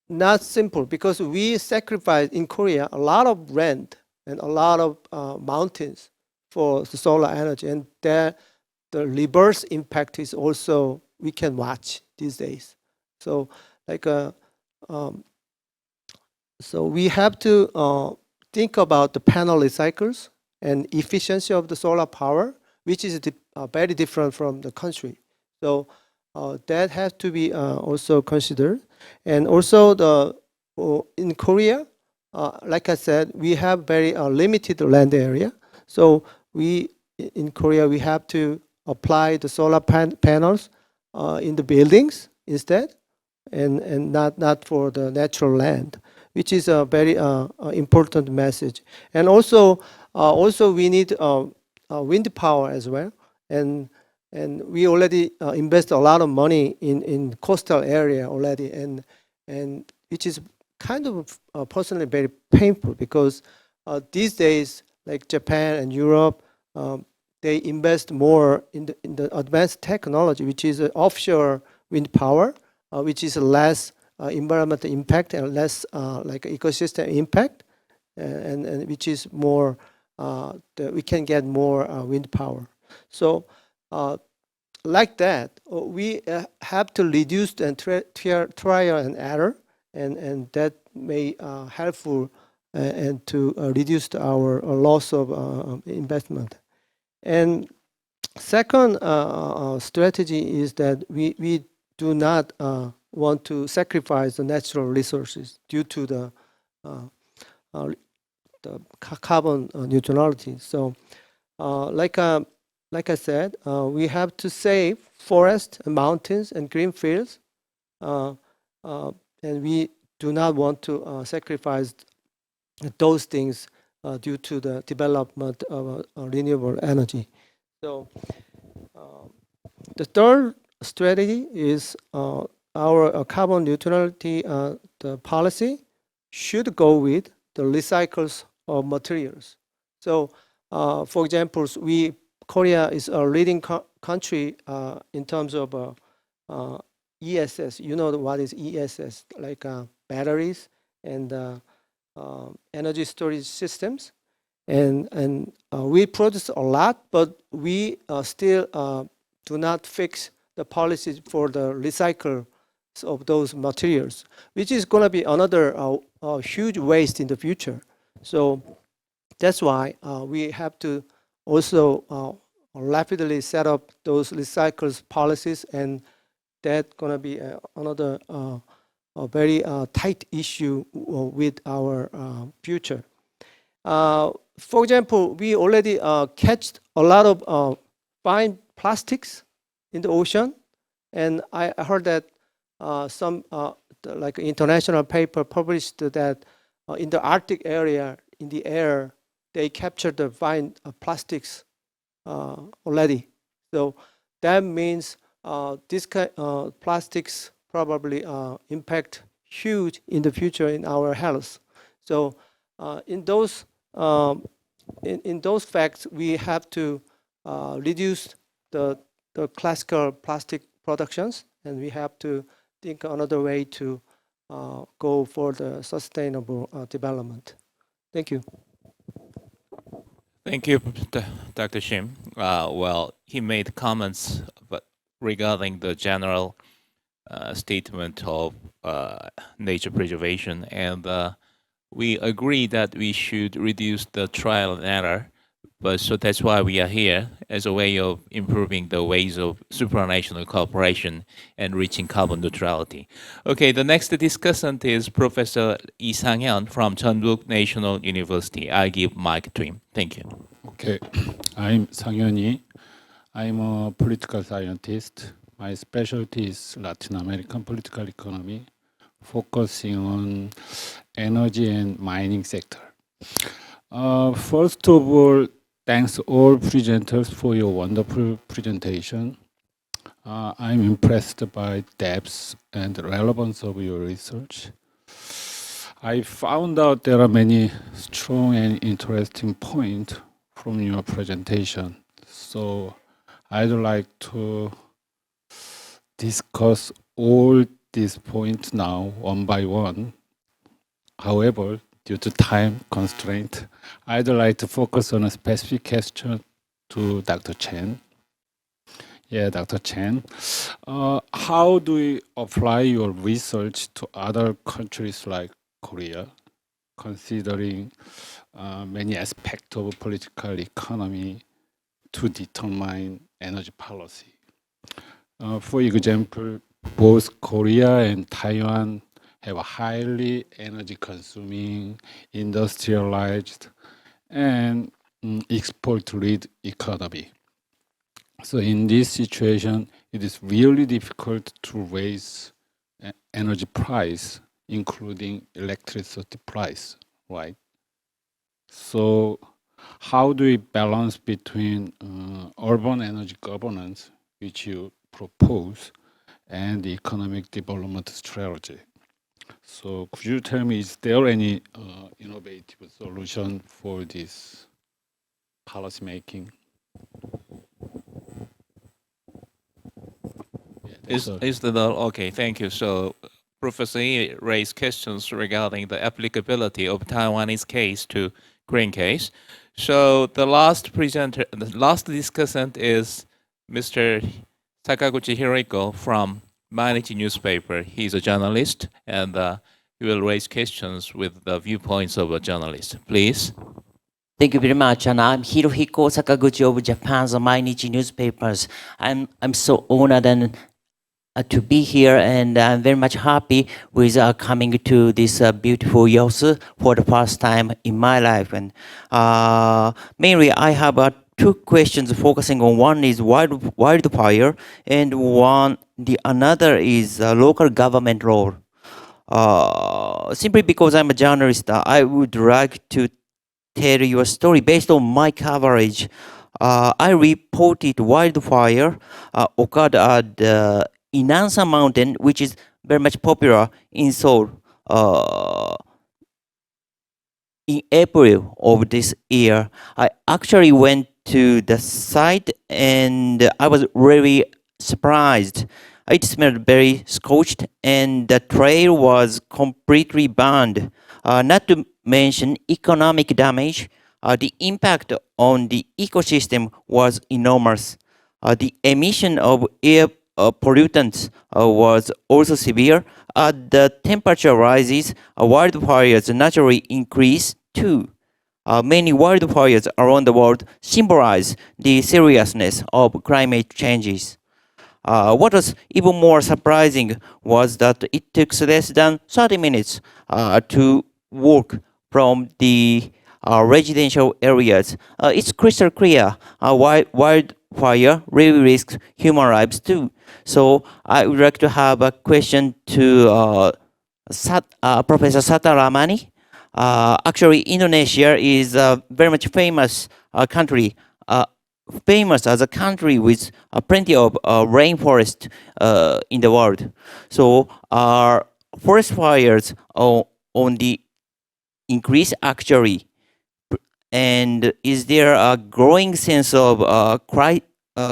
not simple, because we sacrifice in Korea a lot of land and a lot of mountains for the solar energy, and the reverse impact is also we can watch these days. So like so we have to think about the panel recycles and efficiency of the solar power, which is very different from the country. So that has to be also considered. And also in Korea, like I said, we have very limited land area. So in Korea, we have to apply the solar panels in the buildings instead, and not for the natural land, which is a very important message. And also we need wind power as well. And we already invest a lot of money in coastal area already, and which is kind of personally very painful, because these days, like Japan and Europe, they invest more in the advanced technology, which is offshore wind power, which is less environmental impact and less like ecosystem impact, and which is more we can get more wind power. So like that, we have to reduce the trial and error, and that may helpful and to reduce our loss of investment. And second strategy is that we do not want to sacrifice the natural resources due to the carbon neutrality. So like I said, we have to save forests and mountains and green fields, and we do not want to sacrifice those things due to the development of renewable energy. So the third strategy is our carbon neutrality the policy should go with the recycles of materials. So for example, Korea is a leading country in terms of ESS. You know what is ESS, like batteries and energy storage systems. And we produce a lot, but we still do not fix the policies for the recycle of those materials, which is going to be another huge waste in the future. So that's why we have to also rapidly set up those recycles policies, and that's going to be another a very tight issue with our future. For example, we already catch a lot of fine plastics in the ocean, and I heard that some like international paper published that in the Arctic area, in the air, they captured the fine plastics already. So that means this kind of plastics probably impact huge in the future in our health. So in those facts, we have to reduce the classical plastic productions, and we have to think another way to go for the sustainable development. Thank you. Thank you, Dr. Shim. Well, he made comments regarding the general statement of nature preservation, and we agree that we should reduce the trial and error, but so that's why we are here, as a way of improving the ways of supranational cooperation and reaching carbon neutrality. Okay, the next discussant is Professor Lee Sang-hyun from Jeonnam National University. I give mic to him. Thank you. Okay, I'm Sang-hyun. I'm a political scientist. My specialty is Latin American political economy, focusing on energy and mining sector. First of all, thanks all presenters for your wonderful presentation. I'm impressed by depth and relevance of your research. I found out there are many strong and interesting points from your presentation. So I'd like to discuss all these points now one by one. However, due to time constraint, I'd like to focus on a specific question to Dr. Chen. Yeah, Dr. Chen, how do we apply your research to other countries like Korea, considering many aspects of political economy to determine energy policy? For example, both Korea and Taiwan have a highly energy consuming, industrialized, and export-led economy. So in this situation, it is really difficult to raise energy price, including electricity price, right? So how do we balance between urban energy governance, which you propose, and the economic development strategy? So could you tell me, is there any innovative solution for this policy making? Is that all? Okay, thank you. So Professor Yi raised questions regarding the applicability of Taiwanese case to Korean case. So the last discussant is Mr. Sakaguchi Hiriko from Mainichi newspaper. He's a journalist, and he will raise questions with the viewpoints of a journalist. Please. Thank you very much, and I'm Hirohiko Sakaguchi of Japan's Mainichi newspapers. I'm so honored and to be here, and I'm very much happy with coming to this beautiful Yeosu for the first time in my life. And mainly, I have two questions focusing on one is wildfire, and another is local government role. Simply because I'm a journalist, I would like to tell you a story based on my coverage. I reported wildfire occurred at the Inansa Mountain, which is very much popular in Seoul, in April of this year. I actually went to the site and I was really surprised. It smelled very scorched and the trail was completely burned. Not to mention economic damage, the impact on the ecosystem was enormous. The emission of air pollutants was also severe. The temperature rises, wildfires naturally increase too. Many wildfires around the world symbolize the seriousness of climate changes. What was even more surprising was that it took less than 30 minutes to walk from the residential areas. It's crystal clear wildfire really risks human lives too. So I would like to have a question to Professor Sata Ramani. Actually, Indonesia is a very much famous country, famous as a country with plenty of rainforest in the world. So forest fires on the increase actually, and is there a growing sense of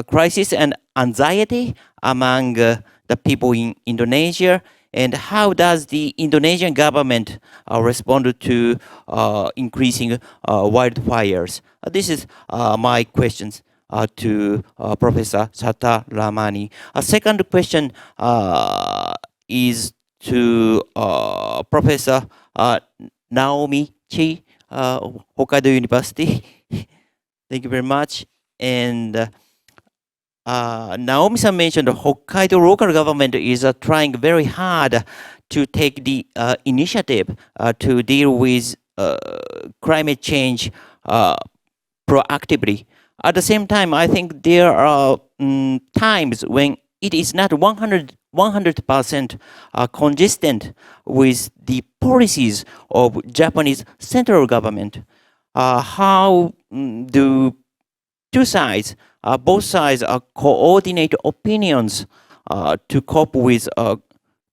crisis and anxiety among the people in Indonesia? And how does the Indonesian government respond to increasing wildfires? This is my questions to Professor Sata Ramani. A second question is to Professor Naomi Chi, Hokkaido University. Thank you very much. And Naomi-san mentioned the Hokkaido local government is trying very hard to take the initiative to deal with climate change proactively. At the same time, I think there are times when it is not 100% consistent with the policies of Japanese central government. How do two sides both sides coordinate opinions to cope with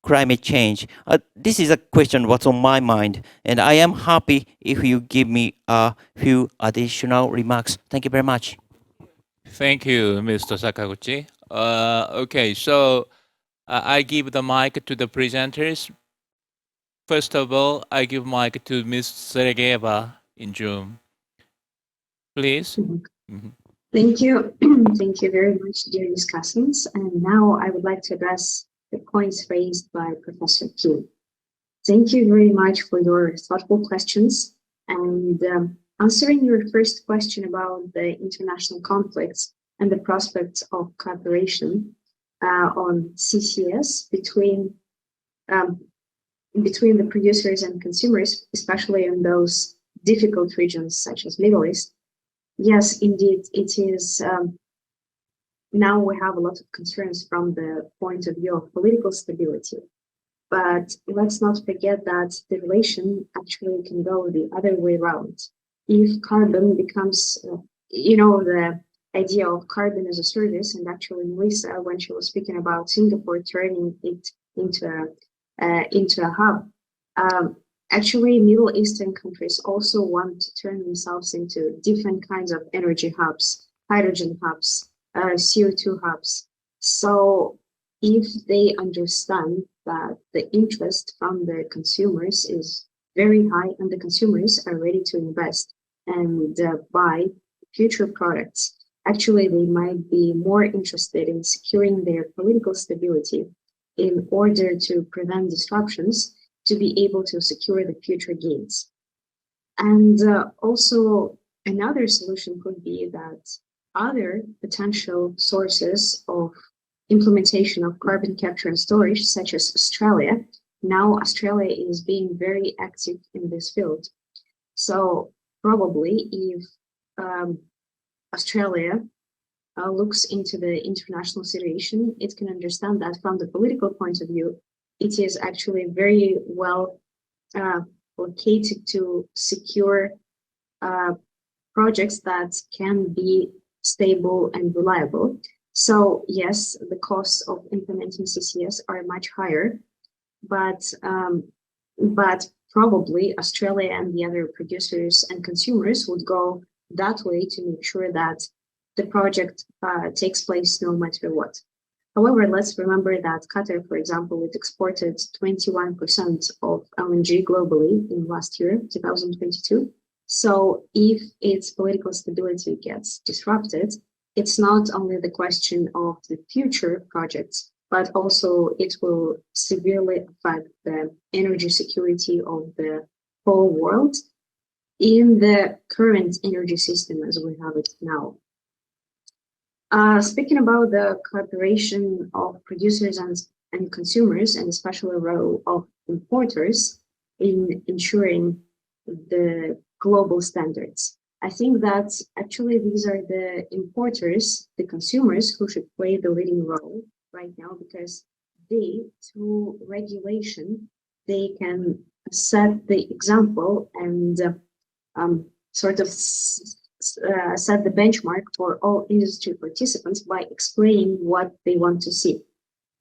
climate change? This is a question what's on my mind, and I am happy if you give me a few additional remarks. Thank you very much. Thank you, Mr. Sakaguchi. Okay, so I give the mic to the presenters. First of all, I give mic to Ms. Sergeyeva in June. Please. Thank you. Thank you very much, dear discussants. And now I would like to address the points raised by Professor Kim. Thank you very much for your thoughtful questions. And answering your first question about the international conflicts and the prospects of cooperation on CCS between the producers and consumers, especially in those difficult regions such as Middle East. Yes, indeed, it is. Now we have a lot of concerns from the point of view of political stability. But let's not forget that the relation actually can go the other way around. If carbon becomes, the idea of carbon as a service, and actually Melissa, when she was speaking about Singapore turning it into a hub, actually Middle Eastern countries also want to turn themselves into different kinds of energy hubs, hydrogen hubs, CO2 hubs. So if they understand that the interest from the consumers is very high and the consumers are ready to invest and buy future products, actually they might be more interested in securing their political stability in order to prevent disruptions, to be able to secure the future gains. And also another solution could be that other potential sources of implementation of carbon capture and storage, such as Australia. Now Australia is being very active in this field. So probably if Australia looks into the international situation, it can understand that from the political point of view, it is actually very well located to secure projects that can be stable and reliable. So yes, the costs of implementing CCS are much higher, but probably Australia and the other producers and consumers would go that way to make sure that the project takes place no matter what. However, let's remember that Qatar, for example, it exported 21% of LNG globally in last year, 2022. So if its political stability gets disrupted, it's not only the question of the future projects, but also it will severely affect the energy security of the whole world in the current energy system as we have it now. Speaking about the cooperation of producers and consumers, and especially the role of importers in ensuring the global standards, I think that actually these are the importers, the consumers, who should play the leading role right now, because they, through regulation, they can set the example and sort of set the benchmark for all industry participants by explaining what they want to see.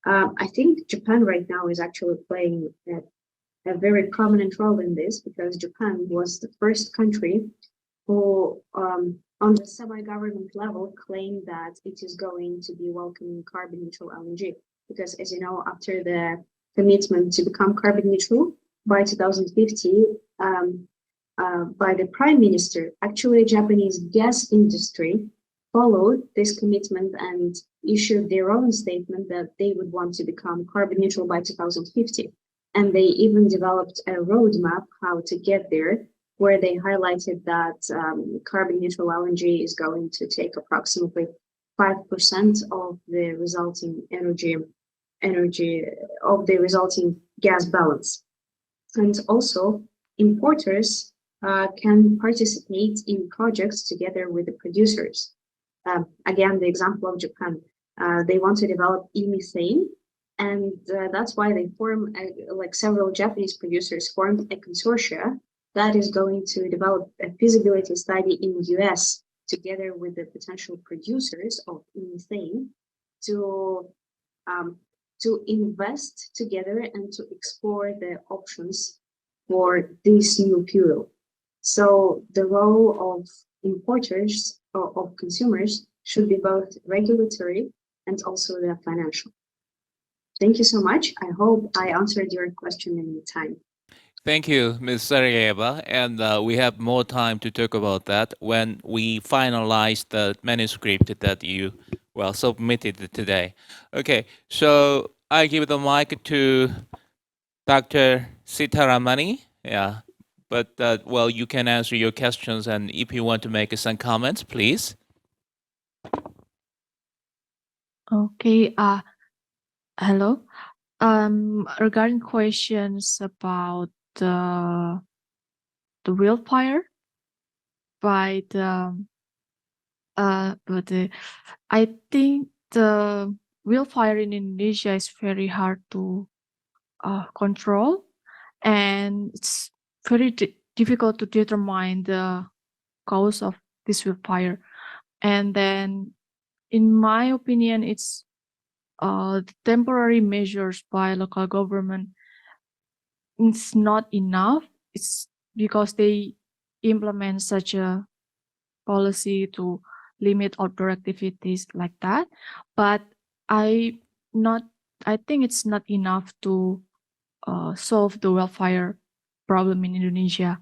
I think Japan right now is actually playing a very prominent role in this, because Japan was the first country who, on the semi-government level, claimed that it is going to be welcoming carbon neutral LNG. Because, as you know, after the commitment to become carbon neutral by 2050, by the Prime Minister, actually Japanese gas industry followed this commitment and issued their own statement that they would want to become carbon neutral by 2050. And they even developed a roadmap how to get there, where they highlighted that carbon neutral LNG is going to take approximately 5% of the resulting energy of the resulting gas balance. And also importers can participate in projects together with the producers. Again, the example of Japan, they want to develop e-methane, and that's why they form, like several Japanese producers formed a consortia that is going to develop a feasibility study in the US together with the potential producers of methane to invest together and to explore the options for this new fuel. So the role of importers or of consumers should be both regulatory and also the financial. Thank you so much. I hope I answered your question in the time. Thank you, Ms. Sergeyeva. And we have more time to talk about that when we finalize the manuscript that you, well, submitted today. Okay, so I give the mic to Dr. Sitaramani. Yeah, but, well, you can answer your questions, and if you want to make some comments, please. Okay. Hello. Regarding questions about the wildfire by I think the wildfire in Indonesia is very hard to control, and it's very difficult to determine the cause of this wildfire. And then, in my opinion, it's the temporary measures by local government. It's not enough. It's because they implement such a policy to limit outdoor activities like that. But I think it's not enough to solve the wildfire problem in Indonesia.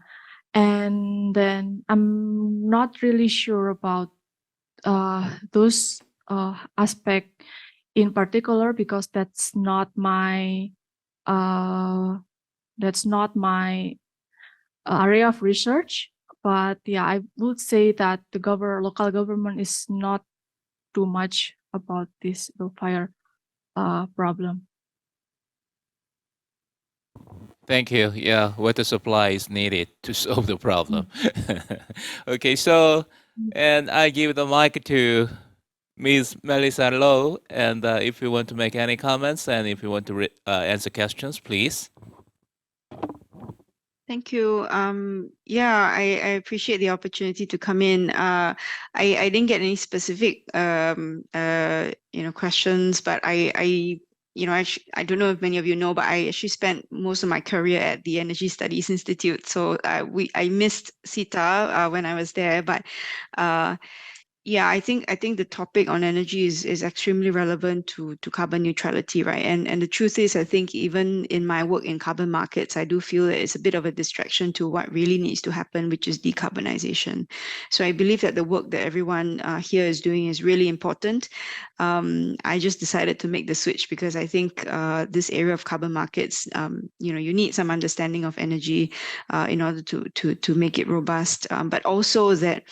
And then I'm not really sure about those aspects in particular, because that's not my area of research. But yeah, I would say that the local government is not too much about this wildfire problem. Thank you. Yeah, water supply is needed to solve the problem. Okay, so, and I give the mic to Ms. Melissa Lowe, and if you want to make any comments and if you want to answer questions, please. Thank you. Yeah, I appreciate the opportunity to come in. I didn't get any specific, questions, but I don't know if many of you know, but I actually spent most of my career at the Energy Studies Institute. So I missed Sita when I was there, but yeah, I think the topic on energy is extremely relevant to carbon neutrality, right? And the truth is, I think even in my work in carbon markets, I do feel that it's a bit of a distraction to what really needs to happen, which is decarbonization. So I believe that the work that everyone here is doing is really important. I just decided to make the switch because I think this area of carbon markets, you need some understanding of energy in order to make it robust, but also that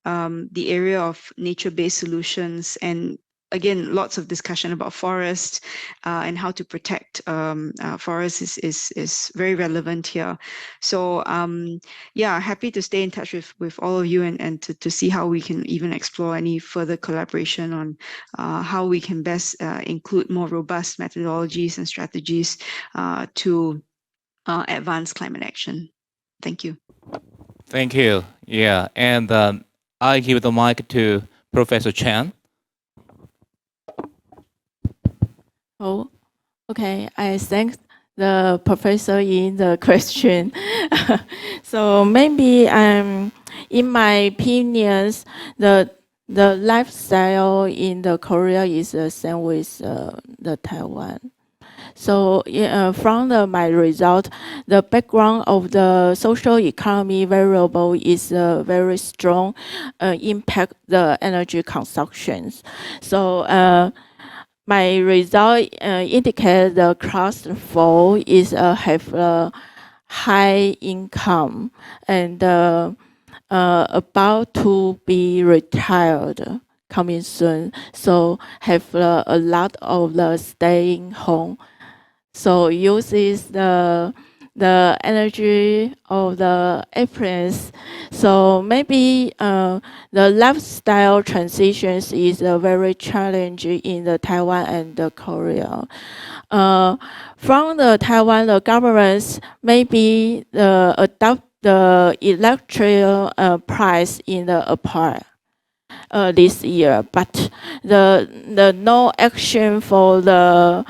the area of nature-based solutions, and again, lots of discussion about forests and how to protect forests is very relevant here. So yeah, happy to stay in touch with all of you and to see how we can even explore any further collaboration on how we can best include more robust methodologies and strategies to advance climate action. Thank you. Thank you. Yeah, and I give the mic to Professor Chan. Oh, okay. I thank the professor in the question. So maybe in my opinions, the lifestyle in the Korea is the same with the Taiwan. So from my result, the background of the social economy variable is very strong impact the energy consumptions. So my result indicate the class 4 is have a high income and about to be retired coming soon. So have a lot of the staying home. So uses the energy of the appliance. So maybe the lifestyle transitions is very challenging in the Taiwan and the Korea. From the Taiwan, the governments maybe adopt the electric price in the apart. this year, but the no action for the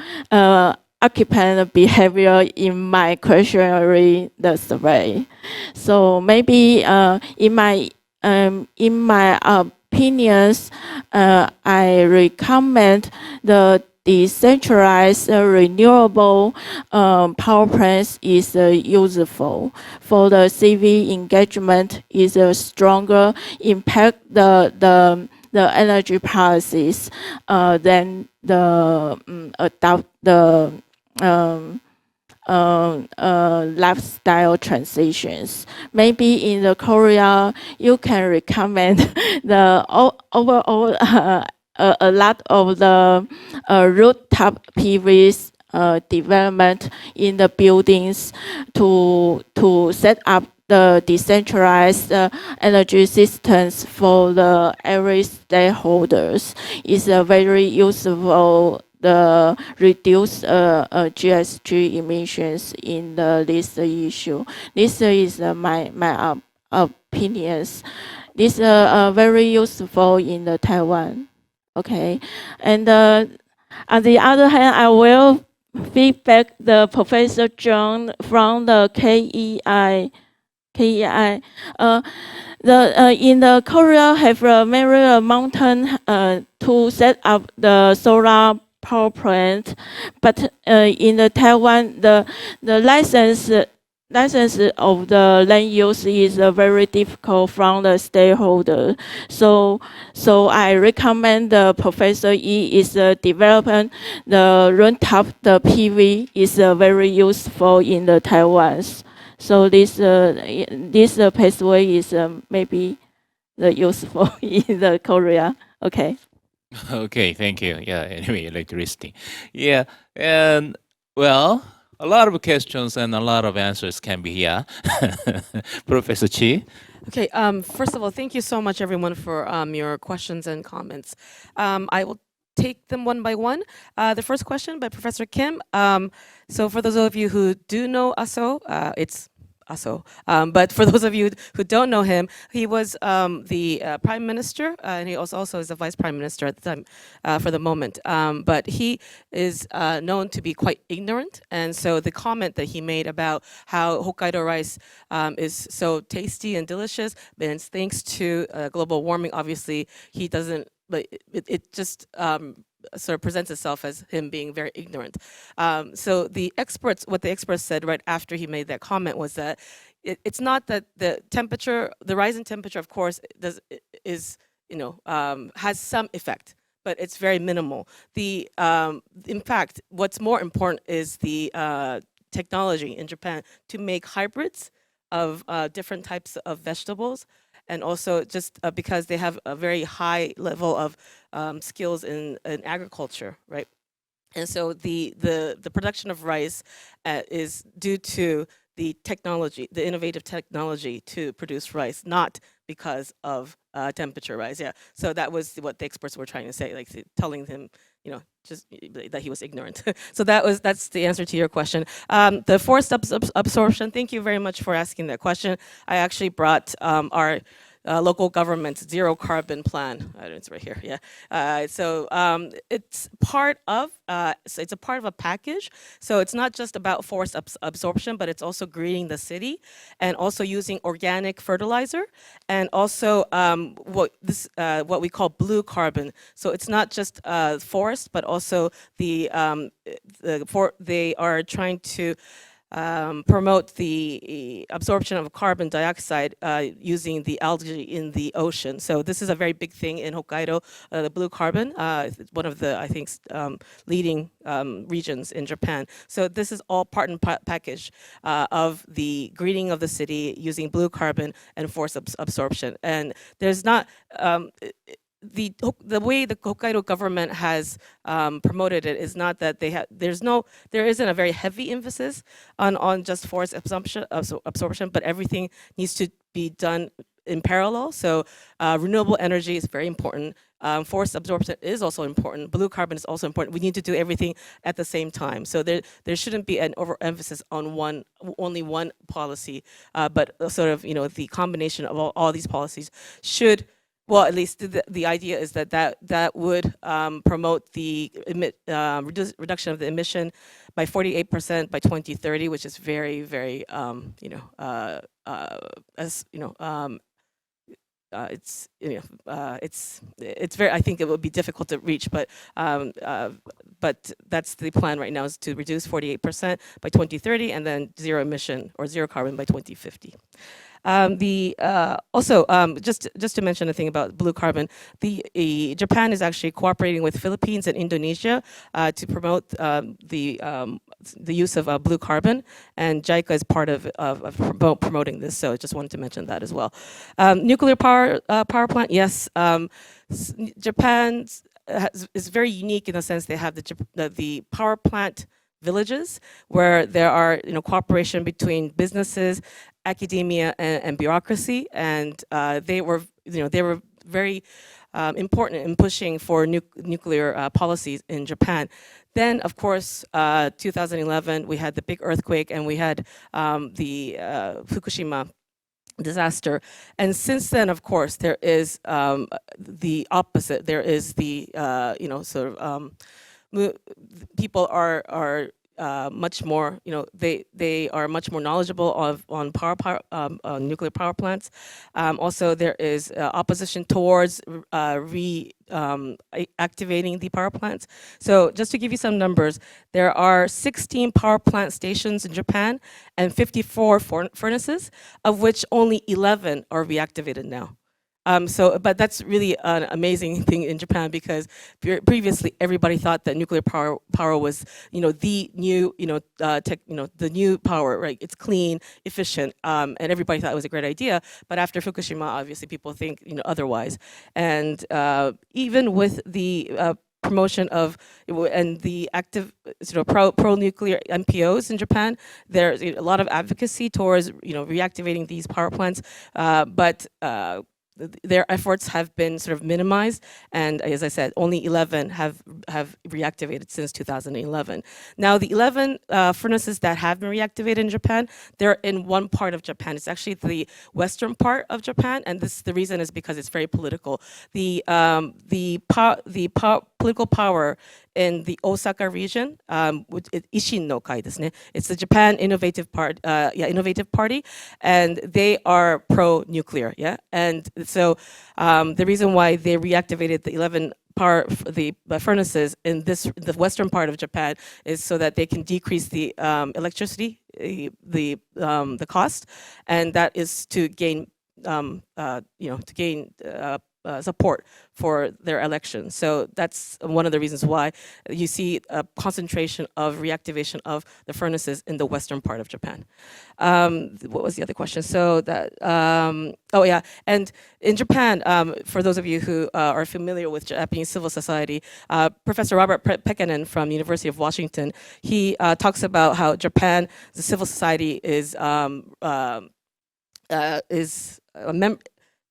occupant behavior in my questionnaire the survey. So maybe in my opinions, I recommend the decentralized renewable power plants is useful for the civic engagement. Is a stronger impact the energy policies than the adopt the lifestyle transitions. Maybe in the Korea, you can recommend the overall a lot of the rooftop PVs development in the buildings to set up the decentralized energy systems for the every stakeholders is a very useful the reduce GHG emissions in this issue. This is my opinions. This very useful in the Taiwan. Okay, and on the other hand, I will feedback the Professor John from the KEI. In the Korea have a very mountain to set up the solar power plant, but in the Taiwan, the license of the land use is very difficult from the stakeholder. So I recommend the Professor E is developing the rooftop, the PV is very useful in the Taiwan. So this pathway is maybe the useful in the Korea. Okay. Okay, thank you. Yeah, anyway, electricity. Yeah, and well, a lot of questions and a lot of answers can be here. Professor Chi. Okay, first of all, thank you so much, everyone, for your questions and comments. I will take them one by one. The first question by Professor Kim. So for those of you who do know Aso, it's Aso. But for those of you who don't know him, he was the Prime Minister, and he also is the Vice Prime Minister at the time, for the moment. But he is known to be quite ignorant, and so the comment that he made about how Hokkaido rice is so tasty and delicious, and it's thanks to global warming, obviously, he doesn't, but it just sort of presents itself as him being very ignorant. So what the experts said right after he made that comment was that it's not that the rise in temperature, of course, has some effect, but it's very minimal. In fact, what's more important is the technology in Japan to make hybrids of different types of vegetables. And also just because they have a very high level of skills in agriculture, right? And so the production of rice is due to the technology, the innovative technology to produce rice, not because of temperature rise. Yeah. So that was what the experts were trying to say, like telling him, just that he was ignorant. So that's the answer to your question. The forced absorption, thank you very much for asking that question. I actually brought our local government's zero carbon plan. It's right here. Yeah. So it's part of it's a part of a package. So it's not just about forced absorption, but it's also greening the city and also using organic fertilizer and also what we call blue carbon. So it's not just forest, but also they are trying to promote the absorption of carbon dioxide using the algae in the ocean. So this is a very big thing in Hokkaido, the blue carbon, one of the, I think, leading regions in Japan. So this is all part and package of the greening of the city using blue carbon and forced absorption. And there's not, the way the Hokkaido government has promoted it is not that there isn't a very heavy emphasis on just forest absorption, but everything needs to be done in parallel. So renewable energy is very important. Forest absorption is also important. Blue carbon is also important. We need to do everything at the same time. So there shouldn't be an overemphasis on only one policy, but sort of the combination of all these policies should well, at least the idea is that would promote the reduction of the emission by 48% by 2030, which is very, very, it's very. I think it would be difficult to reach, but that's the plan right now, is to reduce 48% by 2030, and then zero emission or zero carbon by 2050. Just to mention a thing about blue carbon, Japan is actually cooperating with Philippines and Indonesia to promote the use of blue carbon, and JICA is part of promoting this. So I just wanted to mention that as well. Nuclear power plant, yes. Japan is very unique in the sense they have the power plant villages where there are cooperation between businesses, academia, and bureaucracy, and they were very important in pushing for nuclear policies in Japan. Then, of course, 2011 we had the big earthquake, and we had the Fukushima disaster, and since then, of course, there is the opposite. There is the people are much more, they are much more knowledgeable on nuclear power plants. Also, there is opposition towards reactivating the power plants. So just to give you some numbers, there are 16 power plant stations in Japan and 54 furnaces, of which only 11 are reactivated now. But that's really an amazing thing in Japan, because previously everybody thought that nuclear power was, the new, the new power, right? It's clean, efficient, and everybody thought it was a great idea. But after Fukushima, obviously people think, otherwise. And even with the promotion of and the active pro-nuclear NPOs in Japan, there's a lot of advocacy towards reactivating these power plants, but their efforts have been sort of minimized, and as I said, only 11 have reactivated since 2011. Now, the 11 furnaces that have been reactivated in Japan, they're in one part of Japan. It's actually the western part of Japan, and the reason is because it's very political. The political power in the Osaka region, Ishin no Kai desu ne. It's the Japan Innovative Party, and they are pro-nuclear, yeah. And so the reason why they reactivated the 11 furnaces in the western part of Japan is so that they can decrease the electricity, the cost, and that is to gain support for their elections. So that's one of the reasons why you see a concentration of reactivation of the furnaces in the western part of Japan. What was the other question? So that, oh yeah, and in Japan, for those of you who are familiar with Japanese civil society, Professor Robert Pekkanen from University of Washington, he talks about how Japan, the civil society is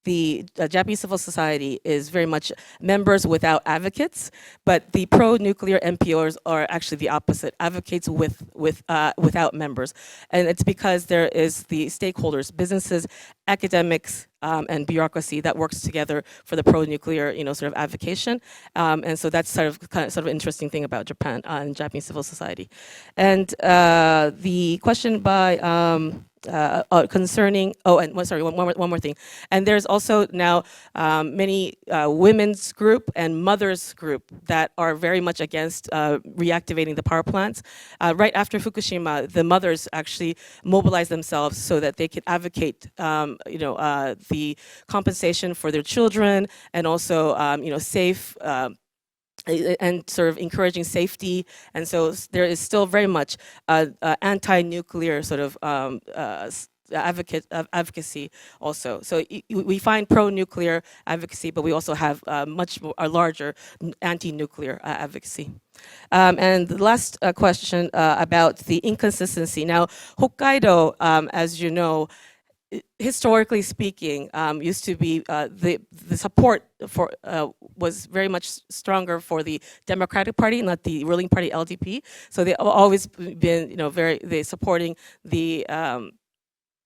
the Japanese civil society is very much members without advocates, but the pro-nuclear NPOs are actually the opposite, advocates without members. And it's because there is the stakeholders, businesses, academics, and bureaucracy that works together for the pro-nuclear, sort of advocation. And so that's sort of interesting thing about Japan and Japanese civil society. And the question by concerning, one more thing. And there's also now many women's group and mothers group that are very much against reactivating the power plants. Right after Fukushima, the mothers actually mobilized themselves so that they could advocate, the compensation for their children, and also, safe, and sort of encouraging safety. And so there is still very much anti-nuclear sort of advocacy also. So we find pro-nuclear advocacy, but we also have much more, a larger anti-nuclear advocacy. And the last question about the inconsistency. Now, Hokkaido, as you know, historically speaking, used to be the support for was very much stronger for the Democratic Party, not the ruling party LDP. So they've always been, they supporting the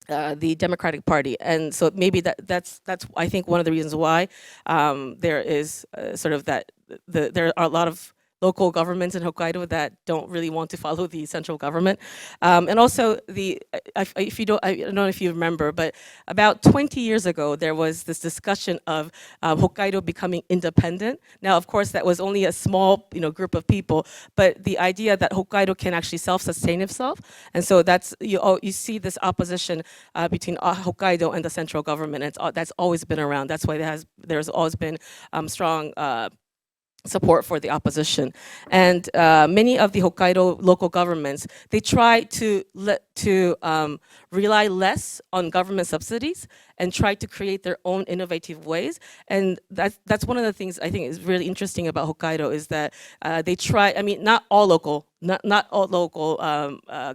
the Democratic Party, and so maybe that's I think one of the reasons why there is sort of that there are a lot of local governments in Hokkaido that don't really want to follow the central government, and also if you don't, I don't know if you remember, but about 20 years ago there was this discussion of Hokkaido becoming independent. Now, of course, that was only a small group of people, but the idea that Hokkaido can actually self-sustain itself, and so that's you see this opposition between Hokkaido and the central government. And that's always been around. That's why there's always been strong support for the opposition. And many of the Hokkaido local governments, they try to rely less on government subsidies and try to create their own innovative ways. And that's one of the things I think is really interesting about Hokkaido is that they try, I mean, not all local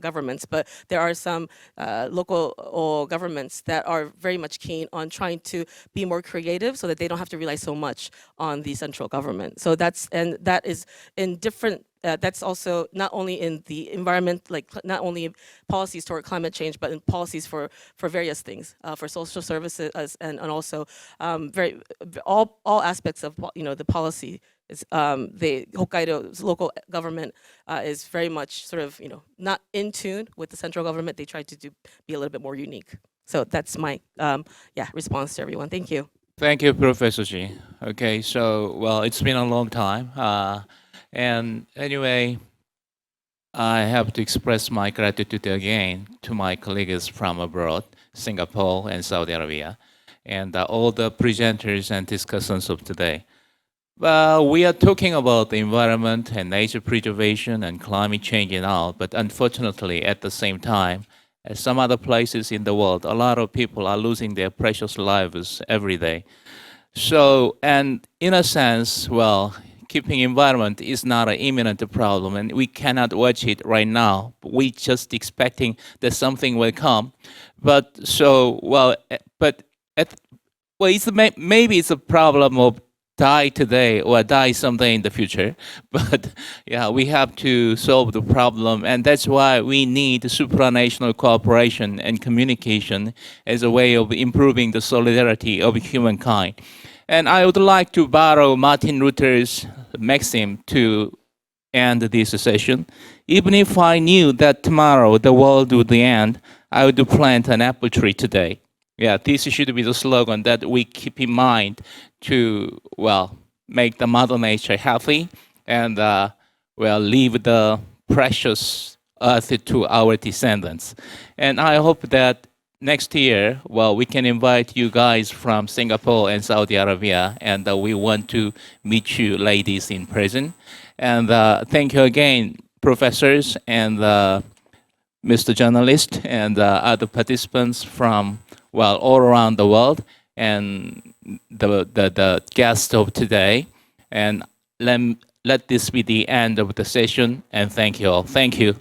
governments, but there are some local governments that are very much keen on trying to be more creative so that they don't have to rely so much on the central government. So that is in different, that's also not only in the environment, like not only policies toward climate change, but in policies for various things, for social services and also all aspects of the policy. The Hokkaido's local government is very much sort of not in tune with the central government. They try to be a little bit more unique. So that's my response to everyone. Thank you. Thank you, Professor Ji. Okay, so well, it's been a long time, and anyway, I have to express my gratitude again to my colleagues from abroad, Singapore and Saudi Arabia, and all the presenters and discussants of today. We are talking about the environment and nature preservation and climate change and all, but unfortunately, at the same time, as some other places in the world, a lot of people are losing their precious lives every day. So, and in a sense, well, keeping environment is not an imminent problem, and we cannot watch it right now. We just expecting that something will come. But so, well, maybe it's a problem of die today or die someday in the future, but yeah, we have to solve the problem, and that's why we need supranational cooperation and communication as a way of improving the solidarity of humankind. And I would like to borrow Martin Luther's maxim to end this session. Even if I knew that tomorrow the world would end, I would plant an apple tree today. Yeah, this should be the slogan that we keep in mind to, well, make the Mother Nature healthy and, well, leave the precious earth to our descendants. And I hope that next year, well, we can invite you guys from Singapore and Saudi Arabia, and we want to meet you ladies in person. And thank you again, professors and Mr. Journalist and other participants from, well, all around the world, and the guest of today. And let this be the end of the session, and thank you all. Thank you.